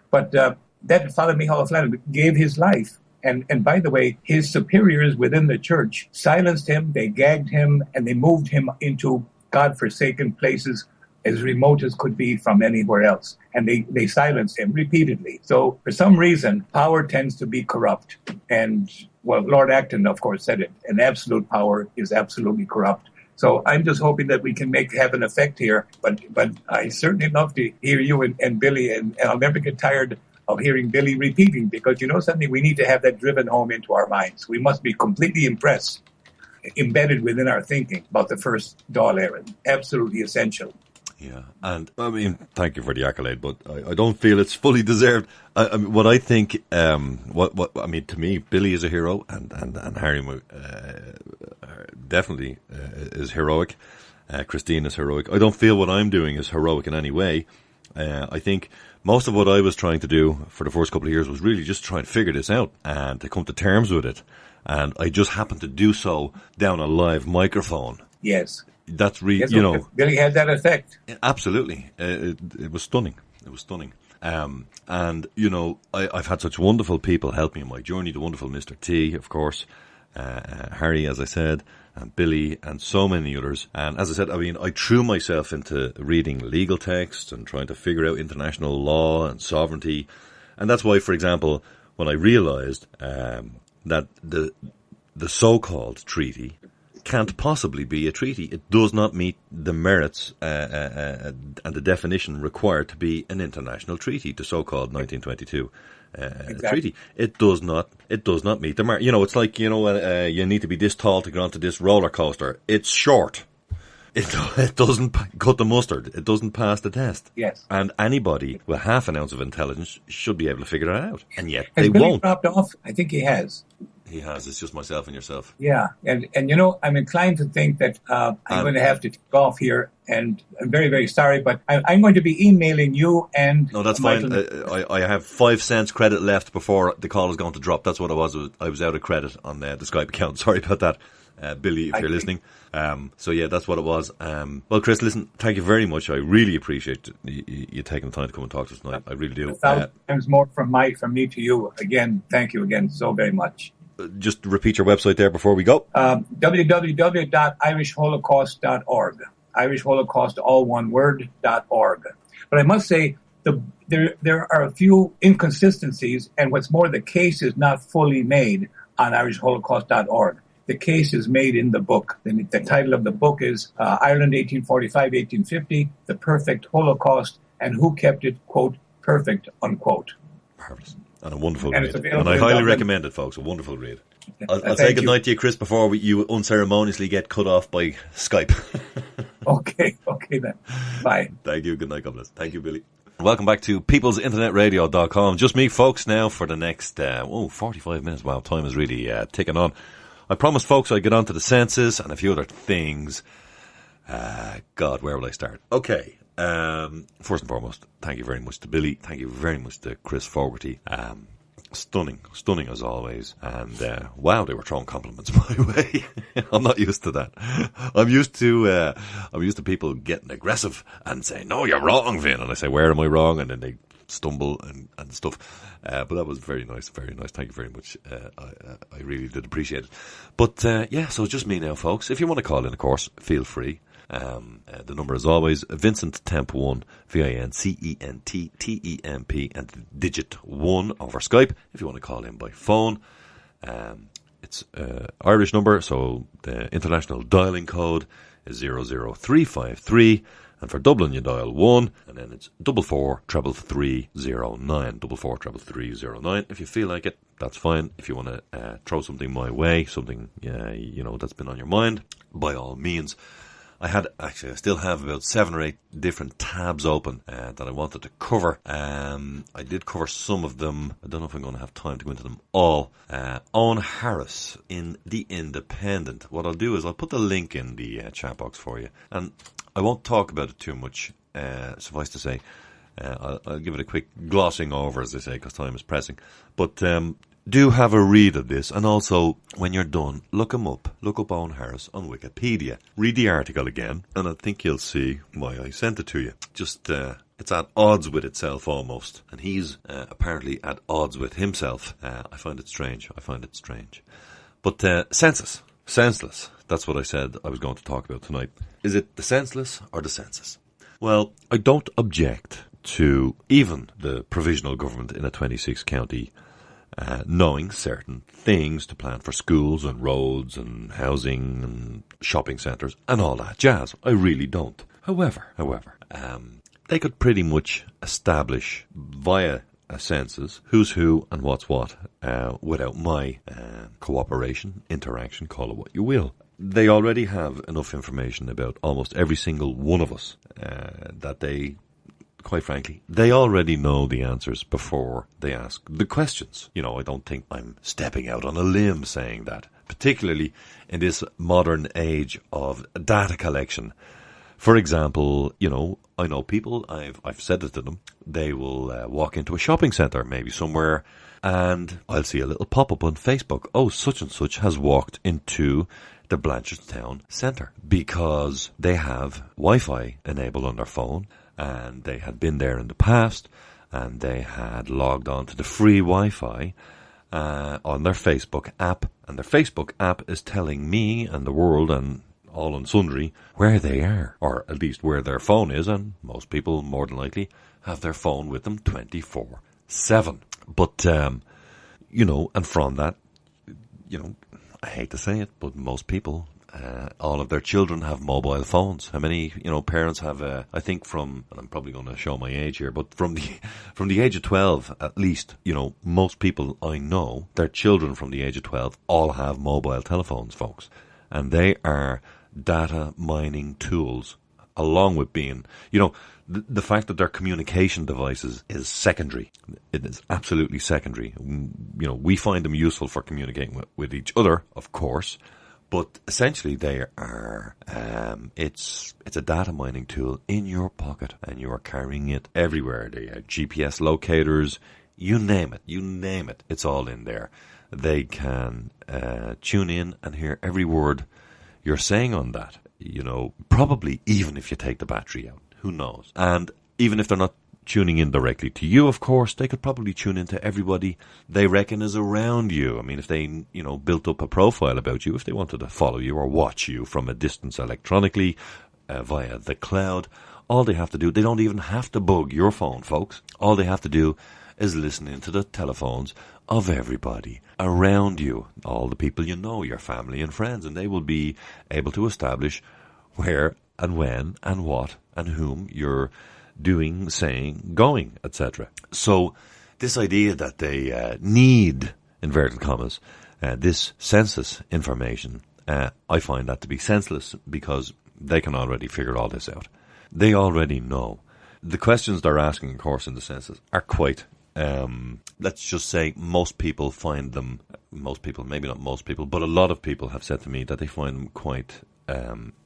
But that Father Micheál O'Flanagan gave his life. And by the way, his superiors within the church silenced him, they gagged him, and they moved him into God-forsaken places as remote as could be from anywhere else. And they silenced him repeatedly. So for some reason, power tends to be corrupt. And, well, Lord Acton, of course, said it. And absolute power is absolutely corrupt. So I'm just hoping that we can have an effect here. But I certainly love to hear you and Billy, and I'll never get tired of hearing Billy repeating, because you know something, we need to have that driven home into our minds. We must be completely embedded within our thinking about the first Dáil Éireann. Absolutely essential. Yeah, and I mean, thank you for the accolade, but I don't feel it's fully deserved. What I think, to me, Billy is a hero, and Harry definitely is heroic. Christine is heroic. I don't feel what I'm doing is heroic in any way, I think most of what I was trying to do for the first couple of years was really just try and figure this out and to come to terms with it. And I just happened to do so down a live microphone. Yes. That's It really had that effect. Absolutely. It was stunning. It was stunning. And, I've had such wonderful people help me in my journey. The wonderful Mr. T, of course, Harry, as I said, and Billy, and so many others. And as I said, I threw myself into reading legal texts and trying to figure out international law and sovereignty. And that's why, for example, when I realized that the so-called treaty can't possibly be a treaty. It does not meet the merits and the definition required to be an international treaty, the so-called 1922 treaty. It does not meet the mark. It's like, you need to be this tall to get onto this roller coaster. It's short. It doesn't cut the mustard. It doesn't pass the test. Yes. And anybody with half an ounce of intelligence should be able to figure it out. And yet has they Billy won't. Dropped off? I think he has. He has. It's just myself and yourself. Yeah. And I'm inclined to think that I'm going to have to take off here. And I'm very, very sorry, but I'm going to be emailing you and... No, that's fine. I have 5 cents credit left before the call is going to drop. That's what it was. I was out of credit on the Skype account. Sorry about that, Billy, if you're listening. So yeah, that's what it was. Well, Chris, listen, thank you very much. I really appreciate you taking the time to come and talk to us tonight. I really do. 1,000 times more from me to you. Again, thank you again so very much. Just repeat your website there before we go. www.irishholocaust.org. Irish Holocaust, all one word, .org. But I must say, there are a few inconsistencies, and what's more, the case is not fully made on irishholocaust.org. The case is made in the book. The title of the book is Ireland 1845-1850, The Perfect Holocaust, and Who Kept It, quote, perfect, unquote. Marvelous. And a wonderful and read. And I highly recommend it, folks. A wonderful read. I'll say good night to you, Chris, before you unceremoniously get cut off by Skype. Okay then. Bye. Thank you. Good night, God bless. Thank you, Billy. Welcome back to peoplesinternetradio.com. Just me, folks, now for the next 45 minutes. Wow, time is really ticking on. I promised, folks, I'd get on to the census and a few other things. God, where will I start? Okay. First and foremost, thank you very much to Billy. Thank you very much to Chris Fogarty. Stunning as always. And wow, they were throwing compliments my way. I'm not used to that. I'm used to people getting aggressive and saying, "No, you're wrong, Vin." And I say, "Where am I wrong?" And then they stumble and stuff. But that was very nice, very nice. Thank you very much. I really did appreciate it. But yeah, so it's just me now, folks. If you want to call in, of course, feel free. The number is always Vincent Temp 1, VINCENT TEMP, and digit 1 over Skype. If you want to call in by phone, it's Irish number, so the international dialing code is 00353, and for Dublin you dial 1, and then it's 443309, 443309. If you feel like it, that's fine. If you want to throw something my way, something that's been on your mind, by all means. I still have about 7 or 8 different tabs open that I wanted to cover. I did cover some of them. I don't know if I'm going to have time to go into them all. Owen Harris in The Independent. What I'll do is I'll put the link in the chat box for you. And I won't talk about it too much, suffice to say. I'll give it a quick glossing over, as they say, because time is pressing. But do have a read of this, and also, when you're done, look him up. Look up Owen Harris on Wikipedia. Read the article again, and I think you'll see why I sent it to you. Just, it's at odds with itself almost, and he's apparently at odds with himself. I find it strange. But census. Senseless. That's what I said I was going to talk about tonight. Is it the senseless or the census? Well, I don't object to even the provisional government in a 26-county knowing certain things to plan for schools and roads and housing and shopping centres and all that jazz. I really don't. However, they could pretty much establish via a census who's who and what's what without my cooperation, interaction, call it what you will. They already have enough information about almost every single one of us that they... Quite frankly, they already know the answers before they ask the questions. I don't think I'm stepping out on a limb saying that, particularly in this modern age of data collection For example, I know people, I've said it to them, they will walk into a shopping centre, maybe somewhere, and I'll see a little pop-up on Facebook, oh, such and such has walked into the Blanchardstown Centre, because they have Wi-Fi enabled on their phone, and they had been there in the past, and they had logged on to the free Wi-Fi on their Facebook app, and their Facebook app is telling me and the world and all and sundry where they are, or at least where their phone is, and most people, more than likely, have their phone with them 24/7. But, and from that, I hate to say it, but most people, all of their children have mobile phones. How many, parents have, I think and I'm probably going to show my age here, but from the age of 12, at least, most people I know, their children from the age of 12 all have mobile telephones, folks. And they are data mining tools, along with being, the fact that they're communication devices is secondary. It is absolutely secondary. We find them useful for communicating with each other, of course, but essentially they are, it's a data mining tool in your pocket, and you are carrying it everywhere. They have GPS locators, you name it, it's all in there. They can tune in and hear every word you're saying on that, probably even if you take the battery out. Who knows? And even if they're not tuning in directly to you, of course, they could probably tune into everybody they reckon is around you. I mean, if they, built up a profile about you, if they wanted to follow you or watch you from a distance electronically via the cloud, all they have to do, they don't even have to bug your phone, folks. All they have to do is listen into the telephones of everybody around you, all the people your family and friends, and they will be able to establish where and when and what and whom you're doing, saying, going, etc. So this idea that they need, inverted commas, this census information, I find that to be senseless, because they can already figure all this out. They already know. The questions they're asking, of course, in the census are quite, let's just say most people find them, maybe not most people, but a lot of people have said to me that they find them quite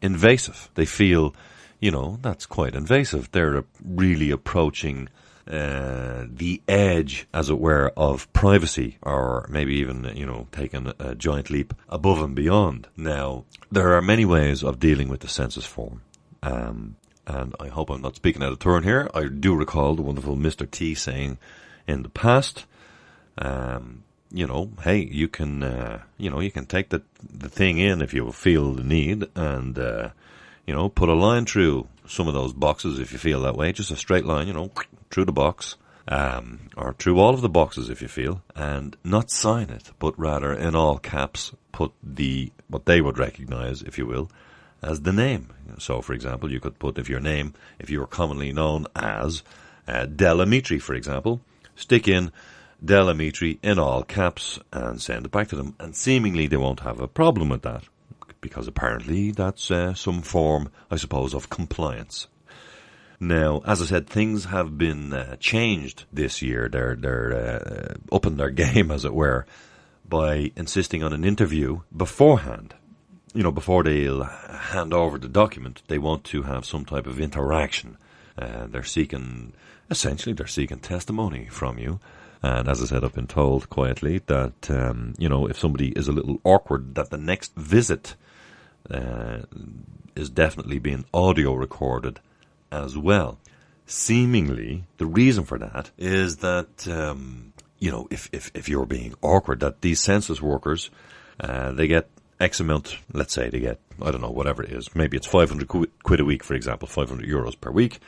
invasive. They feel, that's quite invasive. They're really approaching the edge, as it were, of privacy, or maybe even, taking a giant leap above and beyond. Now, there are many ways of dealing with the census form. And I hope I'm not speaking out of turn here. I do recall the wonderful Mr. T saying in the past, hey, you can, you can take the thing in if you feel the need, and, put a line through some of those boxes if you feel that way, just a straight line, through the box, or through all of the boxes if you feel, and not sign it, but rather in all caps put what they would recognize, if you will, as the name. So, for example, you could put, if you were commonly known as Delamitri, for example, stick in Delamitri in all caps and send it back to them. And seemingly they won't have a problem with that, because apparently that's some form, I suppose, of compliance. Now, as I said, things have been changed this year. They're upping their game, as it were, by insisting on an interview beforehand. Before they'll hand over the document, they want to have some type of interaction. They're seeking testimony from you. And as I said, I've been told quietly that, if somebody is a little awkward, that the next visit is definitely being audio recorded as well. Seemingly, the reason for that is that, if you're being awkward, that these census workers, they get X amount, let's say they get, I don't know, whatever it is, maybe it's 500 quid a week, for example, 500 euros per week,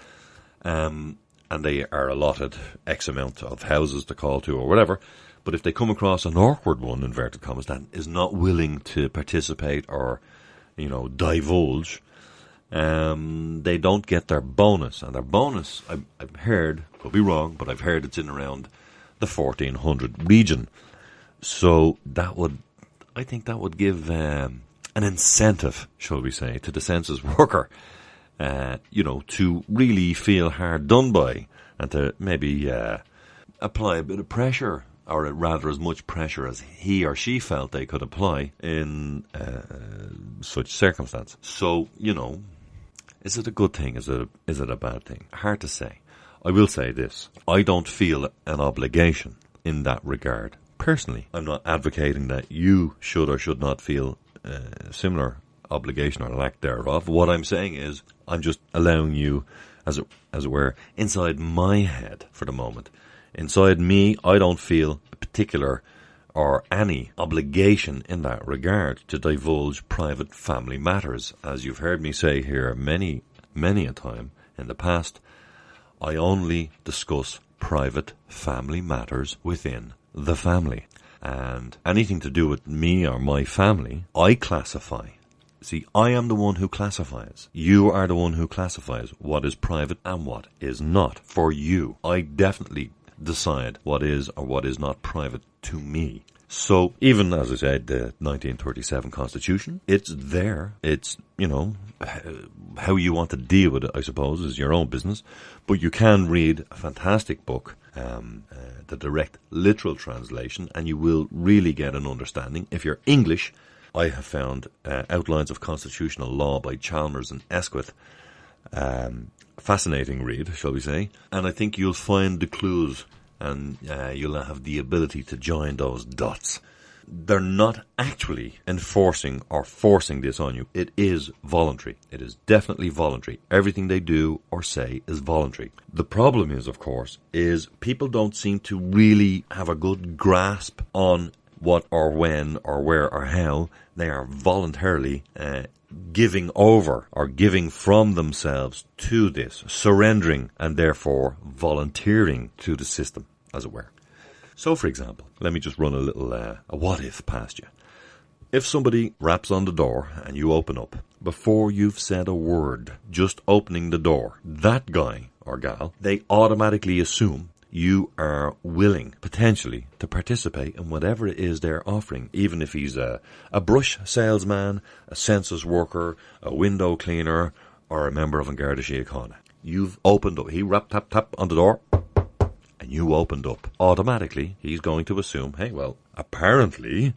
and they are allotted X amount of houses to call to or whatever. But if they come across an awkward one, inverted commas, that is not willing to participate or, divulge, they don't get their bonus. And their bonus, I've heard, could be wrong, but I've heard it's in around the 1400 region. So I think that would give an incentive, shall we say, to the census worker, to really feel hard done by, and to maybe apply a bit of pressure, or rather as much pressure as he or she felt they could apply in such circumstance. So, Is it a good thing? Is it a bad thing? Hard to say. I will say this. I don't feel an obligation in that regard. Personally, I'm not advocating that you should or should not feel similar obligation or lack thereof. What I'm saying is I'm just allowing you, as it were, inside my head for the moment. Inside me, I don't feel a particular or any obligation in that regard to divulge private family matters. As you've heard me say here many a time in the past, I only discuss private family matters within the family. And anything to do with me or my family, I classify. See, I am the one who classifies. You are the one who classifies what is private and what is not for you. I definitely decide what is or what is not private to me. So even, as I said, the 1937 Constitution, it's there. It's, how you want to deal with it, I suppose, is your own business. But you can read a fantastic book, the direct literal translation, and you will really get an understanding. If you're English, I have found Outlines of Constitutional Law by Chalmers and Esquith. Fascinating read, shall we say. And I think you'll find the clues and you'll have the ability to join those dots. They're not actually enforcing or forcing this on you. It is voluntary. It is definitely voluntary. Everything they do or say is voluntary. The problem is, of course, is people don't seem to really have a good grasp on what or when or where or how they are voluntarily giving over or giving from themselves to this, surrendering and therefore volunteering to the system, as it were. So, for example, let me just run a little a what-if past you. If somebody raps on the door and you open up, before you've said a word, just opening the door, that guy or gal, they automatically assume you are willing, potentially, to participate in whatever it is they're offering, even if he's a brush salesman, a census worker, a window cleaner, or a member of an Garda Síochána. You've opened up. He rapped, tap, tap on the door, and you opened up. Automatically, he's going to assume, hey, well, apparently,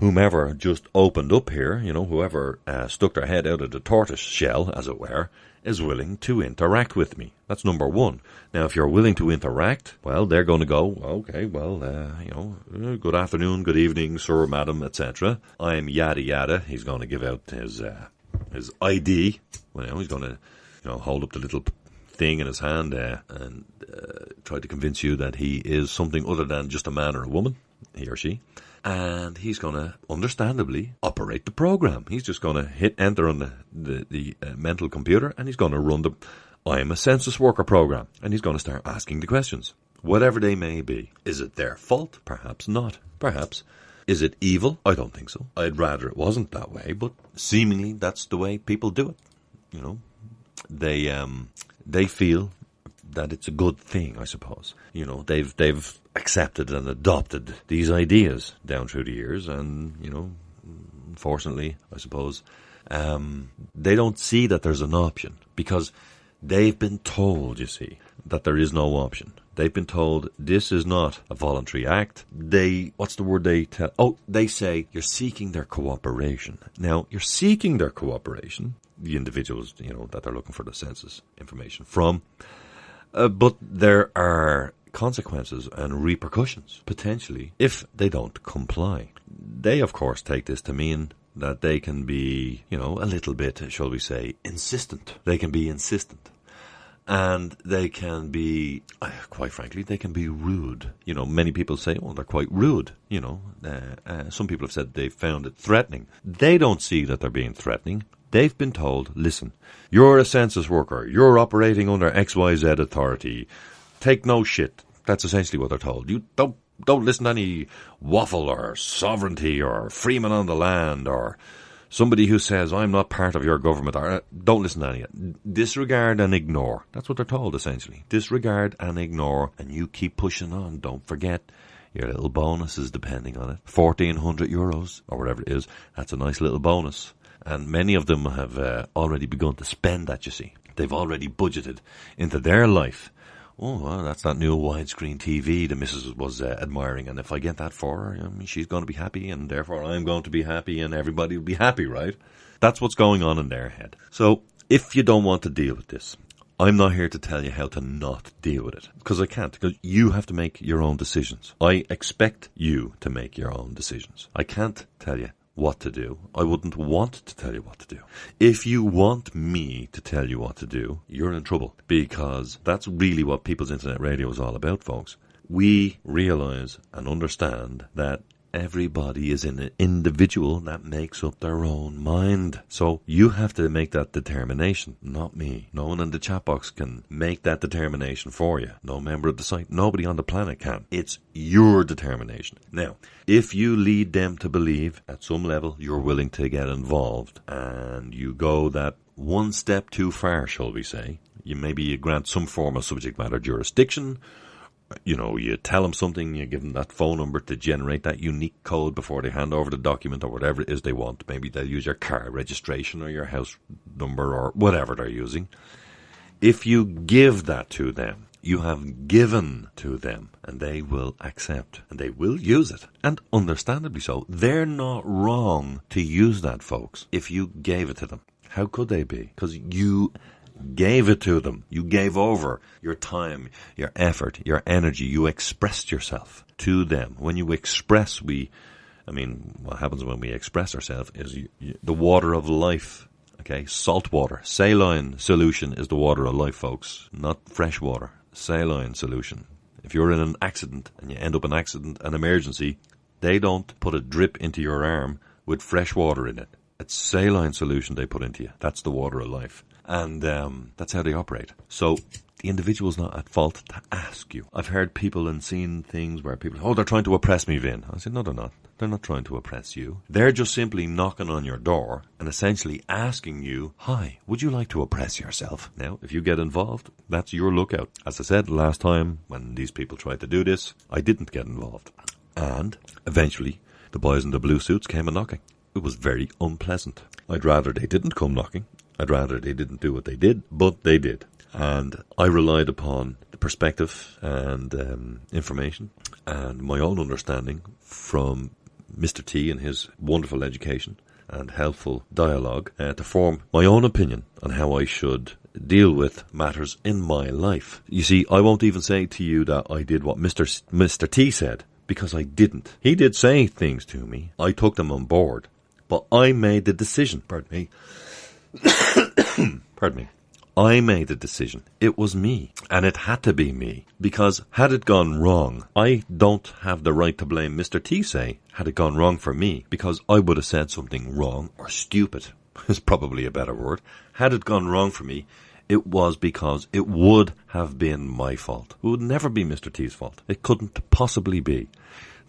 whomever just opened up here, whoever stuck their head out of the tortoise shell, as it were, is willing to interact with me. That's number one. Now, if you're willing to interact, well, they're going to go, okay, well, good afternoon, good evening, sir, madam, etc. I'm yada yada. He's going to give out his ID. Well, he's going to, hold up the little thing in his hand and try to convince you that he is something other than just a man or a woman, he or she. And he's going to, understandably, operate the program. He's just going to hit enter on the mental computer, and he's going to run the I'm a census worker program. And he's going to start asking the questions, whatever they may be. Is it their fault? Perhaps not. Perhaps. Is it evil? I don't think so. I'd rather it wasn't that way, but seemingly that's the way people do it. They feel that it's a good thing, I suppose. They've accepted and adopted these ideas down through the years, and unfortunately, I suppose, they don't see that there's an option because they've been told, you see, that there is no option. They've been told this is not a voluntary act. What's the word they tell? Oh, they say you're seeking their cooperation. Now, you're seeking their cooperation, the individuals, that they're looking for the census information from. But there are consequences and repercussions, potentially, if they don't comply. They, of course, take this to mean that they can be, a little bit, shall we say, insistent. They can be insistent. And they can be, quite frankly, they can be rude. Many people say, they're quite rude. Some people have said they found it threatening. They don't see that they're being threatening. They've been told, listen, you're a census worker. You're operating under XYZ authority. Take no shit. That's essentially what they're told. You don't listen to any waffle or sovereignty or freeman on the land or somebody who says, I'm not part of your government. Or, don't listen to any of it. Disregard and ignore. That's what they're told, essentially. Disregard and ignore, and you keep pushing on. Don't forget your little bonuses, depending on it. 1,400 euros, or whatever it is. That's a nice little bonus. And many of them have already begun to spend that, you see. They've already budgeted into their life. Oh, well, that's that new widescreen TV the missus was admiring. And if I get that for her, she's going to be happy, and therefore I'm going to be happy, and everybody will be happy, right? That's what's going on in their head. So if you don't want to deal with this, I'm not here to tell you how to not deal with it, because I can't, because you have to make your own decisions. I expect you to make your own decisions. I can't tell you what to do. I wouldn't want to tell you what to do. If you want me to tell you what to do, you're in trouble, because that's really what People's Internet Radio is all about, folks. We realize and understand that everybody is an individual that makes up their own mind. So you have to make that determination, not me. No one in the chat box can make that determination for you. No member of the site, nobody on the planet can. It's your determination. Now, if you lead them to believe at some level you're willing to get involved, and you go that one step too far, shall we say, you grant some form of subject matter jurisdiction. You know, you tell them something, you give them that phone number to generate that unique code before they hand over the document or whatever it is they want. Maybe they'll use your car registration or your house number or whatever they're using. If you give that to them, you have given to them, and they will accept and they will use it. And understandably so. They're not wrong to use that, folks, if you gave it to them. How could they be? Because you gave it to them. You gave over your time, your effort, your energy. You expressed yourself to them. When you express, what happens when we express ourselves is the water of life. Okay, salt water. Saline solution is the water of life, folks. Not fresh water. Saline solution. If you're in an accident and you end up in an emergency, they don't put a drip into your arm with fresh water in it. It's saline solution they put into you. That's the water of life. And that's how they operate. So the individual's not at fault to ask you. I've heard people and seen things where people, they're trying to oppress me, Vin. I said, no, they're not. They're not trying to oppress you. They're just simply knocking on your door and essentially asking you, hi, would you like to oppress yourself? Now, if you get involved, that's your lookout. As I said last time when these people tried to do this, I didn't get involved. And eventually, the boys in the blue suits came a knocking. It was very unpleasant. I'd rather they didn't come knocking. I'd rather they didn't do what they did, but they did. And I relied upon the perspective and information and my own understanding from Mr. T and his wonderful education and helpful dialogue to form my own opinion on how I should deal with matters in my life. You see, I won't even say to you that I did what Mr. T said, because I didn't. He did say things to me. I took them on board. But I made the decision. Pardon me. I made the decision. It was me. And it had to be me. Because had it gone wrong, I don't have the right to blame Mr. T, say, had it gone wrong for me. Because I would have said something wrong or stupid is probably a better word. Had it gone wrong for me, it was because it would have been my fault. It would never be Mr. T's fault. It couldn't possibly be.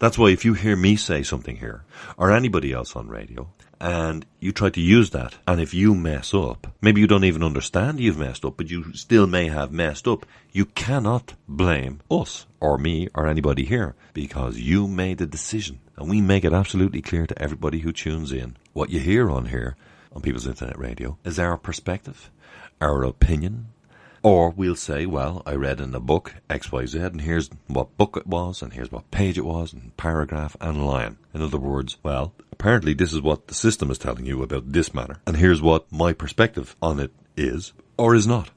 That's why if you hear me say something here, or anybody else on radio, and you try to use that, and if you mess up, maybe you don't even understand you've messed up, but you still may have messed up, you cannot blame us, or me, or anybody here, because you made the decision. And we make it absolutely clear to everybody who tunes in. What you hear on here, on People's Internet Radio, is our perspective, our opinion. Or we'll say, well, I read in the book XYZ, and here's what book it was, and here's what page it was, and paragraph and line. In other words, well, apparently this is what the system is telling you about this matter, and here's what my perspective on it is, or is not.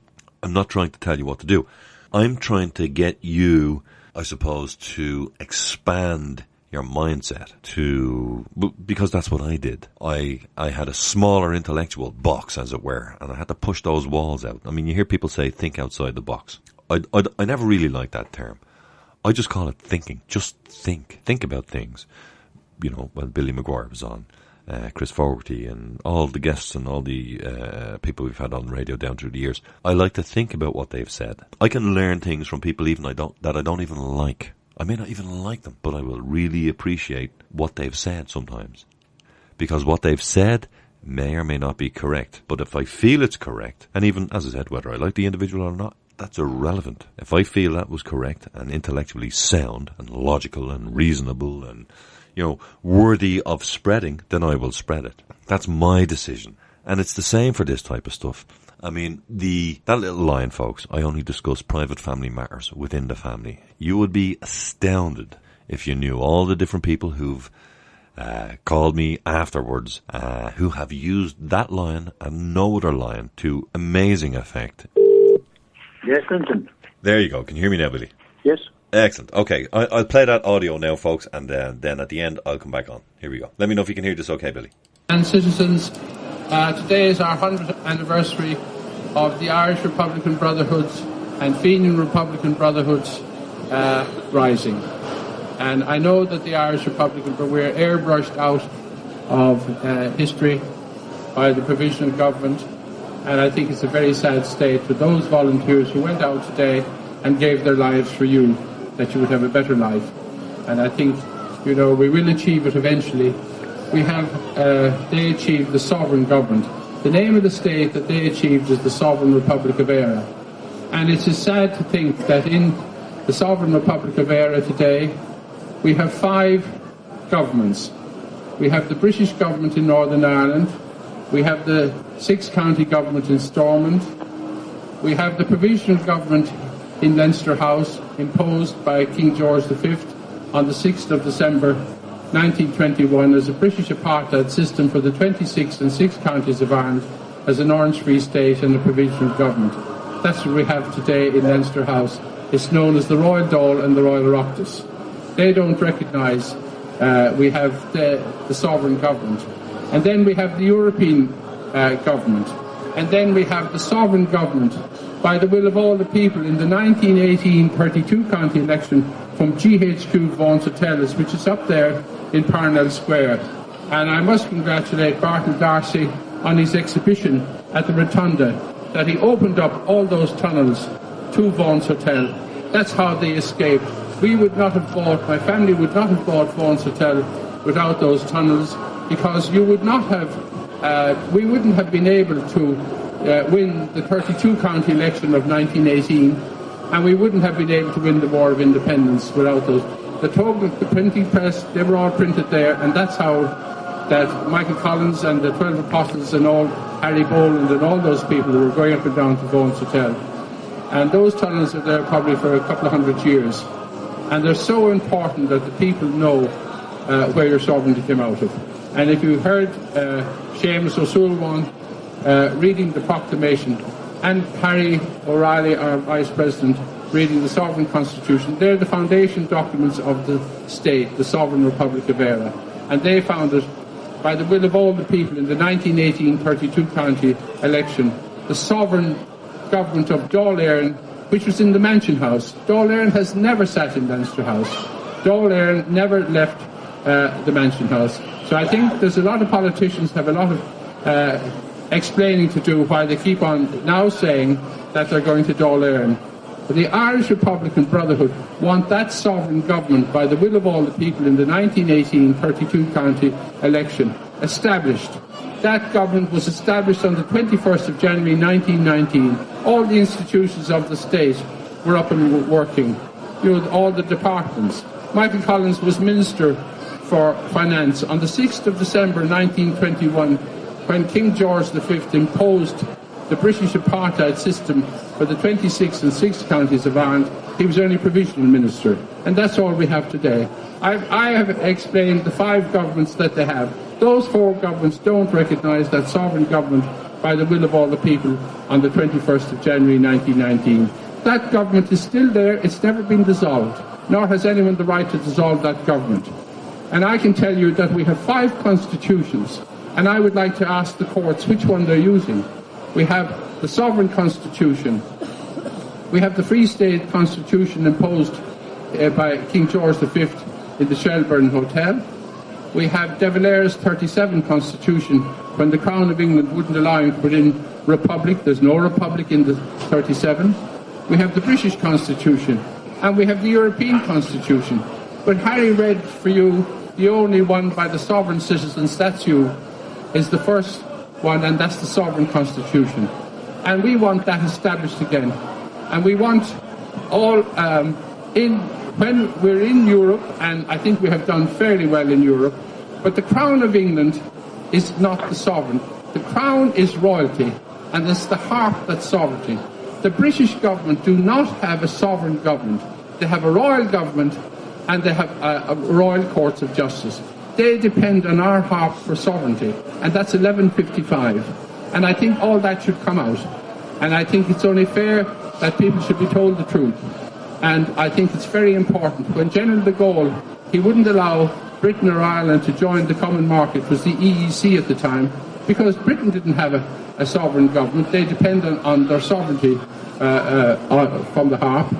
I'm not trying to tell you what to do. I'm trying to get you, I suppose, to expand your mindset because that's what I did. I had a smaller intellectual box, as it were, and I had to push those walls out. I mean, you hear people say, think outside the box. I never really liked that term. I just call it thinking. Just think. Think about things. You know, when Billy Mcguire was on, Chris Fogarty, and all the guests and all the people we've had on the radio down through the years. I like to think about what they've said. I can learn things from people even that I don't even like. I may not even like them, but I will really appreciate what they've said sometimes. Because what they've said may or may not be correct. But if I feel it's correct, and even, as I said, whether I like the individual or not, that's irrelevant. If I feel that was correct and intellectually sound and logical and reasonable and, worthy of spreading, then I will spread it. That's my decision. And it's the same for this type of stuff. I mean, that little line, folks, I only discuss private family matters within the family. You would be astounded if you knew all the different people who've called me afterwards, who have used that line and no other line to amazing effect. Yes, Vincent. There you go. Can you hear me now, Billy? Yes. Excellent. Okay, I'll play that audio now, folks, and then at the end I'll come back on. Here we go. Let me know if you can hear this okay, Billy. And citizens, today is our 100th anniversary of the Irish Republican Brotherhoods and Fenian Republican Brotherhoods rising. And I know that the Irish Republican, but we're airbrushed out of history by the provisional government, and I think it's a very sad state for those volunteers who went out today and gave their lives for you, that you would have a better life. And I think, we will achieve it eventually. They achieved the sovereign government. The name of the state that they achieved is the Sovereign Republic of Eire. And it is sad to think that in the Sovereign Republic of Eire today, we have 5 governments. We have the British government in Northern Ireland. We have the 6-county government in Stormont. We have the provisional government in Leinster House, imposed by King George V on the 6th of December 1921 as a British apartheid system for the 26 and 6 counties of Ireland as an Orange-Free state and a provisional government. That's what we have today in Leinster House. It's known as the Royal Dáil and the Royal Oireachtas. They don't recognise we have the sovereign government. And then we have the European government. And then we have the sovereign government by the will of all the people in the 1918 32-county election from GHQ Vaughan Hotel, which is up there in Parnell Square. And I must congratulate Barton Darcy on his exhibition at the Rotunda, that he opened up all those tunnels to Vaughan's Hotel. That's how they escaped. We would not have bought, my family would not have bought Vaughan's Hotel without those tunnels, because you would not have, we wouldn't have been able to win the 32-county election of 1918, and we wouldn't have been able to win the War of Independence without those. The total, the printing press, they were all printed there, and that's how that Michael Collins and the 12 Apostles and all, Harry Boland and all those people who were going up and down to Vaughan's Hotel. And those tunnels are there probably for a couple of 100 years. And they're so important that the people know where your sovereignty came out of. And if you heard Seamus O'Sullivan reading the proclamation, and Harry O'Reilly, our Vice President, reading the Sovereign Constitution, they're the foundation documents of the state, the Sovereign Republic of Eire. And they found it by the will of all the people in the 1918 32-county election, the sovereign government of Dáil Éireann, which was in the Mansion House. Dáil Éireann has never sat in Leinster House. Dáil Éireann never left the Mansion House. So I think there's a lot of politicians have a lot of explaining to do why they keep on now saying that they're going to Dáil Éireann. But the Irish Republican Brotherhood want that sovereign government by the will of all the people in the 1918 32-county election established. That government was established on the 21st of January 1919. All the institutions of the state were up and working. All the departments. Michael Collins was Minister for Finance on the 6th of December 1921 when King George V imposed the British apartheid system for the 26 and 6 counties of Ireland. He was only provisional minister, and that's all we have today. I have explained the 5 governments that they have. Those 4 governments don't recognise that sovereign government by the will of all the people on the 21st of January 1919. That government is still there. It's never been dissolved, nor has anyone the right to dissolve that government. And I can tell you that we have 5 constitutions, and I would like to ask the courts which one they're using. We have the sovereign constitution. We have the Free State constitution imposed by King George V in the Shelburne Hotel. We have De Valera's 37 constitution when the Crown of England wouldn't allow him to put in republic. There's no republic in the 37. We have the British constitution, and we have the European constitution. But Harry read for you the only one by the sovereign citizens. That's you, is the first one, and that's the sovereign constitution. And we want that established again. And we want all when we're in Europe, and I think we have done fairly well in Europe, but the Crown of England is not the sovereign. The Crown is royalty, and it's the heart that's sovereignty. The British government do not have a sovereign government. They have a royal government, and they have a royal courts of justice. they depend on our harp for sovereignty, and that's 1155. And I think all that should come out. And I think it's only fair that people should be told the truth. And I think it's very important. When General de Gaulle, he wouldn't allow Britain or Ireland to join the common market, it was the EEC at the time, because Britain didn't have a sovereign government. They depend on their sovereignty from the harp.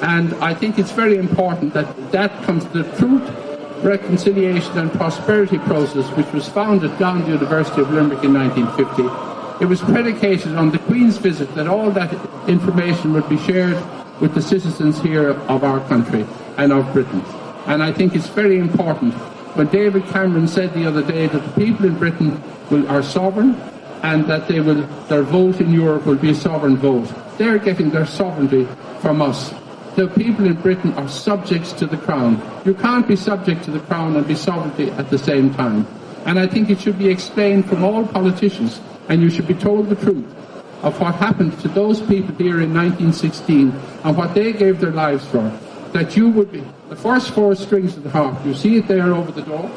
And I think it's very important that comes to the truth, reconciliation and prosperity process, which was founded down the University of Limerick in 1950. It was predicated on the Queen's visit that all that information would be shared with the citizens here of our country and of Britain. And I think it's very important. When David Cameron said the other day that the people in Britain are sovereign and that their vote in Europe will be a sovereign vote, they're getting their sovereignty from us. The people in Britain are subjects to the Crown. You can't be subject to the Crown and be sovereignty at the same time. And I think it should be explained from all politicians, and you should be told the truth of what happened to those people here in 1916 and what they gave their lives for. That you would be the first four strings of the harp. You see it there over the door.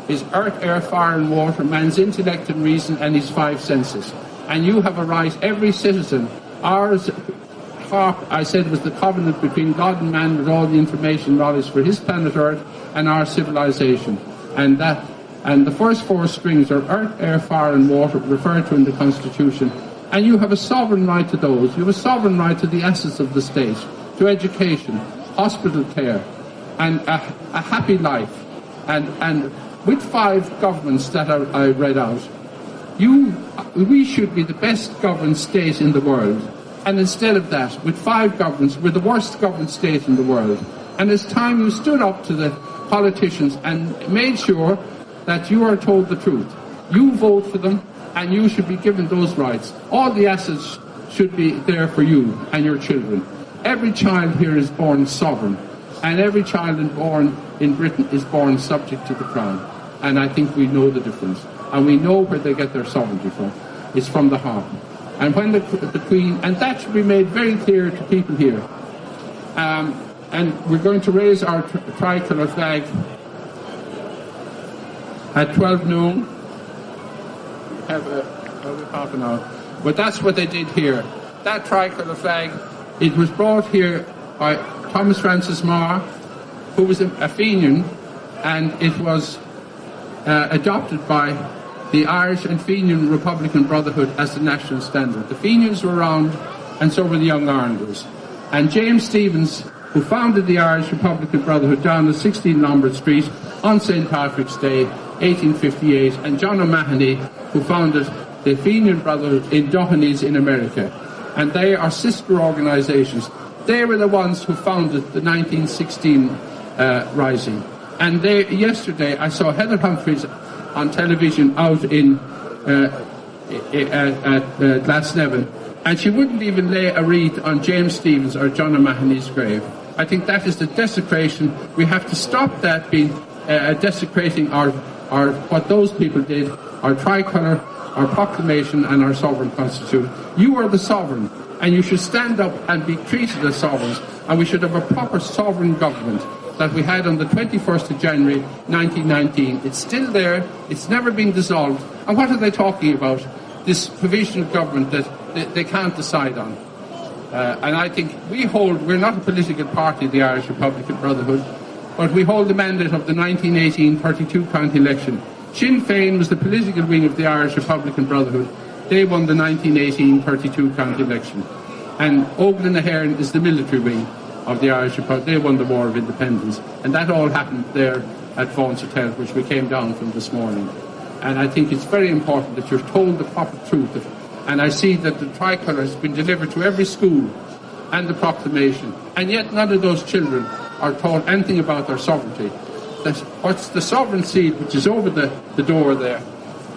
Is earth, air, fire and water, man's intellect and reason and his five senses. And you have a right, every citizen, ours harp, I said, was the covenant between God and man with all the information knowledge for his planet Earth and our civilization. And the first four strings are earth, air, fire and water, referred to in the Constitution. And you have a sovereign right to those. You have a sovereign right to the assets of the state, to education, hospital care, and a happy life. And with five governments that I read out, we should be the best governed state in the world. And instead of that, with five governments, we're the worst governed state in the world. And it's time you stood up to the politicians and made sure that you are told the truth. You vote for them, and you should be given those rights. All the assets should be there for you and your children. Every child here is born sovereign, and every child born in Britain is born subject to the Crown. And I think we know the difference. And we know where they get their sovereignty from. It's from the harp. And when the Queen, and that should be made very clear to people here. And we're going to raise our tricolour flag at 12 noon. Have half an hour. But that's what they did here. That tricolour flag, it was brought here by Thomas Francis Marr, who was a Fenian, and it was adopted by the Irish and Fenian Republican Brotherhood as the national standard. The Fenians were around, and so were the Young Irelanders. And James Stephens, who founded the Irish Republican Brotherhood down at 16 Lombard Street on St. Patrick's Day, 1858, and John O'Mahony, who founded the Fenian Brotherhood in Dohoney's in America. And they are sister organisations. They were the ones who founded the 1916 Rising. And yesterday I saw Heather Humphreys on television out in at Glasnevin, and she wouldn't even lay a wreath on James Stephens or John O'Mahony's grave. I think that is the desecration. We have to stop that being desecrating our what those people did, our tricolour, our proclamation and our sovereign constitution. You are the sovereign, and you should stand up and be treated as sovereigns, and we should have a proper sovereign government that we had on the 21st of January 1919. It's still there, it's never been dissolved. And what are they talking about? This provisional government that they can't decide on. And I think we're not a political party, the Irish Republican Brotherhood, but we hold the mandate of the 1918 32 county election. Sinn Féin was the political wing of the Irish Republican Brotherhood. They won the 1918 32 county election. And Oban and Ahern is the military wing of the Irish Republic. They won the War of Independence. And that all happened there at Vaughan's Hotel, which we came down from this morning. And I think it's very important that you're told the proper truth. And I see that the tricolour has been delivered to every school and the proclamation. And yet none of those children are taught anything about their sovereignty. What's the sovereign seal, which is over the door there?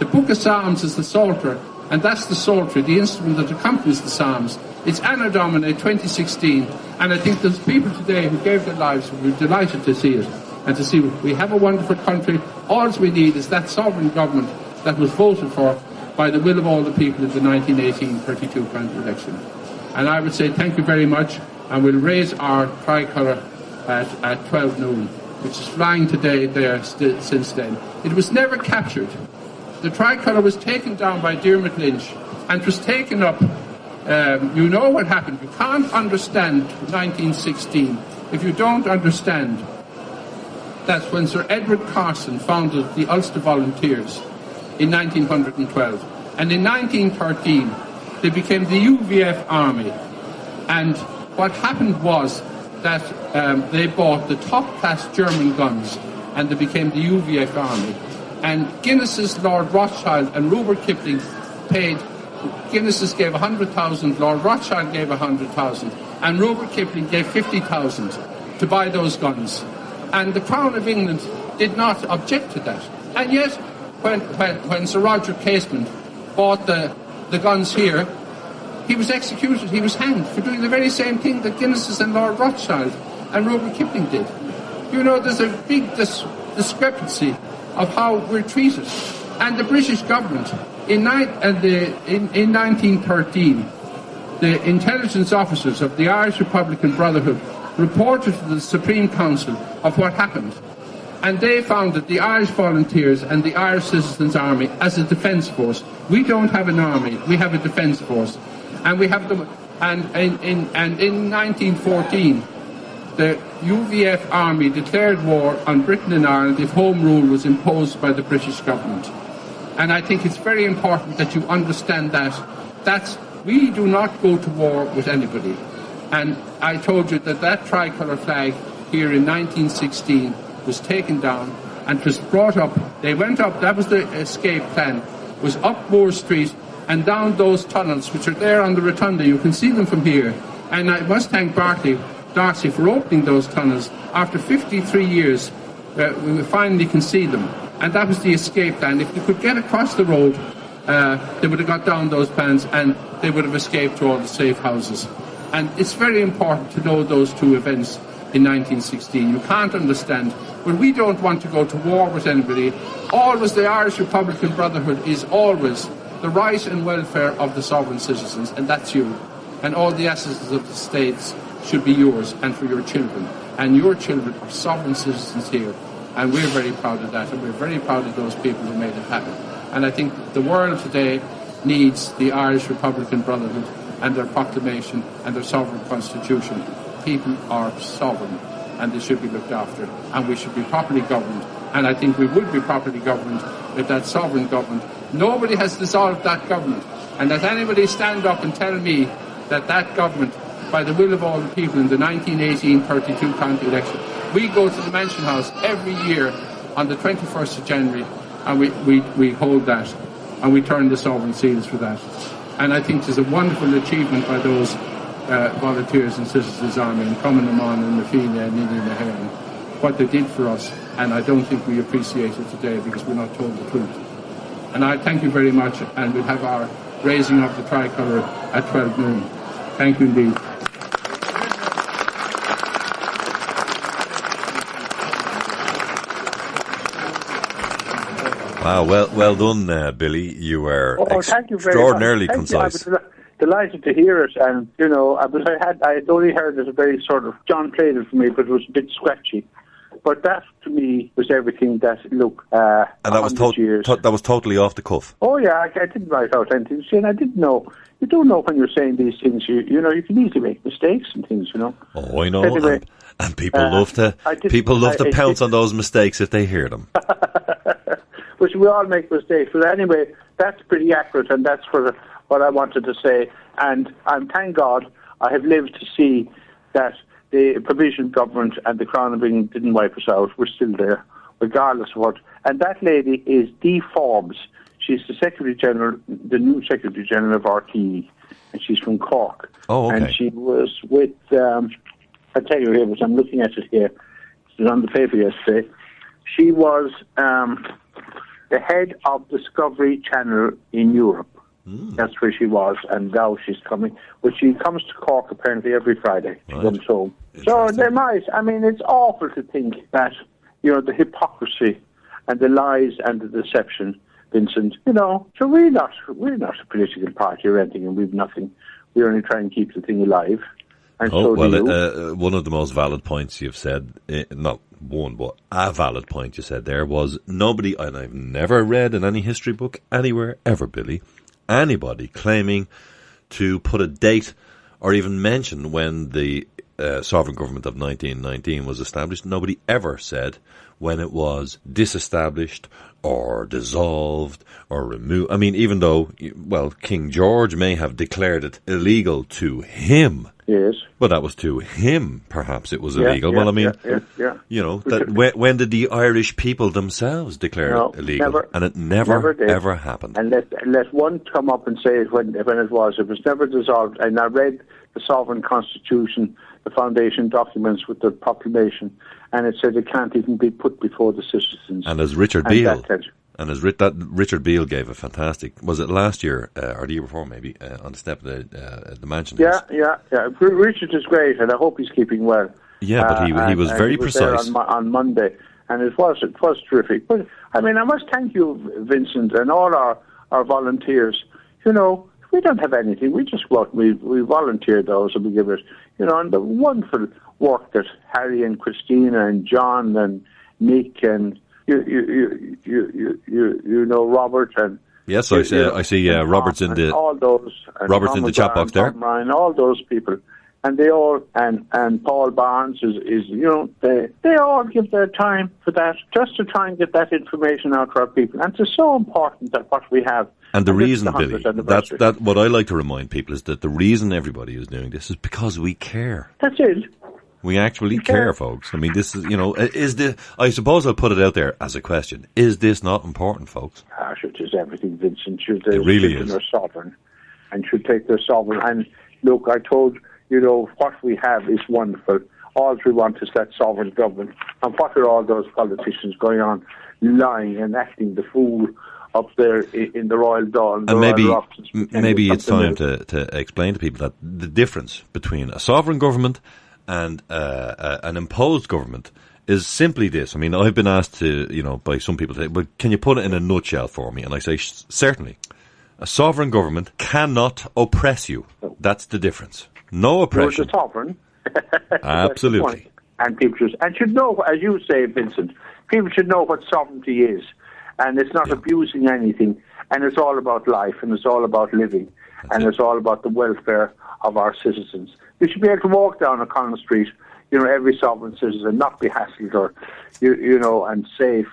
The Book of Psalms is the Psalter, and that's the Psaltery, the instrument that accompanies the Psalms. It's Anno Domini 2016, and I think there's people today who gave their lives who were delighted to see it, and to see we have a wonderful country. All we need is that sovereign government that was voted for by the will of all the people in the 1918 32 county election. And I would say thank you very much, and we'll raise our tricolour at 12 noon. which is flying today there since then. It was never captured. The tricolour was taken down by Diarmaid Lynch and it was taken up. You know what happened. You can't understand 1916 if you don't understand that's when Sir Edward Carson founded the Ulster Volunteers in 1912. And in 1913, they became the UVF Army. And what happened was that they bought the top-class German guns and they became the UVF Army. And Guinness's Lord Rothschild and Rudyard Kipling paid. Guinness's gave 100,000, Lord Rothschild gave 100,000, and Rudyard Kipling gave 50,000 to buy those guns. And the Crown of England did not object to that. And yet, when Sir Roger Casement bought the guns here, he was executed, he was hanged for doing the very same thing that Guinness's and Lord Rothschild and Rudyard Kipling did. You know, there's a big discrepancy of how we're treated. And the British government, in 1913, the intelligence officers of the Irish Republican Brotherhood reported to the Supreme Council of what happened. And they founded the Irish Volunteers and the Irish Citizens Army as a defence force. We don't have an army, we have a defence force. And we have them. And in 1914, the UVF Army declared war on Britain and Ireland if Home Rule was imposed by the British government. And I think it's very important that you understand that. We do not go to war with anybody. And I told you that tricolour flag here in 1916 was taken down and was brought up. They went up, that was the escape plan, was up Moore Street and down those tunnels which are there on the rotunda. You can see them from here. And I must thank Darcy for opening those tunnels. After 53 years, we finally can see them. And that was the escape plan. If they could get across the road, they would have got down those plans and they would have escaped to all the safe houses. And it's very important to know those two events in 1916. You can't understand. When we don't want to go to war with anybody, always the Irish Republican Brotherhood is always the right and welfare of the sovereign citizens, and that's you. And all the assets of the states should be yours and for your children. And your children are sovereign citizens here. And we're very proud of that, and we're very proud of those people who made it happen. And I think the world today needs the Irish Republican Brotherhood and their proclamation and their sovereign constitution. People are sovereign, and they should be looked after, and we should be properly governed. And I think we would be properly governed with that sovereign government. Nobody has dissolved that government. And let anybody stand up and tell me that that government, by the will of all the people in the 1918 32 county election, we go to the Mansion House every year on the 21st of January and we hold that and we turn the sovereign seals for that. And I think there's a wonderful achievement by those volunteers and Citizens Army and Cumann na Món and na Fianna and Nini Nahan, what they did for us, and I don't think we appreciate it today because we're not told the truth. And I thank you very much, and we'll have our raising of the tricolour at 12 noon. Thank you indeed. Wow, well done, Billy. You were thank you very extraordinarily much. concise. I was delighted to hear it, and I had only heard it a very sort of John played it for me, but it was a bit scratchy. But that to me was everything that and that was that was totally off the cuff. Oh yeah, I didn't write out anything. See, and I didn't know. You don't know when you're saying these things. You can easily make mistakes and things. Oh, I know. Anyway, and people love to pounce on those mistakes if they hear them. Which we all make mistakes. But anyway, that's pretty accurate, and that's what I wanted to say. And thank God I have lived to see that the provisional government and the Crown of England didn't wipe us out. We're still there, regardless of what. And that lady is Dee Forbes. She's the Secretary General, the new Secretary General of RTE, and she's from Cork. Oh, okay. And she was with, I'll tell you here, but I'm looking at it here. It was on the paper yesterday. She was the head of Discovery Channel in Europe. That's where she was, and now she's coming. But she comes to Cork apparently every Friday. She comes home. So they might. I mean, it's awful to think that, the hypocrisy and the lies and the deception, Vincent, so we're not a political party or anything, and we've nothing. We only try and keep the thing alive. And so do you. One of the most valid points you've said, not one, but a valid point you said there was nobody, and I've never read in any history book anywhere ever, Billy, anybody claiming to put a date or even mention when the sovereign government of 1919 was established. Nobody ever said when it was disestablished or dissolved or removed. I mean, even though, well, King George may have declared it illegal to him. Yes. But that was to him, perhaps it was illegal. Yeah, well, I mean, yeah. When did the Irish people themselves declare it illegal? Never, and it never ever happened. And let one come up and say it when it was. It was never dissolved. And I read the Sovereign Constitution, the foundation documents with the proclamation, and it said it can't even be put before the citizens. And as Richard Beale... Richard Beale gave a fantastic, was it last year, or the year before maybe, on the step of the mansion. Yeah. Richard is great, and I hope he's keeping well. Yeah, but he was very precise. There on Monday, and it was terrific. But, I mean, I must thank you, Vincent, and all our volunteers. You know, we don't have anything. We just go out, we volunteer those, and we give it, you know, and the wonderful work that Harry and Christina and John and Nick and you know Robert and yes, I see Robert's in the all those Robert's in the chat box there. Ryan, all those people, and they all and Paul Barnes is you know they all give their time for that, just to try and get that information out to our people, and it's so important that what we have. And the reason, Billy, that what I like to remind people is that the reason everybody is doing this is because we care. That's it. We actually care, folks. I mean, this is, you know, I suppose I'll put it out there as a question. Is this not important, folks? It is everything, Vincent. It really is. They're sovereign and should take their sovereign. And look, I told, you know, what we have is wonderful. All we want is that sovereign government. And what are all those politicians going on, lying and acting the fool up there in the Royal Dawn? And maybe it's time to explain to people that the difference between a sovereign government and an imposed government is simply this. I mean, I've been asked to, you know, by some people, but can you put it in a nutshell for me? And I say, certainly. A sovereign government cannot oppress you. That's the difference. No oppression. You're the sovereign. Absolutely. And people should know, as you say, Vincent, people should know what sovereignty is. And it's not abusing anything. And it's all about life, and it's all about living. It's all about the welfare of our citizens. We should be able to walk down O'Connell Street, you know, every sovereign citizen, not be hassled or, you know, and safe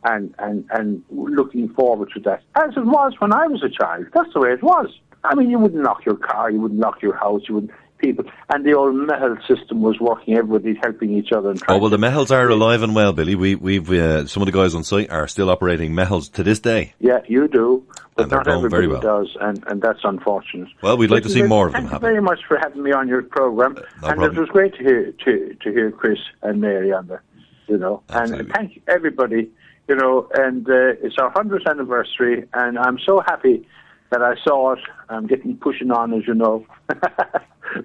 and looking forward to that. As it was when I was a child. That's the way it was. I mean, you wouldn't lock your car, you wouldn't lock your house, you wouldn't, people. And the old Mehel system was working, everybody helping each other. And well, the Mehels are alive and well, Billy. We've some of the guys on site are still operating Mehels to this day. Yeah, you do. But and they're not going everybody very well. does, and that's unfortunate. Well, we'd like to see more of them happen. happen. Thank you very much for having me on your programme. It was great to hear Chris and Mary on there, you know. Absolutely. And thank everybody, you know, and it's our 100th anniversary, and I'm so happy that I saw it. I'm pushing on, as you know.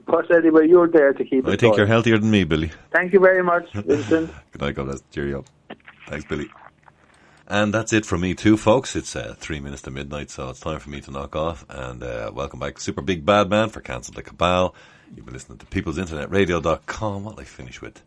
But anyway, you're there to keep it I think you're healthier than me, Billy. Thank you very much, Vincent. Good night, God bless. Cheerio. Thanks, Billy. And that's it from me too, folks. It's 3 minutes to midnight, so it's time for me to knock off. And welcome back, Super Big Bad Man for Cancel the Cabal. You've been listening to peoplesinternetradio.com. What will I finish with?